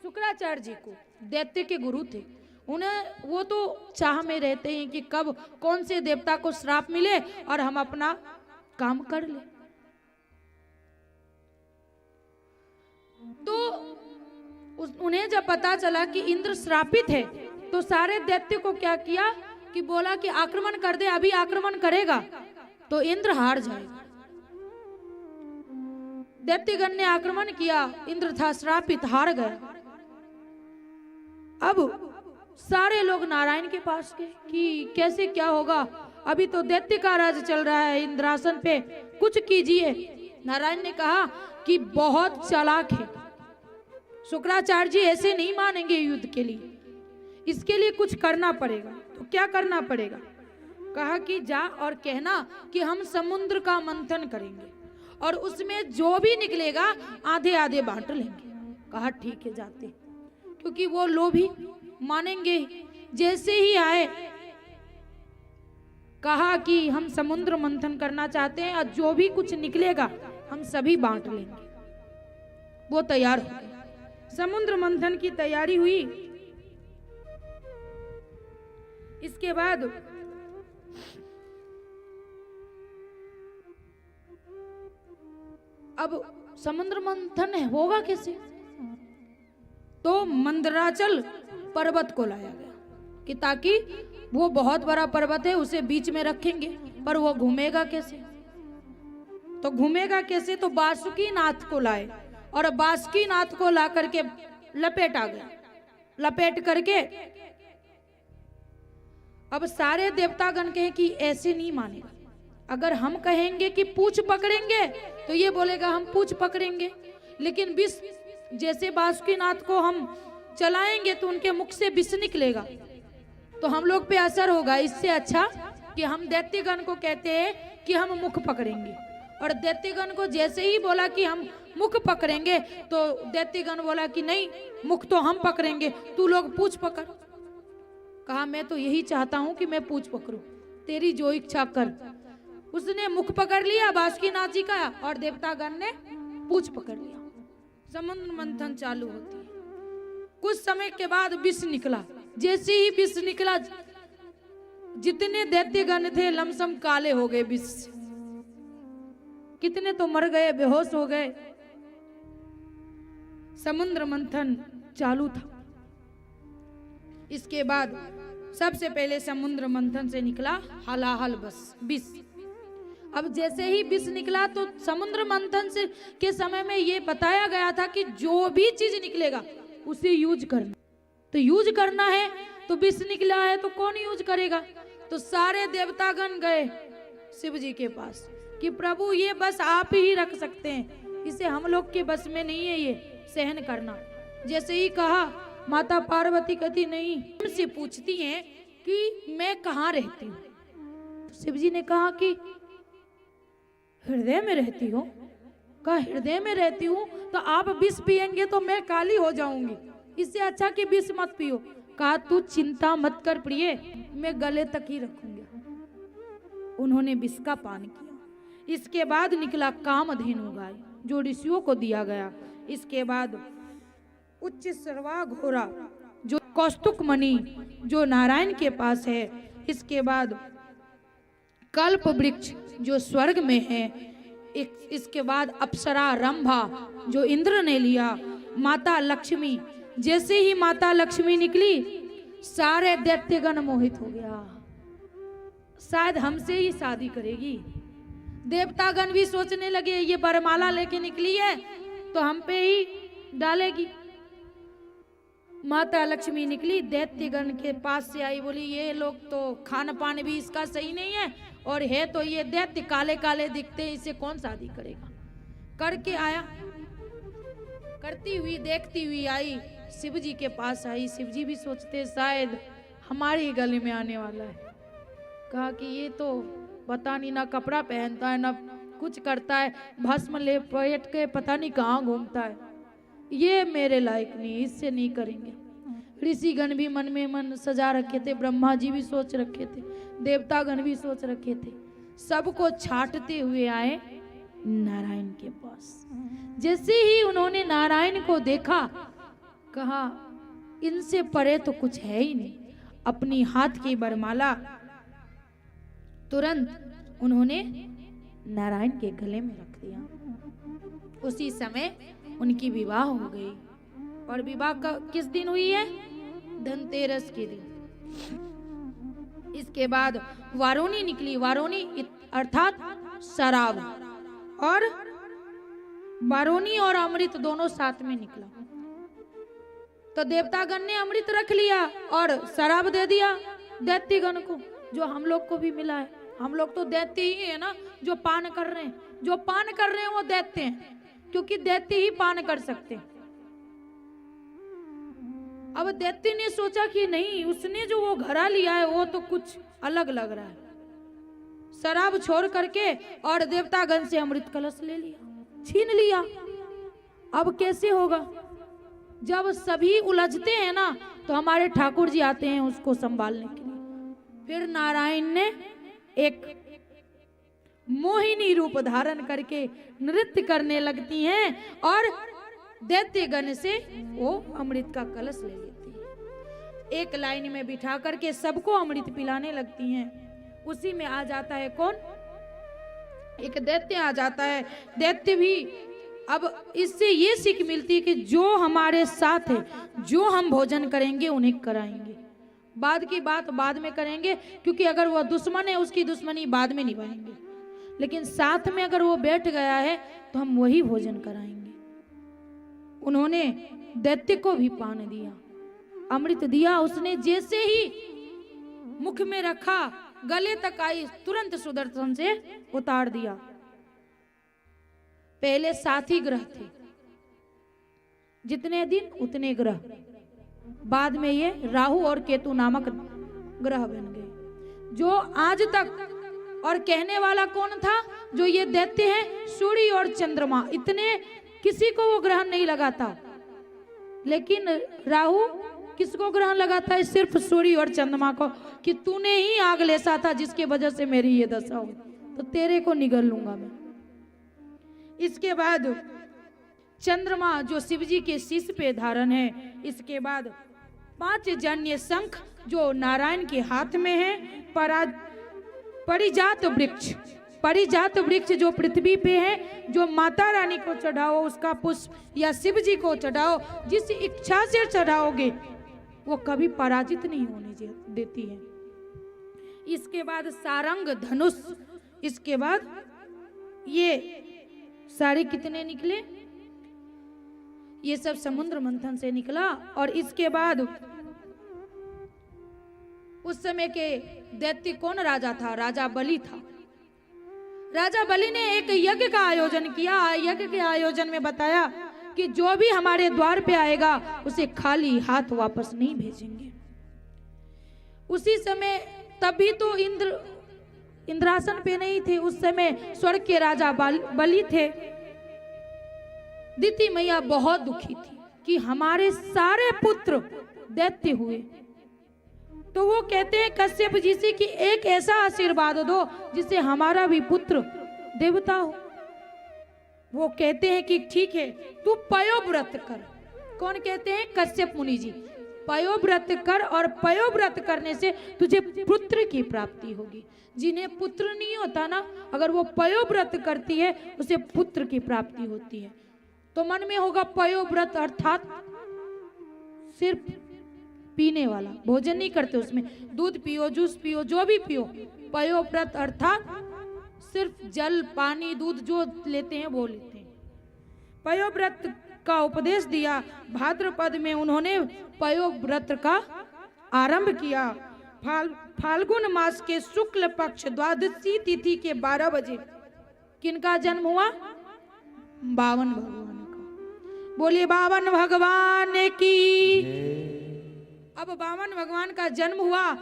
शुक्राचार्य जी को, दैत्य के गुरु थे। उन्हें वो तो चाह में रहते हैं कि कब कौन से देवता को श्राप मिले और हम अपना काम कर ले। तो उन्हें जब पता चला कि इंद्र श्रापित है तो सारे दैत्य को क्या किया कि बोला कि आक्रमण कर दे, अभी आक्रमण करेगा तो इंद्र हार जाएगा। दैत्यगण ने आक्रमण किया, इंद्र था श्रापित, हार गया। अब सारे लोग नारायण के पास गए कि कैसे क्या होगा, अभी तो दैत्य का राज चल रहा है इंद्रासन पे, कुछ कीजिए। नारायण ने कहा कि बहुत चालाक है, शुक्राचार्य जी ऐसे नहीं मानेंगे युद्ध के लिए, इसके लिए कुछ करना पड़ेगा। तो क्या करना पड़ेगा? कहा कि जा और कहना कि हम समुद्र का मंथन करेंगे और उसमें जो भी निकलेगा आधे आधे बांट लेंगे। कहा ठीक है जाते, क्योंकि वो लोभी मानेंगे। जैसे ही आए कहा कि हम समुद्र मंथन करना चाहते हैं और जो भी कुछ निकलेगा हम सभी बांट लेंगे। वो तैयार हो गए, समुद्र मंथन की तैयारी हुई। इसके बाद अब समुद्र मंथन होगा कैसे? तो मंदराचल पर्वत को लाया गया कि ताकि वो बहुत बड़ा पर्वत है, उसे बीच में रखेंगे, पर वो घूमेगा कैसे? तो घूमेगा कैसे? तो बासुकी नाथ को लाए और बासुकी नाथ को ला करके लपेटा गया। लपेट करके अब सारे देवतागण कहे कि ऐसे नहीं मानेगा, अगर हम कहेंगे कि पूछ पकड़ेंगे तो ये बोलेगा हम पूछ पकड़ेंगे, लेकिन विष जैसे बासुकी नाथ को हम चलाएंगे तो उनके मुख से विष निकलेगा तो हम लोग पे असर होगा। इससे अच्छा कि हम दैत्यगण को कहते हैं कि हम मुख पकड़ेंगे, और दैत्यगण को जैसे ही बोला कि हम मुख पकड़ेंगे तो दैत्यगण बोला कि नहीं, मुख तो हम पकड़ेंगे, तू लोग पूछ पकड़। कहा मैं तो यही चाहता हूं कि मैं पूछ पकड़ूं, तेरी जो इच्छा कर। उसने मुख पकड़ लिया बासुकीनाथ जी का और देवतागण ने पूछ पकड़ लिया। समुद्र मंथन चालू होती है। कुछ समय के बाद विष निकला। जैसे ही विष निकला जितने दैत्यगण थे लमसम काले हो गए विष से, कितने तो मर गए, बेहोश हो गए। समुद्र मंथन चालू था। इसके बाद सबसे पहले समुद्र मंथन से निकला हलाहल बस विष। अब जैसे ही विष निकला तो समुद्र मंथन से के समय में ये बताया गया था कि जो भी चीज निकलेगा उसे यूज करना। तो यूज करना है तो विष निकला है तो कौन यूज करेगा? तो सारे देवतागण गए शिव जी के पास कि प्रभु ये बस आप ही रख सकते हैं, इसे हम लोग के बस में नहीं है ये सहन करना। जैसे ही कहा माता पार्वती कहती नहीं, हमसे पूछती हैं कि मैं कहाँ रहती हूँ। तो शिव जी ने कहा कि हृदय में रहती हो। का हृदय में रहती हूँ, तो आप विष पिएंगे तो मैं काली हो जाऊंगी, इससे अच्छा कि विष मत पियो। कहा तू चिंता मत कर प्रिय, मैं गले तक ही रखूंगा। उन्होंने विष का पान किया। इसके बाद निकला कामधेनु गाय जो ऋषियों को दिया गया। इसके बाद उच्च सर्वा घोरा जो कौस्तुक मणि जो नारायण के पास है। इसके बाद कल्प वृक्ष जो स्वर्ग में है। इसके बाद अप्सरा रंभा जो इंद्र ने लिया। माता लक्ष्मी, जैसे ही माता लक्ष्मी निकली सारे दैत्यगण मोहित हो गया, शायद हमसे ही शादी करेगी। देवतागण भी सोचने लगे ये वरमाला लेके निकली है तो हम पे ही डालेगी। माता लक्ष्मी निकली, दैत्यगण के पास से आई, बोली ये लोग तो खान पान भी इसका सही नहीं है, और है तो ये दैत्य काले काले दिखते हैं, इसे कौन शादी करेगा। करके आया, करती हुई देखती हुई आई, शिव जी के पास आई। शिव जी भी सोचते शायद हमारे ही गले में आने वाला है। कहा कि ये तो पता नहीं ना कपड़ा पहनता है ना कुछ करता है, भस्म ले पेट के पता नहीं कहाँ घूमता है, ये मेरे लायक नहीं, इससे नहीं करेंगे। ऋषिगण भी मन में मन सजा रखे थे, ब्रह्मा जी भी सोच रखे थे, देवतागण भी सोच रखे थे। सबको छाटते हुए आए नारायण के पास। जैसे ही उन्होंने नारायण को देखा, कहा इनसे परे तो कुछ है ही नहीं। अपनी हाथ की वरमाला तुरंत उन्होंने नारायण के गले में रख दिया। उसी समय उनकी विवाह हो गई। और विवाह का किस दिन हुई है? धनतेरस के दिन। इसके बाद वारुणी निकली। वारुणी अर्थात शराब, और वारुणी और अमृत दोनों साथ में निकला। तो देवतागण ने अमृत रख लिया और शराब दे दिया दैत्यगण को, जो हम लोग को भी मिला है। हम लोग तो दैत्य ही है ना जो पान कर रहे हैं। जो पान कर रहे हैं वो दैत्य हैं, क्योंकि दैत्य ही पान कर सकते हैं। अब दैत्य ने सोचा कि नहीं, उसने जो वो घड़ा लिया है वो तो कुछ अलग लग रहा है। शराब छोड़ करके और देवतागण से अमृत कलश ले लिया, छीन लिया। अब कैसे होगा? जब सभी उलझते हैं ना तो हमारे ठाकुर जी आते हैं उसको संभालने के लिए। फिर नारायण ने एक मोहिनी रूप धारण करके नृत्य करने लगती हैं और दैत्यगण से वो अमृत का कलश ले लेती है। एक लाइन में बिठा करके सबको अमृत पिलाने लगती हैं। उसी में आ जाता है कौन? एक दैत्य आ जाता है। दैत्य भी अब इससे ये सीख मिलती है कि जो हमारे साथ है, जो हम भोजन करेंगे उन्हें कराएंगे। बाद की बात बाद में करेंगे, क्योंकि अगर वह दुश्मन है उसकी दुश्मनी बाद में निभाएंगे, लेकिन साथ में अगर वो बैठ गया है तो हम वही भोजन कराएंगे। उन्होंने दैत्य को भी पान दिया, अमृत दिया। उसने जैसे ही मुख में रखा, गले तक आई, तुरंत सुदर्शन से उतार दिया। पहले 7 ही ग्रह थे, जितने दिन उतने ग्रह। बाद में ये राहु और केतु नामक ग्रह बन गए। जो आज तक, और कहने वाला कौन था? जो ये दैत्य हैं, सूर्य और चंद्रमा, इतने किसी को वो ग्रहण नहीं लगाता। लेकिन राहु किसको ग्रहण लगाता है? सिर्फ सूर्य और चंद्रमा को, कि तूने ही आग लेसा था जिसकी वजह से मेरी ये दशा हुई, तो तेरे को निगल लूंगा मैं। इसके बाद चंद्रमा जो शिव जी के शीश पे धारण है। इसके बाद 5 जन्य शंख जो नारायण के हाथ में है। परिजात वृक्ष, परिजात वृक्ष जो पृथ्वी पे है, जो माता रानी को चढ़ाओ उसका पुष्प, या शिव जी को चढ़ाओ, जिस इच्छा से चढ़ाओगे वो कभी पराजित नहीं होने देती है। इसके बाद सारंग धनुष। इसके बाद ये सारे कितने निकले? ये सब समुद्र मंथन से निकला। और इसके बाद उस समय के दैत्य कौन राजा था? राजा बलि था। राजा बलि ने एक यज्ञ का आयोजन किया। यज्ञ के आयोजन में बताया कि जो भी हमारे द्वार पे आएगा उसे खाली हाथ वापस नहीं भेजेंगे। उसी समय तभी तो इंद्रासन पे नहीं थे, उस समय स्वर्ग के राजा बलि थे। दिति मैया बहुत दुखी थी कि हमारे सारे पुत्र दैत्य हुए। तो वो कहते हैं कश्यप जी से कि एक ऐसा आशीर्वाद दो जिससे हमारा भी पुत्र देवता हो। वो कहते हैं कि ठीक है, तू पयोव्रत कर। कौन कहते हैं? कश्यप मुनि जी। पयोव्रत कर और पयोव्रत करने से तुझे पुत्र की प्राप्ति होगी। जिन्हें पुत्र नहीं होता ना, अगर वो पयोव्रत करती है उसे पुत्र की प्राप्ति होती है। तो मन में होगा पयोव्रत अर्थात सिर्फ पीने वाला, भोजन नहीं करते, उसमें दूध पियो, जूस पियो, जो भी पियो। पयोव्रत अर्थात सिर्फ जल, पानी, दूध जो लेते हैं वो लेते हैं। पयोव्रत का उपदेश दिया। भाद्रपद में उन्होंने पयोव्रत का आरंभ किया। फाल्गुन मास के शुक्ल पक्ष द्वादशी तिथि के 12 बजे किनका जन्म हुआ? बावन भगवान का। बोले बावन भगवान की। अब बावन भगवान का जन्म हुआ।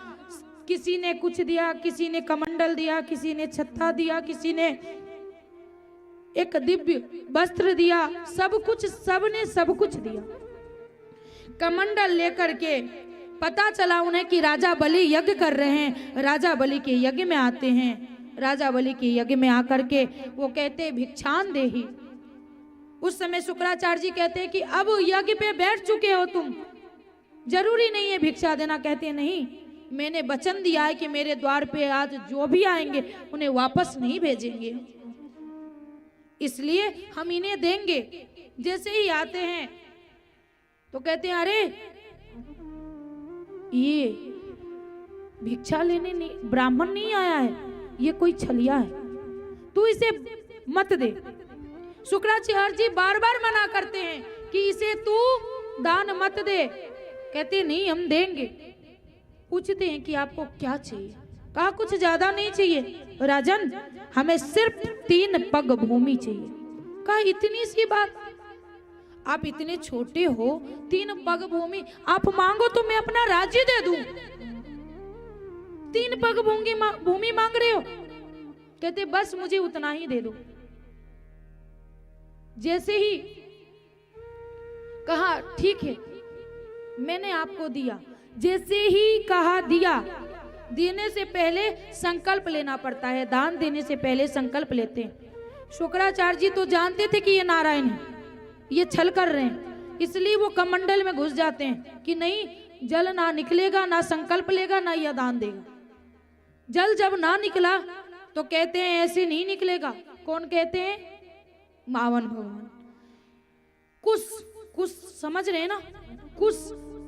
किसी ने कुछ दिया, किसी ने कमंडल दिया, किसी ने छत्ता दिया, किसी ने एक दिव्य वस्त्र दिया, सब कुछ, सबने सब कुछ दिया। कमंडल लेकर के पता चला उन्हें कि राजा बलि यज्ञ कर रहे हैं। राजा बलि के यज्ञ में आते हैं। राजा बलि के यज्ञ में आकर के वो कहते भिक्षान देहि। उस समय शुक्राचार्य जी कहते हैं कि अब यज्ञ पे बैठ चुके हो तुम, जरूरी नहीं है भिक्षा देना। कहते नहीं, मैंने वचन दिया है कि मेरे द्वार पे आज जो भी आएंगे उन्हें वापस नहीं भेजेंगे, इसलिए हम इन्हें देंगे। जैसे ही आते हैं तो कहते हैं अरे ये भिक्षा लेने नहीं, ब्राह्मण नहीं आया है, ये कोई छलिया है, तू इसे मत दे। शुक्राचार्य जी बार बार मना करते हैं कि इसे तू दान मत दे। कहते नहीं, हम देंगे। पूछते हैं कि आपको क्या चाहिए? कहा कुछ ज्यादा नहीं चाहिए राजन, हमें सिर्फ 3 पग भूमि चाहिए। कहा इतनी सी बात, आप इतने छोटे हो, 3 पग भूमि आप मांगो तो मैं अपना राज्य दे दूं। 3 पग भूमि मांग रहे हो? कहते बस मुझे उतना ही दे दो। जैसे ही कहा ठीक है मैंने आपको दिया, जैसे ही कहा दिया, देने से पहले संकल्प लेना पड़ता है। दान देने से पहले संकल्प लेते हैं। शुक्राचार्य जी तो जानते थे कि ये नारायण है, ये छल कर रहे हैं, इसलिए वो कमंडल में घुस जाते हैं कि नहीं जल ना निकलेगा, ना संकल्प लेगा, ना यह दान देगा। जल जब ना निकला तो कहते हैं ऐसे नहीं निकलेगा। कौन कहते हैं? बावन भगवान। कुछ समझ रहे हैं ना?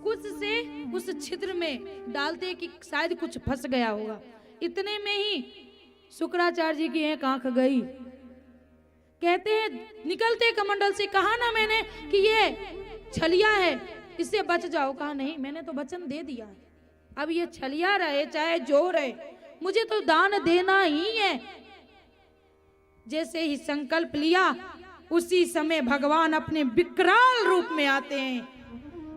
कुछ से उस छिद्र में डालते कि शायद कुछ फंस गया होगा। इतने में ही शुक्राचार्य जी की एक आंख गई। कहते हैं निकलते कमंडल से, कहा ना मैंने कि ये छलिया है, इससे बच जाओ। कहा नहीं, मैंने तो वचन दे दिया है, अब ये छलिया रहे चाहे जो रहे, मुझे तो दान देना ही है। जैसे ही संकल्प लिया उसी समय भगवान अपने विकराल रूप में आते हैं।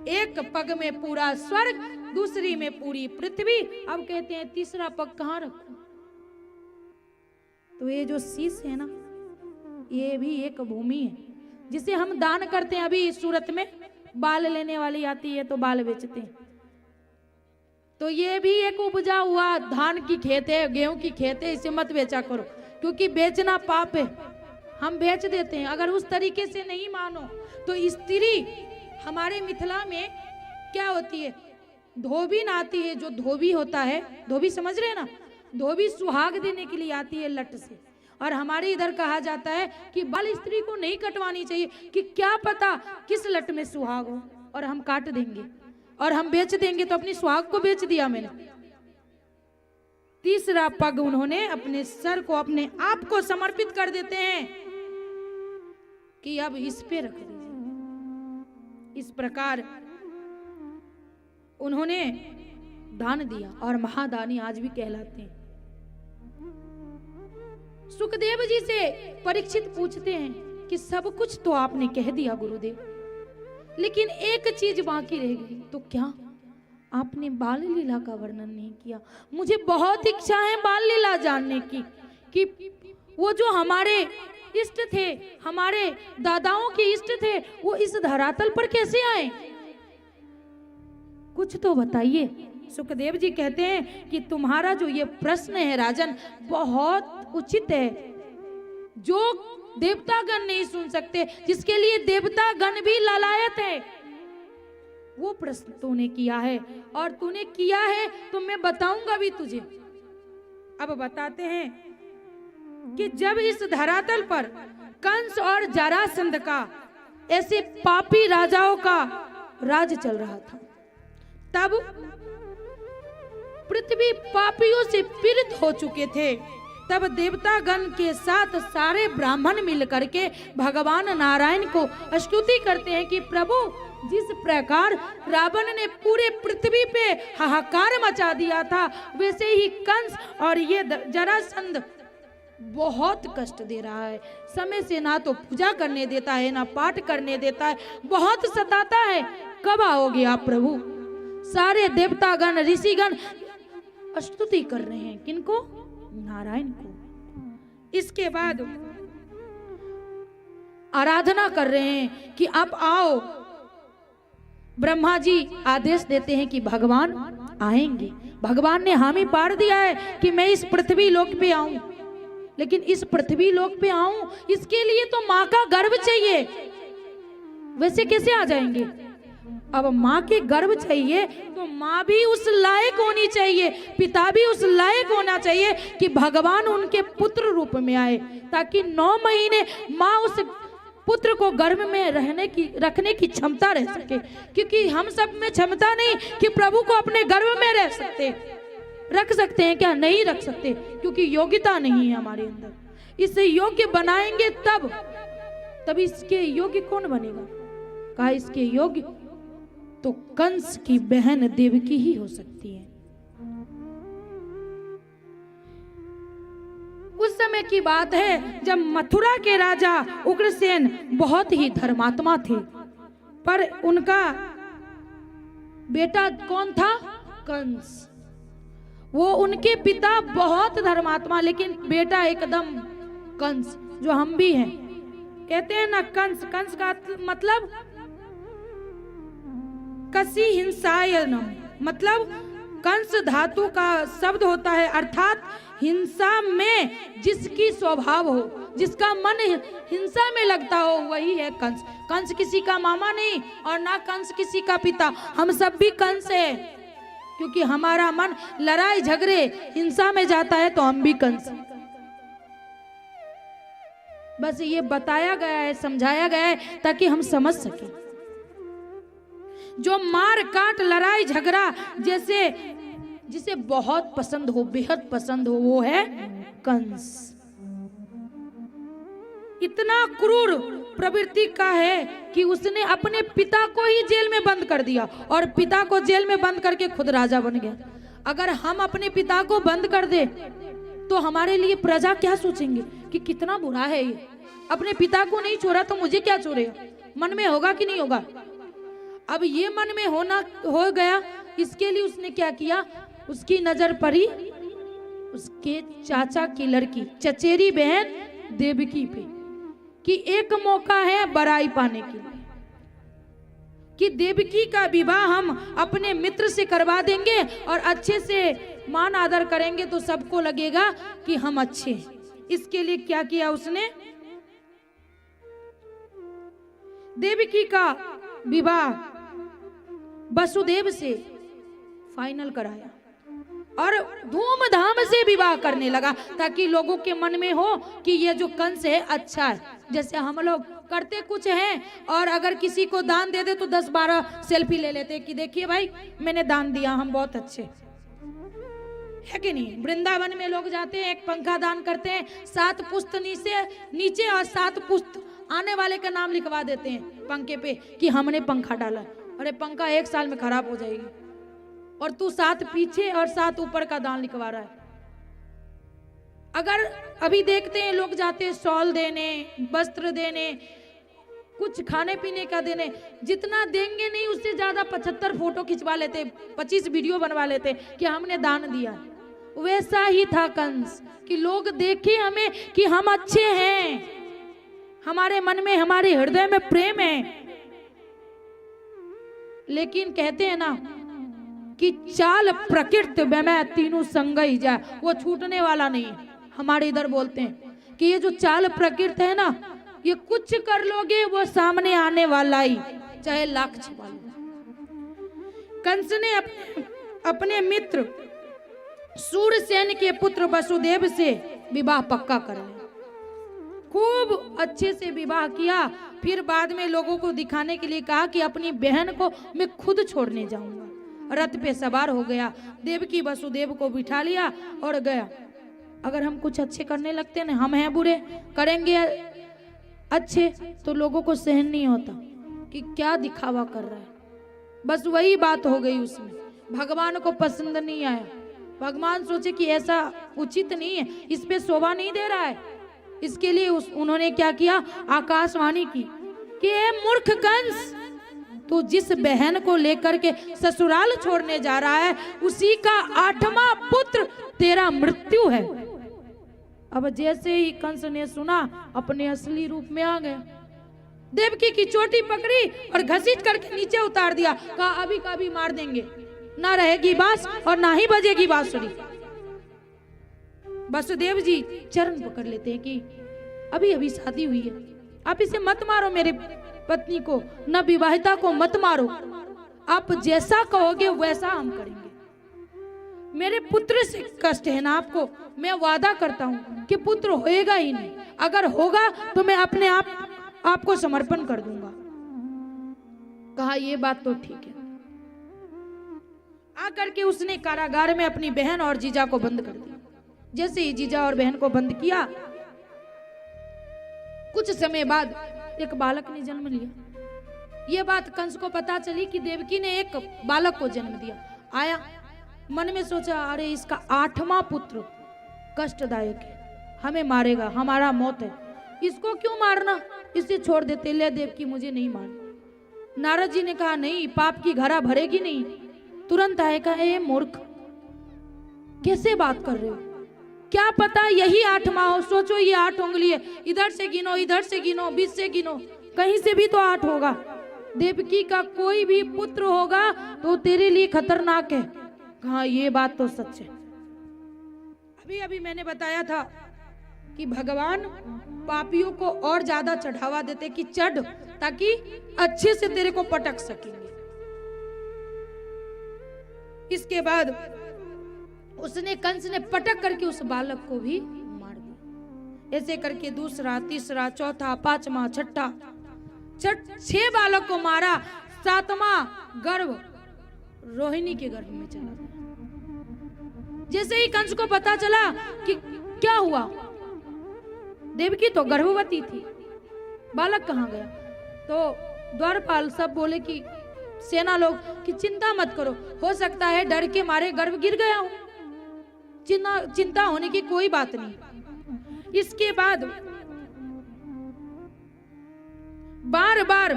एक पग में पूरा स्वर्ग, दूसरी में पूरी पृथ्वी। अब कहते हैं तीसरा पग कहाँ रखूं? तो ये जो शीश है ना, ये भी एक भूमि है जिसे हम दान करते हैं। अभी सूरत में बाल लेने वाली आती है तो बाल बेचते हैं। तो ये भी एक उपजा हुआ धान की खेत है, गेहूं की खेत है, इसे मत बेचा करो क्योंकि बेचना पाप है। हम बेच देते हैं। अगर उस तरीके से नहीं मानो तो स्त्री, हमारे मिथिला में क्या होती है, धोबी आती है। जो धोबी होता है, धोबी समझ रहे हैं ना, धोबी सुहाग देने के लिए आती है लट से। और हमारे इधर कहा जाता है कि बाल स्त्री को नहीं कटवानी चाहिए कि क्या पता किस लट में सुहाग हो और हम काट देंगे और हम बेच देंगे, तो अपनी सुहाग को बेच दिया मैंने। तीसरा पग उन्होंने अपने सर को, अपने आप को समर्पित कर देते हैं कि अब इस पे रख दीजिए। इस प्रकार उन्होंने दान दिया और महादानी आज भी कहलाते हैं। सुखदेव जी से परीक्षित पूछते हैं कि सब कुछ तो आपने कह दिया गुरुदेव, लेकिन एक चीज बाकी रह गई। तो क्या? आपने बाल लीला का वर्णन नहीं किया। मुझे बहुत इच्छा है बाल लीला जानने की कि वो जो हमारे इष्ट थे, हमारे दादाओं के इष्ट थे, वो इस धरातल पर कैसे आए? कुछ तो बताइए। सुखदेव जी कहते हैं कि तुम्हारा जो ये प्रश्न है राजन, बहुत उचित है, जो देवतागण नहीं सुन सकते, जिसके लिए देवतागण भी लालायत है, वो प्रश्न तूने किया है। और तूने किया है तो मैं बताऊंगा भी तुझे। अब बताते हैं कि जब इस धरातल पर कंस और जरासंध का, ऐसे पापी राजाओं का राज चल रहा था, तब पृथ्वी पापियों से पीड़ित हो चुके थे। तब देवतागण के साथ सारे ब्राह्मण मिलकर के भगवान नारायण को स्तुति करते हैं कि प्रभु, जिस प्रकार रावण ने पूरे पृथ्वी पे हाहाकार मचा दिया था, वैसे ही कंस और ये जरासंध बहुत कष्ट दे रहा है। समय से ना तो पूजा करने देता है, ना पाठ करने देता है, बहुत सताता है। कब आओगे आप प्रभु? सारे देवतागण ऋषिगण स्तुति कर रहे हैं, किनको? नारायण को। इसके बाद आराधना कर रहे हैं कि आप आओ। ब्रह्मा जी आदेश देते हैं कि भगवान आएंगे। भगवान ने हामी पार दिया है कि मैं इस पृथ्वी लोक पे आऊं, लेकिन इस पृथ्वी लोक पे आऊं इसके लिए तो माँ का गर्भ चाहिए। वैसे कैसे आ जाएंगे? अब माँ के गर्भ चाहिए तो माँ भी उस लायक होनी चाहिए, पिता भी उस लायक होना चाहिए कि भगवान उनके पुत्र रूप में आए, ताकि 9 महीने माँ उस पुत्र को गर्भ में रखने की क्षमता रह सके। क्योंकि हम सब में क्षमता नहीं कि प्रभु को अपने गर्भ में रख सकते हैं क्या? नहीं रख सकते, क्योंकि योग्यता नहीं है हमारे अंदर। इसे योग्य बनाएंगे तब इसके योग्य कौन बनेगा? कहा इसके योग्य तो कंस की बहन देवकी ही हो सकती है। उस समय की बात है जब मथुरा के राजा उग्रसेन बहुत ही धर्मात्मा थे, पर उनका बेटा कौन था? कंस। वो उनके पिता बहुत धर्मात्मा, लेकिन बेटा एकदम कंस, जो हम भी हैं। कहते हैं ना कंस, कंस का मतलब कसी हिंसायनम, मतलब कंस धातु का शब्द होता है, अर्थात हिंसा में जिसकी स्वभाव हो, जिसका मन हिंसा में लगता हो, वही है कंस। कंस किसी का मामा नहीं और ना कंस किसी का पिता, हम सब भी कंस है, क्योंकि हमारा मन लड़ाई झगड़े हिंसा में जाता है तो हम भी कंस। बस ये बताया गया है, समझाया गया है ताकि हम समझ सके। जो मार काट लड़ाई झगड़ा जैसे जिसे बहुत पसंद हो, बेहद पसंद हो, वो है कंस। इतना क्रूर प्रवृत्ति का है कि उसने अपने पिता को ही जेल में बंद कर दिया और पिता को जेल में बंद करके खुद राजा बन गया। अगर हम अपने पिता को बंद कर दे तो हमारे लिए प्रजा क्या सोचेंगे कि कितना बुरा है ये, अपने पिता को नहीं छोड़ा तो मुझे क्या छोड़ेगा? मन में होगा कि नहीं होगा? अब ये मन में हो गया, इसके लिए उसने क्या किया? उसकी नजर पड़ी उसके चाचा की लड़की चचेरी बहन देवकी पे कि एक मौका है बड़ाई पाने के लिए, कि देवकी का विवाह हम अपने मित्र से करवा देंगे और अच्छे से मान आदर करेंगे तो सबको लगेगा कि हम अच्छे हैं। इसके लिए क्या किया उसने? देवकी का विवाह वसुदेव से फाइनल कराया और धूमधाम से विवाह करने लगा, ताकि लोगों के मन में हो कि ये जो कंस है अच्छा है। जैसे हम लोग करते कुछ हैं और अगर किसी को दान दे दे तो 10-12 सेल्फी ले लेते कि देखिए भाई मैंने दान दिया, हम बहुत अच्छे है कि नहीं। वृंदावन में लोग जाते हैं, एक पंखा दान करते हैं, 7 पुश्त नीचे और 7 पुश्त आने वाले का नाम लिखवा देते हैं पंखे पे कि हमने पंखा डाला। अरे पंखा 1 साल में खराब हो जाएगी और तू 7 पीछे और 7 ऊपर का दान लिखवा रहा है। अगर अभी देखते हैं लोग जाते हैं शॉल देने, वस्त्र देने, कुछ खाने पीने का देने, जितना देंगे नहीं उससे ज्यादा 75 फोटो खिंचवा लेते, 25 वीडियो बनवा लेते कि हमने दान दिया। वैसा ही था कंस कि लोग देखें हमें कि हम अच्छे हैं, हमारे मन में, हमारे हृदय में प्रेम है, लेकिन कहते हैं ना कि चाल प्रकृति में तीनों संग ही जाए, वो छूटने वाला नहीं है। हमारे इधर बोलते हैं कि ये जो चाल प्रकृति है ना, ये कुछ कर लोगे वो सामने आने वाला ही, चाहे लाख छिपा लो। कंस ने अपने मित्र सूरसेन के पुत्र वसुदेव से विवाह पक्का कर लिया, खूब अच्छे से विवाह किया। फिर बाद में लोगों को दिखाने के लिए कहा कि अपनी बहन को मैं खुद छोड़ने जाऊंगा। रथ पे सवार हो गया, देवकी वसुदेव को बिठा लिया और गया। अगर हम कुछ अच्छे करने लगते हैं ना, हम हैं बुरे, करेंगे अच्छे, तो लोगों को सहन नहीं होता कि क्या दिखावा कर रहा है। बस वही बात हो गई उसमें, भगवान को पसंद नहीं आया। भगवान सोचे कि ऐसा उचित नहीं है, इस पे शोभा नहीं दे रहा है। इसके लिए उन्होंने क्या किया, आकाशवाणी की कि ए मूर्ख कंस, तू जिस बहन को लेकर के ससुराल छोड़ने जा रहा है, उसी का 8वां पुत्र तेरा मृत्यु है। अब जैसे ही कंस ने सुना, अपने असली रूप में आ गया। देवकी की चोटी पकड़ी और घसीट करके नीचे उतार दिया, कहा अभी का अभी मार देंगे, ना रहेगी बांस और ना ही बजेगी बांसुरी। वसुदेव जी चरण पकड़ लेते हैं कि अभी अभी शादी हुई है, आप इसे मत मारो, मेरे पत्नी को, न विवाहिता को मत मारो, आप जैसा कहोगे वैसा हम करेंगे। मेरे पुत्र से कष्ट है ना आपको, मैं वादा करता हूं कि पुत्र होएगा ही नहीं, अगर होगा तो मैं अपने आपको समर्पण कर दूंगा। कहा ये बात तो ठीक है। आकर के उसने कारागार में अपनी बहन और जीजा को बंद कर दिया। जैसे ही जीजा और बहन को बंद किया, कुछ समय बाद एक बालक ने जन्म लिया। यह बात कंस को पता चली कि देवकी ने एक बालक को जन्म दिया। आया, मन में सोचा अरे इसका 8वां पुत्र कष्टदायक है, हमें मारेगा, हमारा मौत है, इसको क्यों मारना, इसे छोड़ देते। ले देवकी मुझे नहीं मार। नारद जी ने कहा नहीं, पाप की घड़ा भरेगी नहीं। तुरंत आए, कहा ए मूर्ख, कैसे बात कर रहे हो, क्या पता यही 8वां हो। सोचो ये 8 उंगली है, इधर से गिनो, इधर से गिनो, 20 से गिनो, कहीं से भी तो 8 होगा। देवकी का कोई भी पुत्र होगा तो तेरे लिए खतरनाक है। कहा ये बात तो सच है। अभी अभी मैंने बताया था कि भगवान पापियों को और ज्यादा चढ़ावा देते कि चढ़, ताकि अच्छे से तेरे को पटक सकेंगे। इसके बाद उसने, कंस ने पटक करके उस बालक को भी मार दिया। ऐसे करके दूसरा, तीसरा, चौथा, 5वां, 6 बालक को मारा। 7वां गर्भ रोहिणी के गर्भ में चला गया। जैसे ही कंस को पता चला कि क्या हुआ, देवकी तो गर्भवती थी, बालक कहाँ गया, तो द्वारपाल सब बोले कि सेना लोग कि चिंता मत करो, हो सकता है डर के मारे गर्भ गिर गया हो, चिंता होने की कोई बात नहीं। इसके बाद बार बार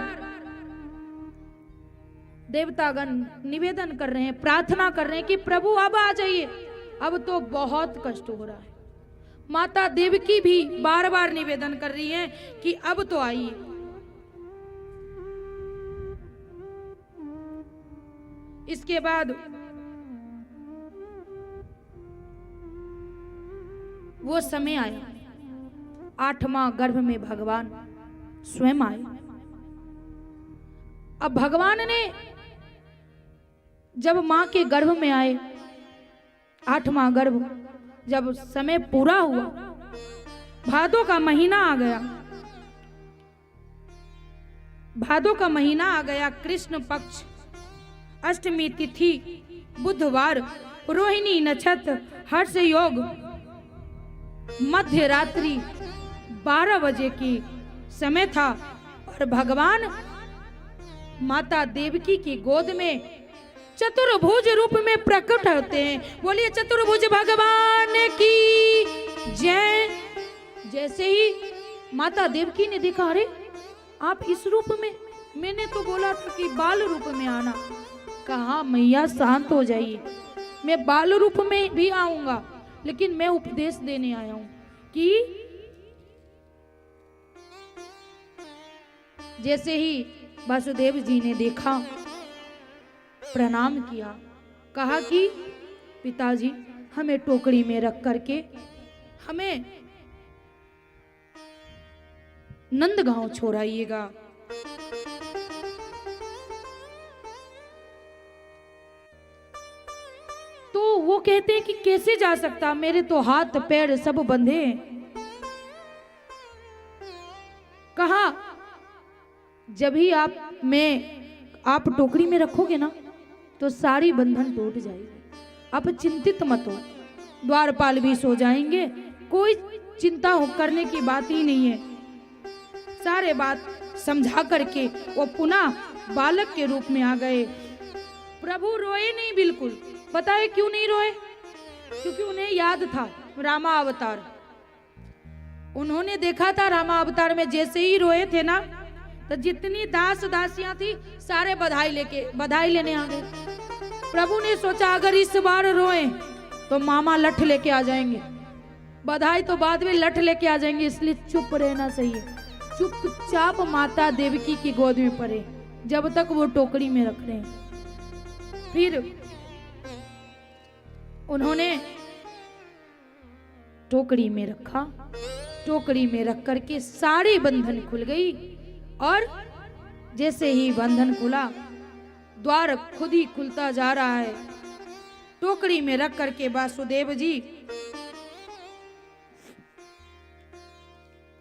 देवतागण निवेदन कर रहे हैं, प्रार्थना कर रहे हैं कि प्रभु अब आ जाइए, अब तो बहुत कष्ट हो रहा है। माता देवकी भी बार बार निवेदन कर रही हैं कि अब तो आइए। इसके बाद वो समय आया, 8वां गर्भ में भगवान स्वयं आए। अब भगवान ने जब मां के गर्भ में आए, 8वां गर्भ जब समय पूरा हुआ, भादों का महीना आ गया, भादों का महीना आ गया, कृष्ण पक्ष, अष्टमी तिथि, बुधवार, रोहिणी नक्षत्र, हर्ष योग, मध्य रात्रि 12 बजे की समय था। और भगवान माता देवकी की गोद में चतुर्भुज रूप में प्रकट होते हैं। बोलिए चतुर्भुज भगवान की जय। जैसे ही माता देवकी ने देखा, अरे आप इस रूप में, मैंने तो बोला था कि बाल रूप में आना। कहा मैया शांत हो जाइए, मैं बाल रूप में भी आऊंगा, लेकिन मैं उपदेश देने आया हूं कि जैसे ही वासुदेव जी ने देखा, प्रणाम किया, कहा कि पिताजी हमें टोकरी में रख करके हमें नंदगांव छोड़ाइएगा। तो वो कहते हैं कि कैसे जा सकता, मेरे तो हाथ पैर सब बंधे हैं। कहा जब ही आप टोकरी में रखोगे ना तो सारी बंधन टूट जाएगी, आप चिंतित मत हो, द्वारपाल भी सो जाएंगे, कोई चिंता करने की बात ही नहीं है। सारे बात समझा करके वो पुनः बालक के रूप में आ गए। प्रभु रोए नहीं बिल्कुल, पता है क्यों नहीं रोए? क्योंकि उन्हें याद था रामा अवतार, उन्होंने देखा था रामा अवतार में जैसे ही रोए थे ना, तो जितनी दास दासियां थी सारे बधाई लेने आ गए। प्रभु ने सोचा अगर इस बार रोए तो मामा लठ लेके आ जाएंगे, बधाई तो बाद में लठ लेके आ जाएंगे, इसलिए चुप रहना सही है। चुपचाप माता देवकी की गोद में पड़े जब तक वो टोकरी में रख रहे हैं। फिर उन्होंने टोकरी में रखा, टोकरी में रख करके सारी बंधन खुल गई, और जैसे ही बंधन खुला, द्वार खुद ही खुलता जा रहा है। टोकरी में रख करके वासुदेव जी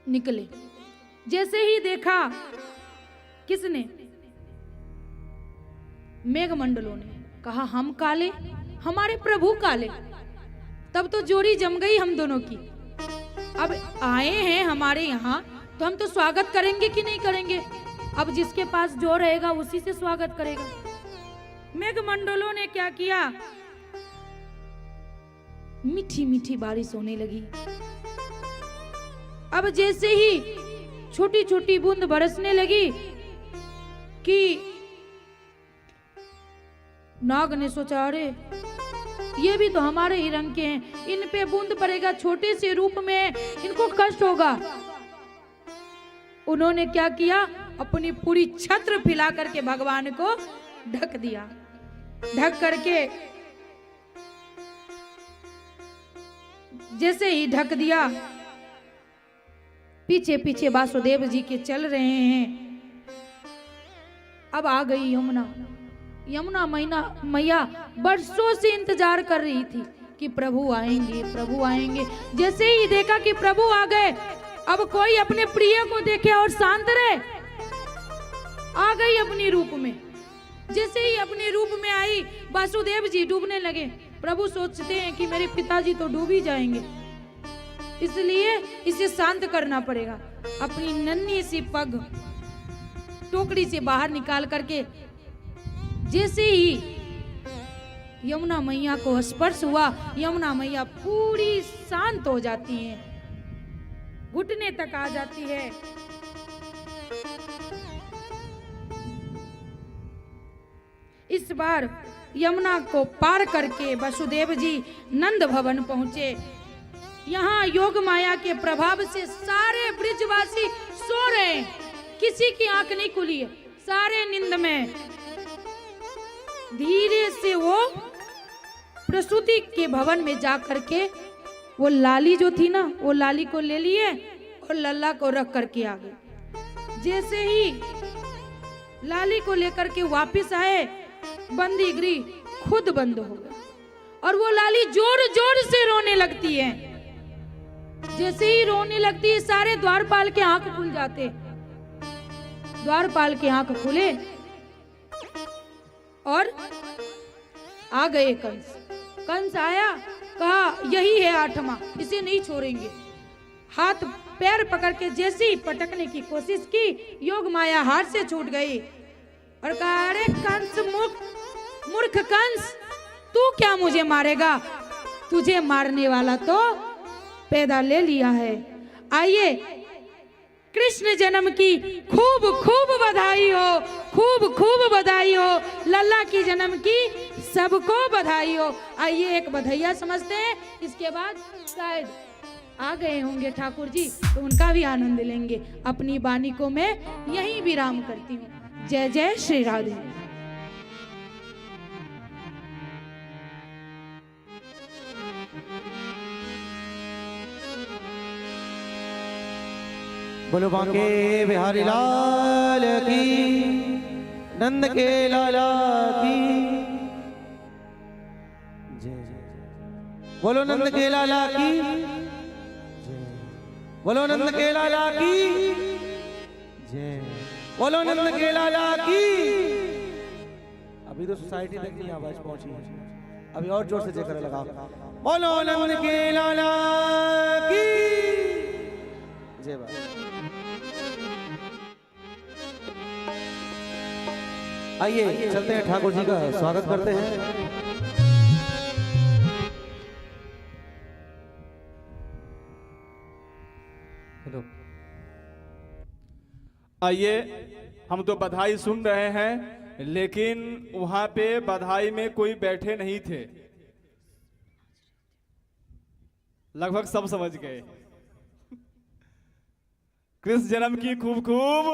निकले। जैसे ही देखा, किसने? मेघमंडलों ने कहा हम काले, हमारे प्रभु काले। तब तो जोड़ी जम गई हम दोनों की। अब आए हैं हमारे यहाँ तो हम तो स्वागत करेंगे कि नहीं करेंगे? अब जिसके पास जो रहेगा उसी से स्वागत करेगा। मेघमंडलों ने क्या किया, मीठी मीठी बारिश होने लगी। अब जैसे ही छोटी छोटी बूंद बरसने लगी कि नाग ने सोचा अरे ये भी तो हमारे ही रंग के हैं, इन पे बूंद पड़ेगा, छोटे से रूप में इनको कष्ट होगा। उन्होंने क्या किया, अपनी पूरी छत्र फैला करके भगवान को ढक दिया। ढक करके जैसे ही ढक दिया, पीछे पीछे वासुदेव जी के चल रहे हैं। अब आ गई यमुना। यमुना मैया बरसों से इंतजार कर रही थी कि प्रभु आएंगे, प्रभु आएंगे। जैसे ही देखा कि प्रभु आ गए, अब कोई अपने प्रिय को देखे और शांत रहे, आ गई अपनी रूप में। जैसे ही अपने रूप में आई, वासुदेव जी डूबने लगे। प्रभु सोचते हैं कि मेरे पिताजी तो डूब ही जाएंगे, इसलिए इसे शांत करना पड़ेगा। अपनी नन्ही सी पग टोकरी से बाहर निकाल करके जैसे ही यमुना मैया को स्पर्श हुआ, यमुना मैया पूरी शांत हो जाती हैं, घुटने तक आ जाती है। इस बार यमुना को पार करके वासुदेव जी नंद भवन पहुंचे। यहाँ योग माया के प्रभाव से सारे ब्रिजवासी सो रहे हैं, किसी की आंख नहीं खुली है, सारे नींद में। धीरे से वो प्रसूति के भवन में जा करके वो लाली जो थी ना, वो लाली को ले लिए और लल्ला को रख करके आ गए। जैसे ही लाली को लेकर के वापस आए, बंदी गृह खुद बंद हो गया और वो लाली जोर जोर से रोने लगती है। जैसे ही रोने लगती है, सारे द्वारपाल के आंख खुल जाते। द्वारपाल के आंख खुले और आ गए कंस। कंस आया, कहा यही है आठवां, इसे नहीं छोड़ेंगे। हाथ पैर पकड़ के जैसे ही पटकने की कोशिश की, योग माया हाथ से छूट गई और कहा अरे कंस, मूर्ख कंस, तू क्या मुझे मारेगा? तुझे मारने वाला तो पैदा ले लिया है। आइए, कृष्ण जन्म की खूब खूब बधाई हो, खूब खूब बधाई हो। लल्ला की जन्म की सबको बधाई हो। आइए एक बधाइया समझते हैं, इसके बाद शायद आ गए होंगे ठाकुर जी, तो उनका भी आनंद लेंगे। अपनी वाणी को मैं यहीं विराम करती हूँ। जय जय श्री राधे। बोलो बांके बिहारी लाल की, नंद के लाला की जय। बोलो नंद के लाला की जय। बोलो नंद के लाला की जय। बोलो नंद के लाला की। अभी तो सोसाइटी तक नहीं आवाज पहुंची है, अभी और जोर से जयकारा लगाओ। बोलो नंद के लाला की जय। बाबा आइए चलते हैं, ठाकुर जी का स्वागत करते हैं। हेलो, आइए, हम तो बधाई सुन रहे हैं, लेकिन वहां पे बधाई में कोई बैठे नहीं थे। लगभग सब समझ गए। कृष्ण जन्म की खूब खूब,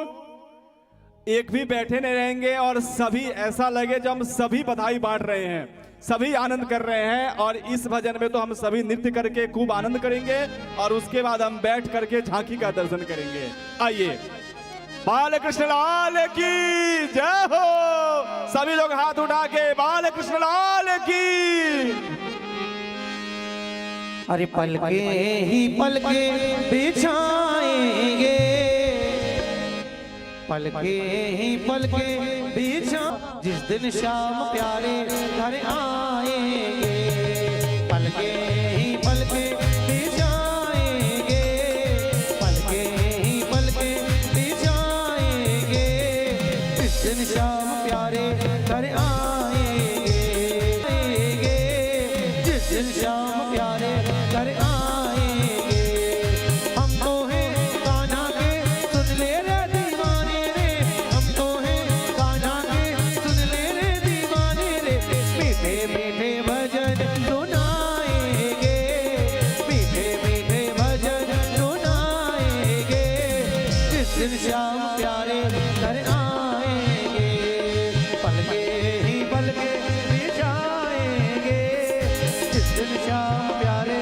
एक भी बैठे नहीं रहेंगे और सभी ऐसा लगे जब हम सभी बधाई बांट रहे हैं, सभी आनंद कर रहे हैं। और इस भजन में तो हम सभी नृत्य करके खूब आनंद करेंगे और उसके बाद हम बैठ करके झांकी का दर्शन करेंगे। आइए, बाल कृष्ण लाल की जय हो। सभी लोग हाथ उठा के बाल कृष्ण लाल की। अरे पलके ही पलके बिछाएंगे, पलके ही पलके बिछा जिस दिन श्याम प्यारे घर आएंगे। पलके ही पलके बिछाएंगे, पलके ही पलके बिछाएंगे जिस दिन श्याम प्यारे घर आएंगे। जिस दिन श्याम प्यारे घर आएंगे। हम तो हैं कान्हा के सुन ले रे दीवाने रे, हम तो हैं कान्हा के सुन ले रे दीवाने रे। मीठे मीठे भजन सुनाएंगे, मीठे मीठे भजन सुनाएंगे जिस दिन श्याम प्यारे घर आएंगे। पलके ही पलके बिछाएंगे जिस दिन श्याम प्यारे।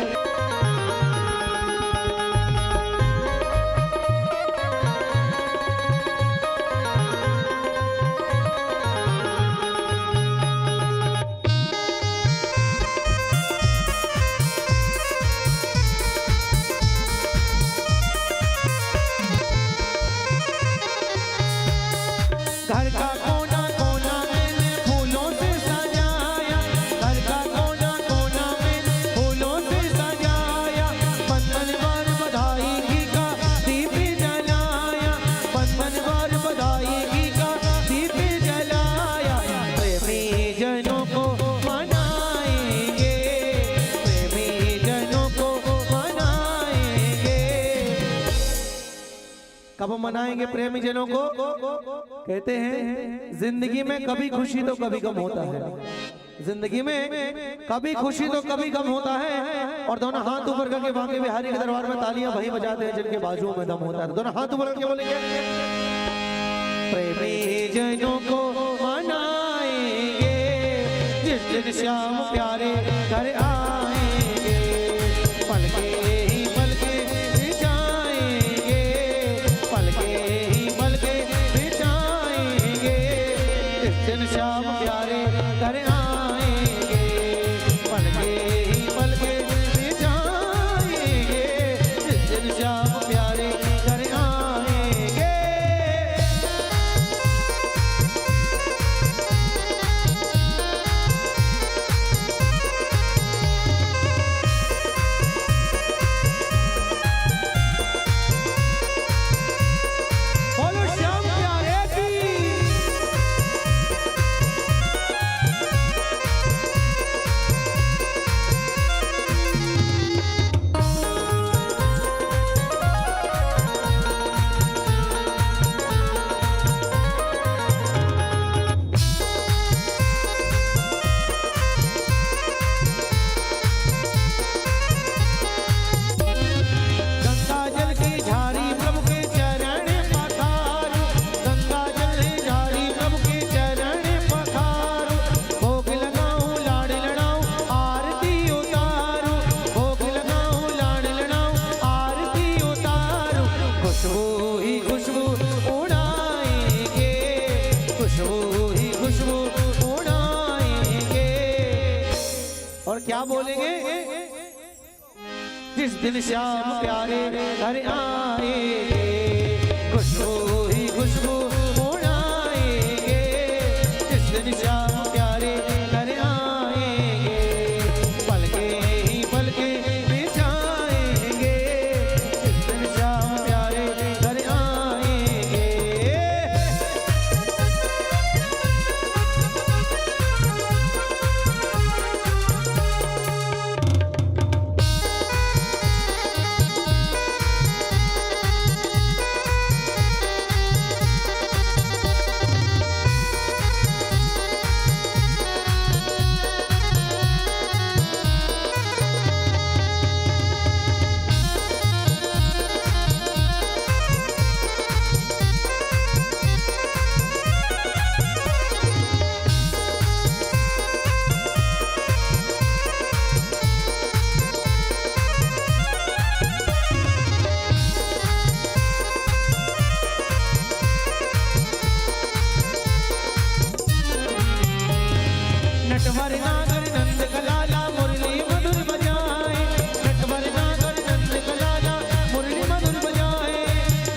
घर का कोना कोना मैंने फूलों से सजाया, घर का कोना कोना मैंने फूलों से सजाया। बंधन बार बधाई की का दीप जलाया, बंधन बार बधाई की का दीप जलाया। प्रेमी जनों को मनाएंगे, प्रेमी जनों को मनाएंगे। कब मनाएंगे प्रेमी जनों को? कहते हैं जिंदगी में कभी खुशी तो कभी गम होता है, जिंदगी में कभी खुशी तो कभी गम होता है। और दोनों हाथ ऊपर करके बांके बिहारी के दरबार में तालियां वही बजाते हैं जिनके बाजुओं में दम होता है। दोनों हाथ ऊपर करके बोलेंगे, प्रेमी जनों को मनाएंगे जिस दिन श्याम प्यारे घर आएंगे। पलके ही पलके बिछाएंगे, पलके ही पलके बिछाएंगे जिस दिन श्याम प्यारे घर आएंगे। पलके ही पलके बिछाएंगे जिस दिन श्याम प्यारे घर आएंगे। बोलो श्याम प्यारे की। क्या बोलेंगे? जिस दिन श्याम प्यारे घर आएंगे, खुशबू ही खुशबू उड़ाएंगे। जिस दिन श्याम प्यारे घर आएंगे, पलके ही पलके बिछाएंगे। जिस दिन श्याम प्यारे घर आएंगे। नटवर नागर नंद कलाला मुरली मधुर बजाए। नटवर नागर नंद कलाला मुरली मधुर बजाए।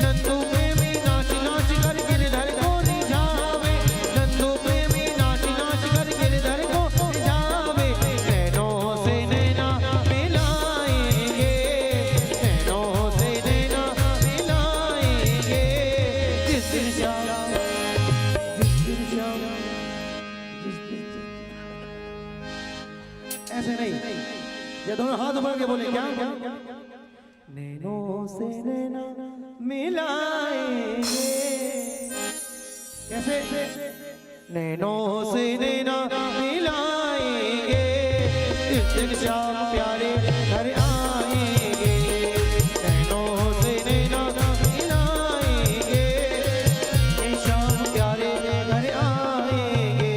नंदू प्रेमी नाच नाच कर गिरधर को रिझावे। नंदू प्रेमी नाच नाच कर गिरधर को रिझावे। नैनों से नैना मिलाएंगे, नैनों से नैना मिलाएंगे। जिस दिन श्याम, जिस दिन श्याम, जिस दिन ऐसे नहीं, ये दोनों हाथ ऊपर के बोले क्या? नैनों से नैना मिलाएंगे। कैसे? नैनों से नैना मिलाएंगे। इस दिन श्याम प्यारे घर आएंगे, नैनों से नैना मिलाएंगे। श्याम प्यारे घर आएंगे।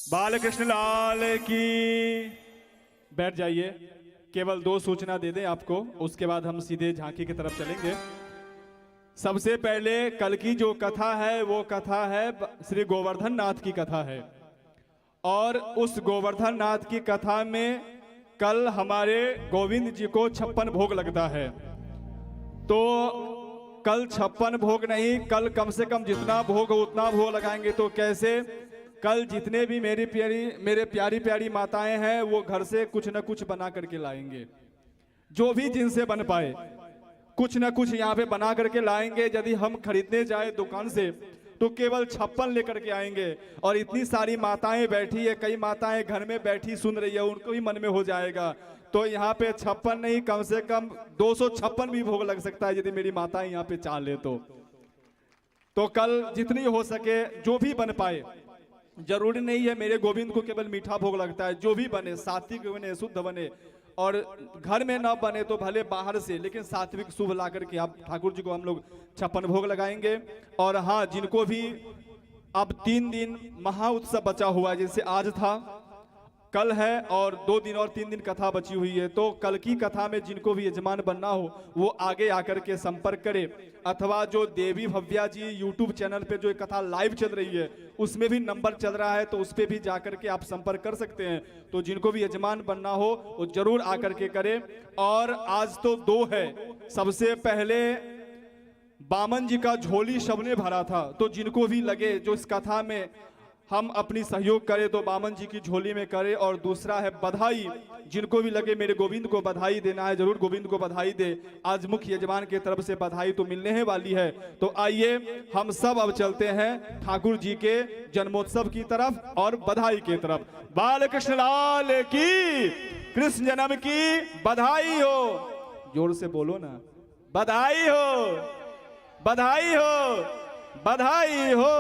बालकृष्ण लाल की। बैठ जाइए, केवल 2 सूचना दे दें आपको, उसके बाद हम सीधे झांकी की तरफ चलेंगे। सबसे पहले कल की जो कथा है वो कथा है श्री गोवर्धन नाथ की कथा है, और उस गोवर्धन नाथ की कथा में कल हमारे गोविंद जी को 56 भोग लगता है। तो कल 56 भोग नहीं, कल कम से कम जितना भोग हो उतना भोग लगाएंगे। तो कैसे? कल जितने भी मेरे प्यारी प्यारी माताएं हैं वो घर से कुछ न कुछ बना करके लाएंगे, जो भी जिनसे बन पाए कुछ न कुछ यहाँ पे बना करके लाएंगे। यदि हम खरीदने जाए दुकान से तो केवल 56 लेकर के आएंगे। और इतनी सारी माताएं बैठी है, कई माताएं घर में बैठी सुन रही है, उनको भी मन में हो जाएगा। तो यहाँ पे 56 नहीं, कम से कम 256 भी भोग लग सकता है यदि मेरी माताएं यहाँ पे चाह ले तो कल जितनी हो सके जो भी बन पाए, जरूरी नहीं है मेरे गोविंद को केवल मीठा भोग लगता है, जो भी बने, सात्विक बने, शुद्ध बने, और घर में ना बने तो भले बाहर से, लेकिन सात्विक शुभ ला करके आप ठाकुर जी को हम लोग 56 भोग लगाएंगे। और हाँ, जिनको भी अब 3 दिन महा उत्सव बचा हुआ है, जैसे आज था, कल है, और 2 दिन और 3 दिन कथा बची हुई है, तो कल की कथा में जिनको भी यजमान बनना हो वो आगे आकर के संपर्क करे, अथवा जो देवी भव्या जी यूट्यूब चैनल पे जो कथा लाइव चल रही है उसमें भी नंबर चल रहा है, तो उस पर भी जाकर के आप संपर्क कर सकते हैं। तो जिनको भी यजमान बनना हो वो जरूर आकर के करे। और आज तो 2 है, सबसे पहले बामन जी का झोली सबने भरा था, तो जिनको भी लगे जो इस कथा में हम अपनी सहयोग करें तो बामन जी की झोली में करें, और दूसरा है बधाई। जिनको भी लगे मेरे गोविंद को बधाई देना है, जरूर गोविंद को बधाई दे। आज मुख्य यजमान की तरफ से बधाई तो मिलने ही वाली है। तो आइए हम सब अब चलते हैं ठाकुर जी के जन्मोत्सव की तरफ और बधाई की तरफ। बाल कृष्ण लाल की, कृष्ण जन्म की बधाई हो। जोर से बोलो ना, बधाई हो, बधाई हो, बधाई हो।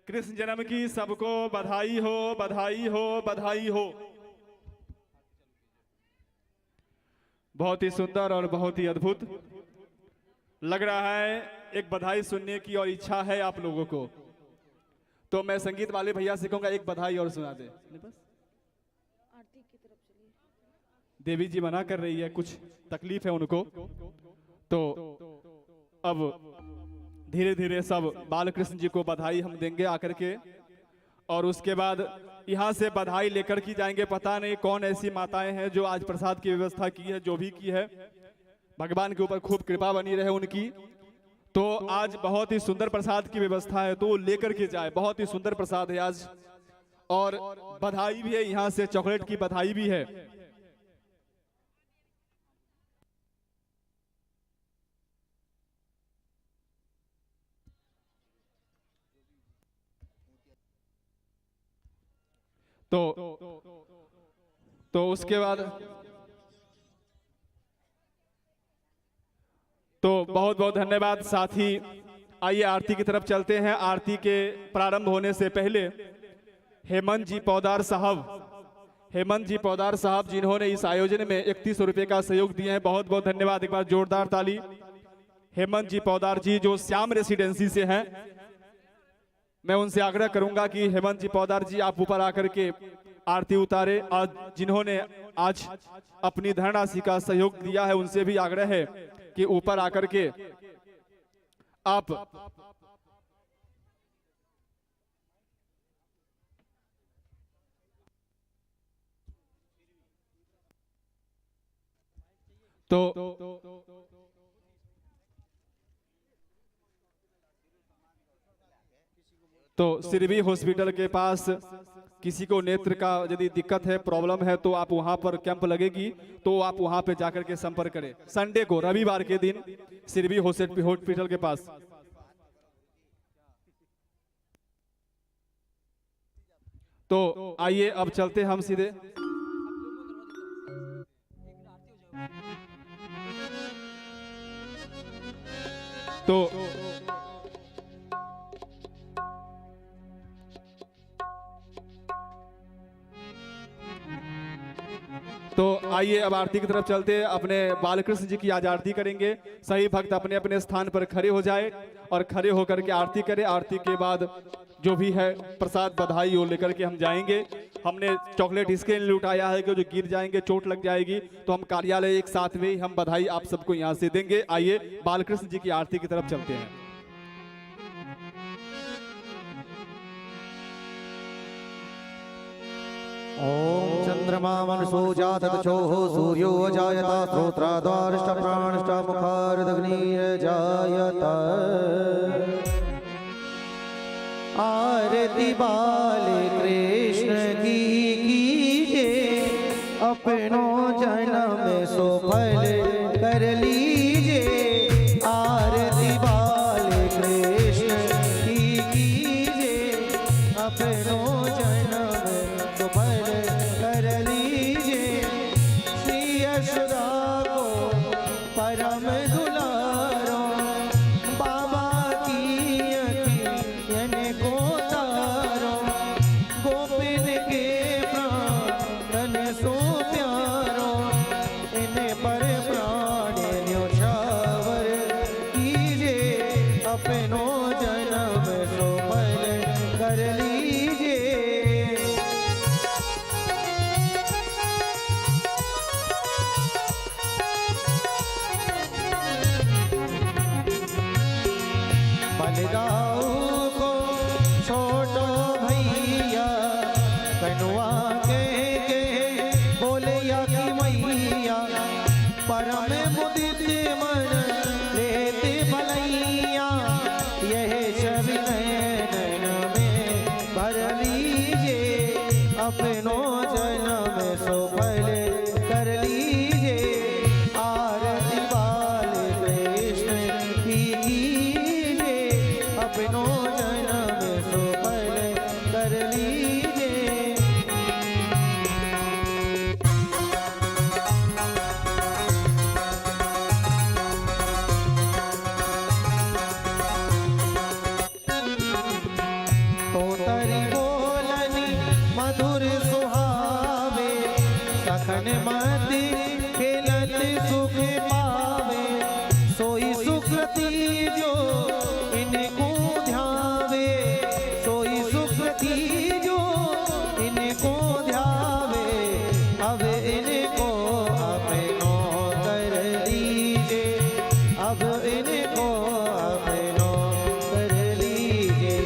कृष्ण जन्म की सबको बधाई हो, बधाई हो, बधाई हो। बहुत ही सुंदर और बहुत ही अद्भुत लग रहा है। एक बधाई सुनने की और इच्छा है आप लोगों को, तो मैं संगीत वाले भैया से कहूंगा एक बधाई और सुना दे। बस देवी जी मना कर रही है, कुछ तकलीफ है उनको, तो अब धीरे धीरे सब बालकृष्ण जी को बधाई हम देंगे आकर के, और उसके बाद यहाँ से बधाई लेकर की जाएंगे। पता नहीं कौन ऐसी माताएं हैं जो आज प्रसाद की व्यवस्था की है, जो भी की है, भगवान के ऊपर खूब कृपा बनी रहे उनकी। तो आज बहुत ही सुंदर प्रसाद की व्यवस्था है, तो वो लेकर के जाए। बहुत ही सुंदर प्रसाद है आज, और बधाई भी है, यहाँ से चॉकलेट की बधाई भी है। तो उसके बाद तो बहुत बहुत धन्यवाद साथी। आइए आरती की तरफ चलते हैं। आरती के प्रारंभ होने से पहले हेमंत जी पौदार साहब जिन्होंने इस आयोजन में 31 रुपए का सहयोग दिए हैं, बहुत बहुत धन्यवाद। एक बार जोरदार ताली। हेमंत जी पौदार जी जो श्याम रेसिडेंसी से हैं, मैं उनसे आग्रह करूंगा कि हेमंत जी पौदार जी आप ऊपर आकर के आरती उतारे। आज जिन्होंने आज अपनी धनराशि का सहयोग दिया है, उनसे भी आग्रह है कि ऊपर आकर के आप तो सिरवी हॉस्पिटल के पास किसी को नेत्र का यदि दिक्कत है, प्रॉब्लम है, तो आप वहां पर कैंप लगेगी, तो आप वहां पे जाकर के संपर्क करें। संडे को, रविवार के दिन सिरवी हॉस्पिटल के पास। तो आइए अब चलते हम सीधे। तो आइए अब आरती की तरफ चलते हैं। अपने बालकृष्ण जी की आज आरती करेंगे। सही भक्त अपने अपने स्थान पर खड़े हो जाए और खड़े होकर के आरती करें। आरती के बाद जो भी है प्रसाद बधाई वो लेकर के हम जाएंगे। हमने चॉकलेट इसके लिए उठाया है कि जो गिर जाएंगे, चोट लग जाएगी, तो हम कार्यालय एक साथ में ही हम बधाई आप सबको यहाँ से देंगे। आइए बालकृष्ण जी की आरती की तरफ चलते हैं। ओम चंद्रमा मनसो जातः चोः सूर्यो अजायत श्रोत्राद्वारिष्ट प्राणिष्ट मुखारदग्निर्जायत। आरती बाल कृष्ण की कीजिए, अपनों जन्म सफल कर लीजिए। आरती बाल कृष्ण की कीजिए, अपनों जन्म सफल कर लीजिए। श्री यशोदा को परम दुलारो, बाबा की अखियन को तारो। गोपिन के प्राण सो प्यारो, लखन मति खेलत सुख पावे, सोई सुकृति जो इनको ध्यावे, सोई सुकृति जो इनको ध्यावे। अब इनको अपनो कर लीजिए, अब इनको अपनो कर लीजिए।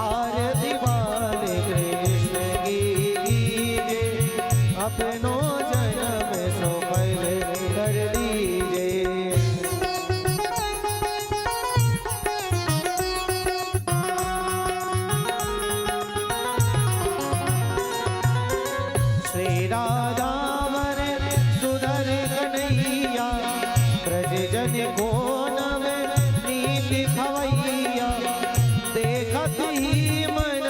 आरती वाले कृष्ण की कीजिए, अपनो जन्म सफल कर लीजिए। श्री राधा वर सुधर कन्हैया, ब्रज जन को नव नीति खवैया। देखत ही मन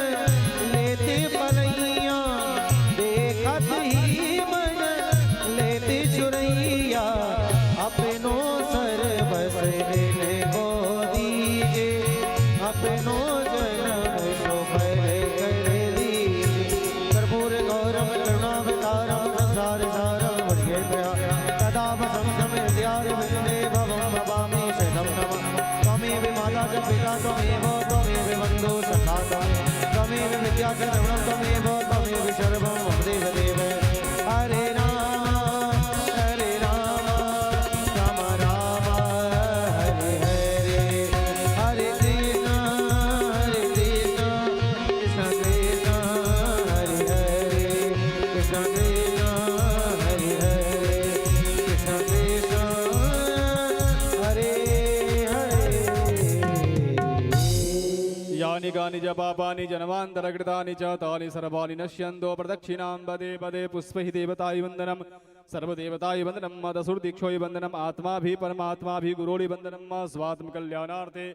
लेते पलैया, देखत ही मन लेते चुरैया। अपनो सर्वस इनको दीजिए, अपनो जन्म सफल कर लीजिए। कर्पूर गौरम करुणावतारम संसार सारम भजगे प्रया, कदा वसंतम हृदयार विष्णे भवम भवामि शरणं नमः। त्वमेव माता च पिता त्वमेव, त्वमेव बन्धुः सखा त्वमेव विद्या च द्रविणं त्वमेव, त्वमेव सर्वं मम देवदेव। हरे राम राम राम हरे हरे, हरे कृष्ण कृष्ण कृष्ण हरे हरे, कृष्ण कृष्ण हरे हरे, कृष्ण कृष्ण हरे हरे। यानि कानि च पापानि जन्मान्तरकृतानि च तानि सर्वाणि नश्यन्तो प्रदक्षिणां पदे पदे पुष्पैः देवताय वन्दनं, सर्वदेवताय वन्दनं, मदसुरदीक्षोय वन्दनम्, आत्मा भी परमात्मा भी गुरोड़ि वन्दनं, स्वात्म कल्याणार्थे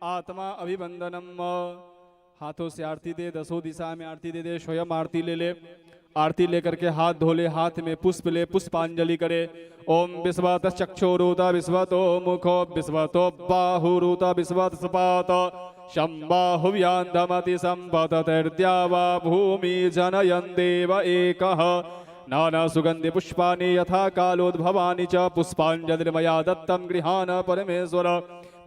आत्मा अभिवंदनम। हाथों से आरती दे, दसों दिशा में आरती दे, स्वयं आरती ले ले। आरती लेकर के हाथ धोले, हाथ में पुष्प ले, पुष्पांजलि करे। ओम विश्वत चक्षुरुत विश्वतो मुखो विश्वतो बाहुरुत विश्वत सपात शम्बाहुव्यान्धमति सम्पततिर्द्यावा भूमि जनयन् देव एकः। नाना सुगंधि पुष्पाणि यथा कालोद्भवानि च पुष्पांजलिर्मया दत्तं गृहाण परमेश्वर।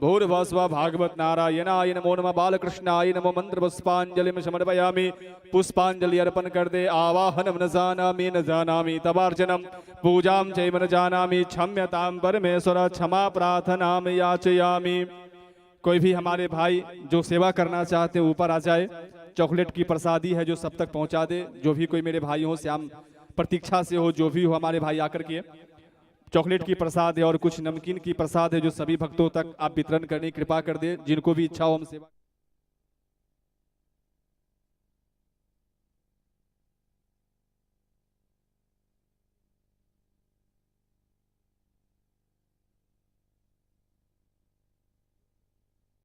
भूर्भस्व भागवत नारायणाय नमो नमः, बालकृष्णाय नमो। मंत्र पुष्पांजलि में समर्पयामि। पुष्पांजलि अर्पण कर दे। आवाहनम न जानामि तवार्चनम, पूजां चैव न जानामि क्षम्यतां परमेश्वर, क्षमा प्रार्थनाम याचयामि। कोई भी हमारे भाई जो सेवा करना चाहते हैं ऊपर आ जाए। चॉकलेट की प्रसादी है जो सब तक पहुंचा दे। जो भी कोई मेरे भाई हो, श्याम प्रतीक्षा से हो, जो भी हो, हमारे भाई आकर के चॉकलेट की प्रसाद है और कुछ नमकीन की प्रसाद है जो सभी भक्तों तक आप वितरण करने की कृपा कर दे। जिनको भी इच्छा हो हम सेवा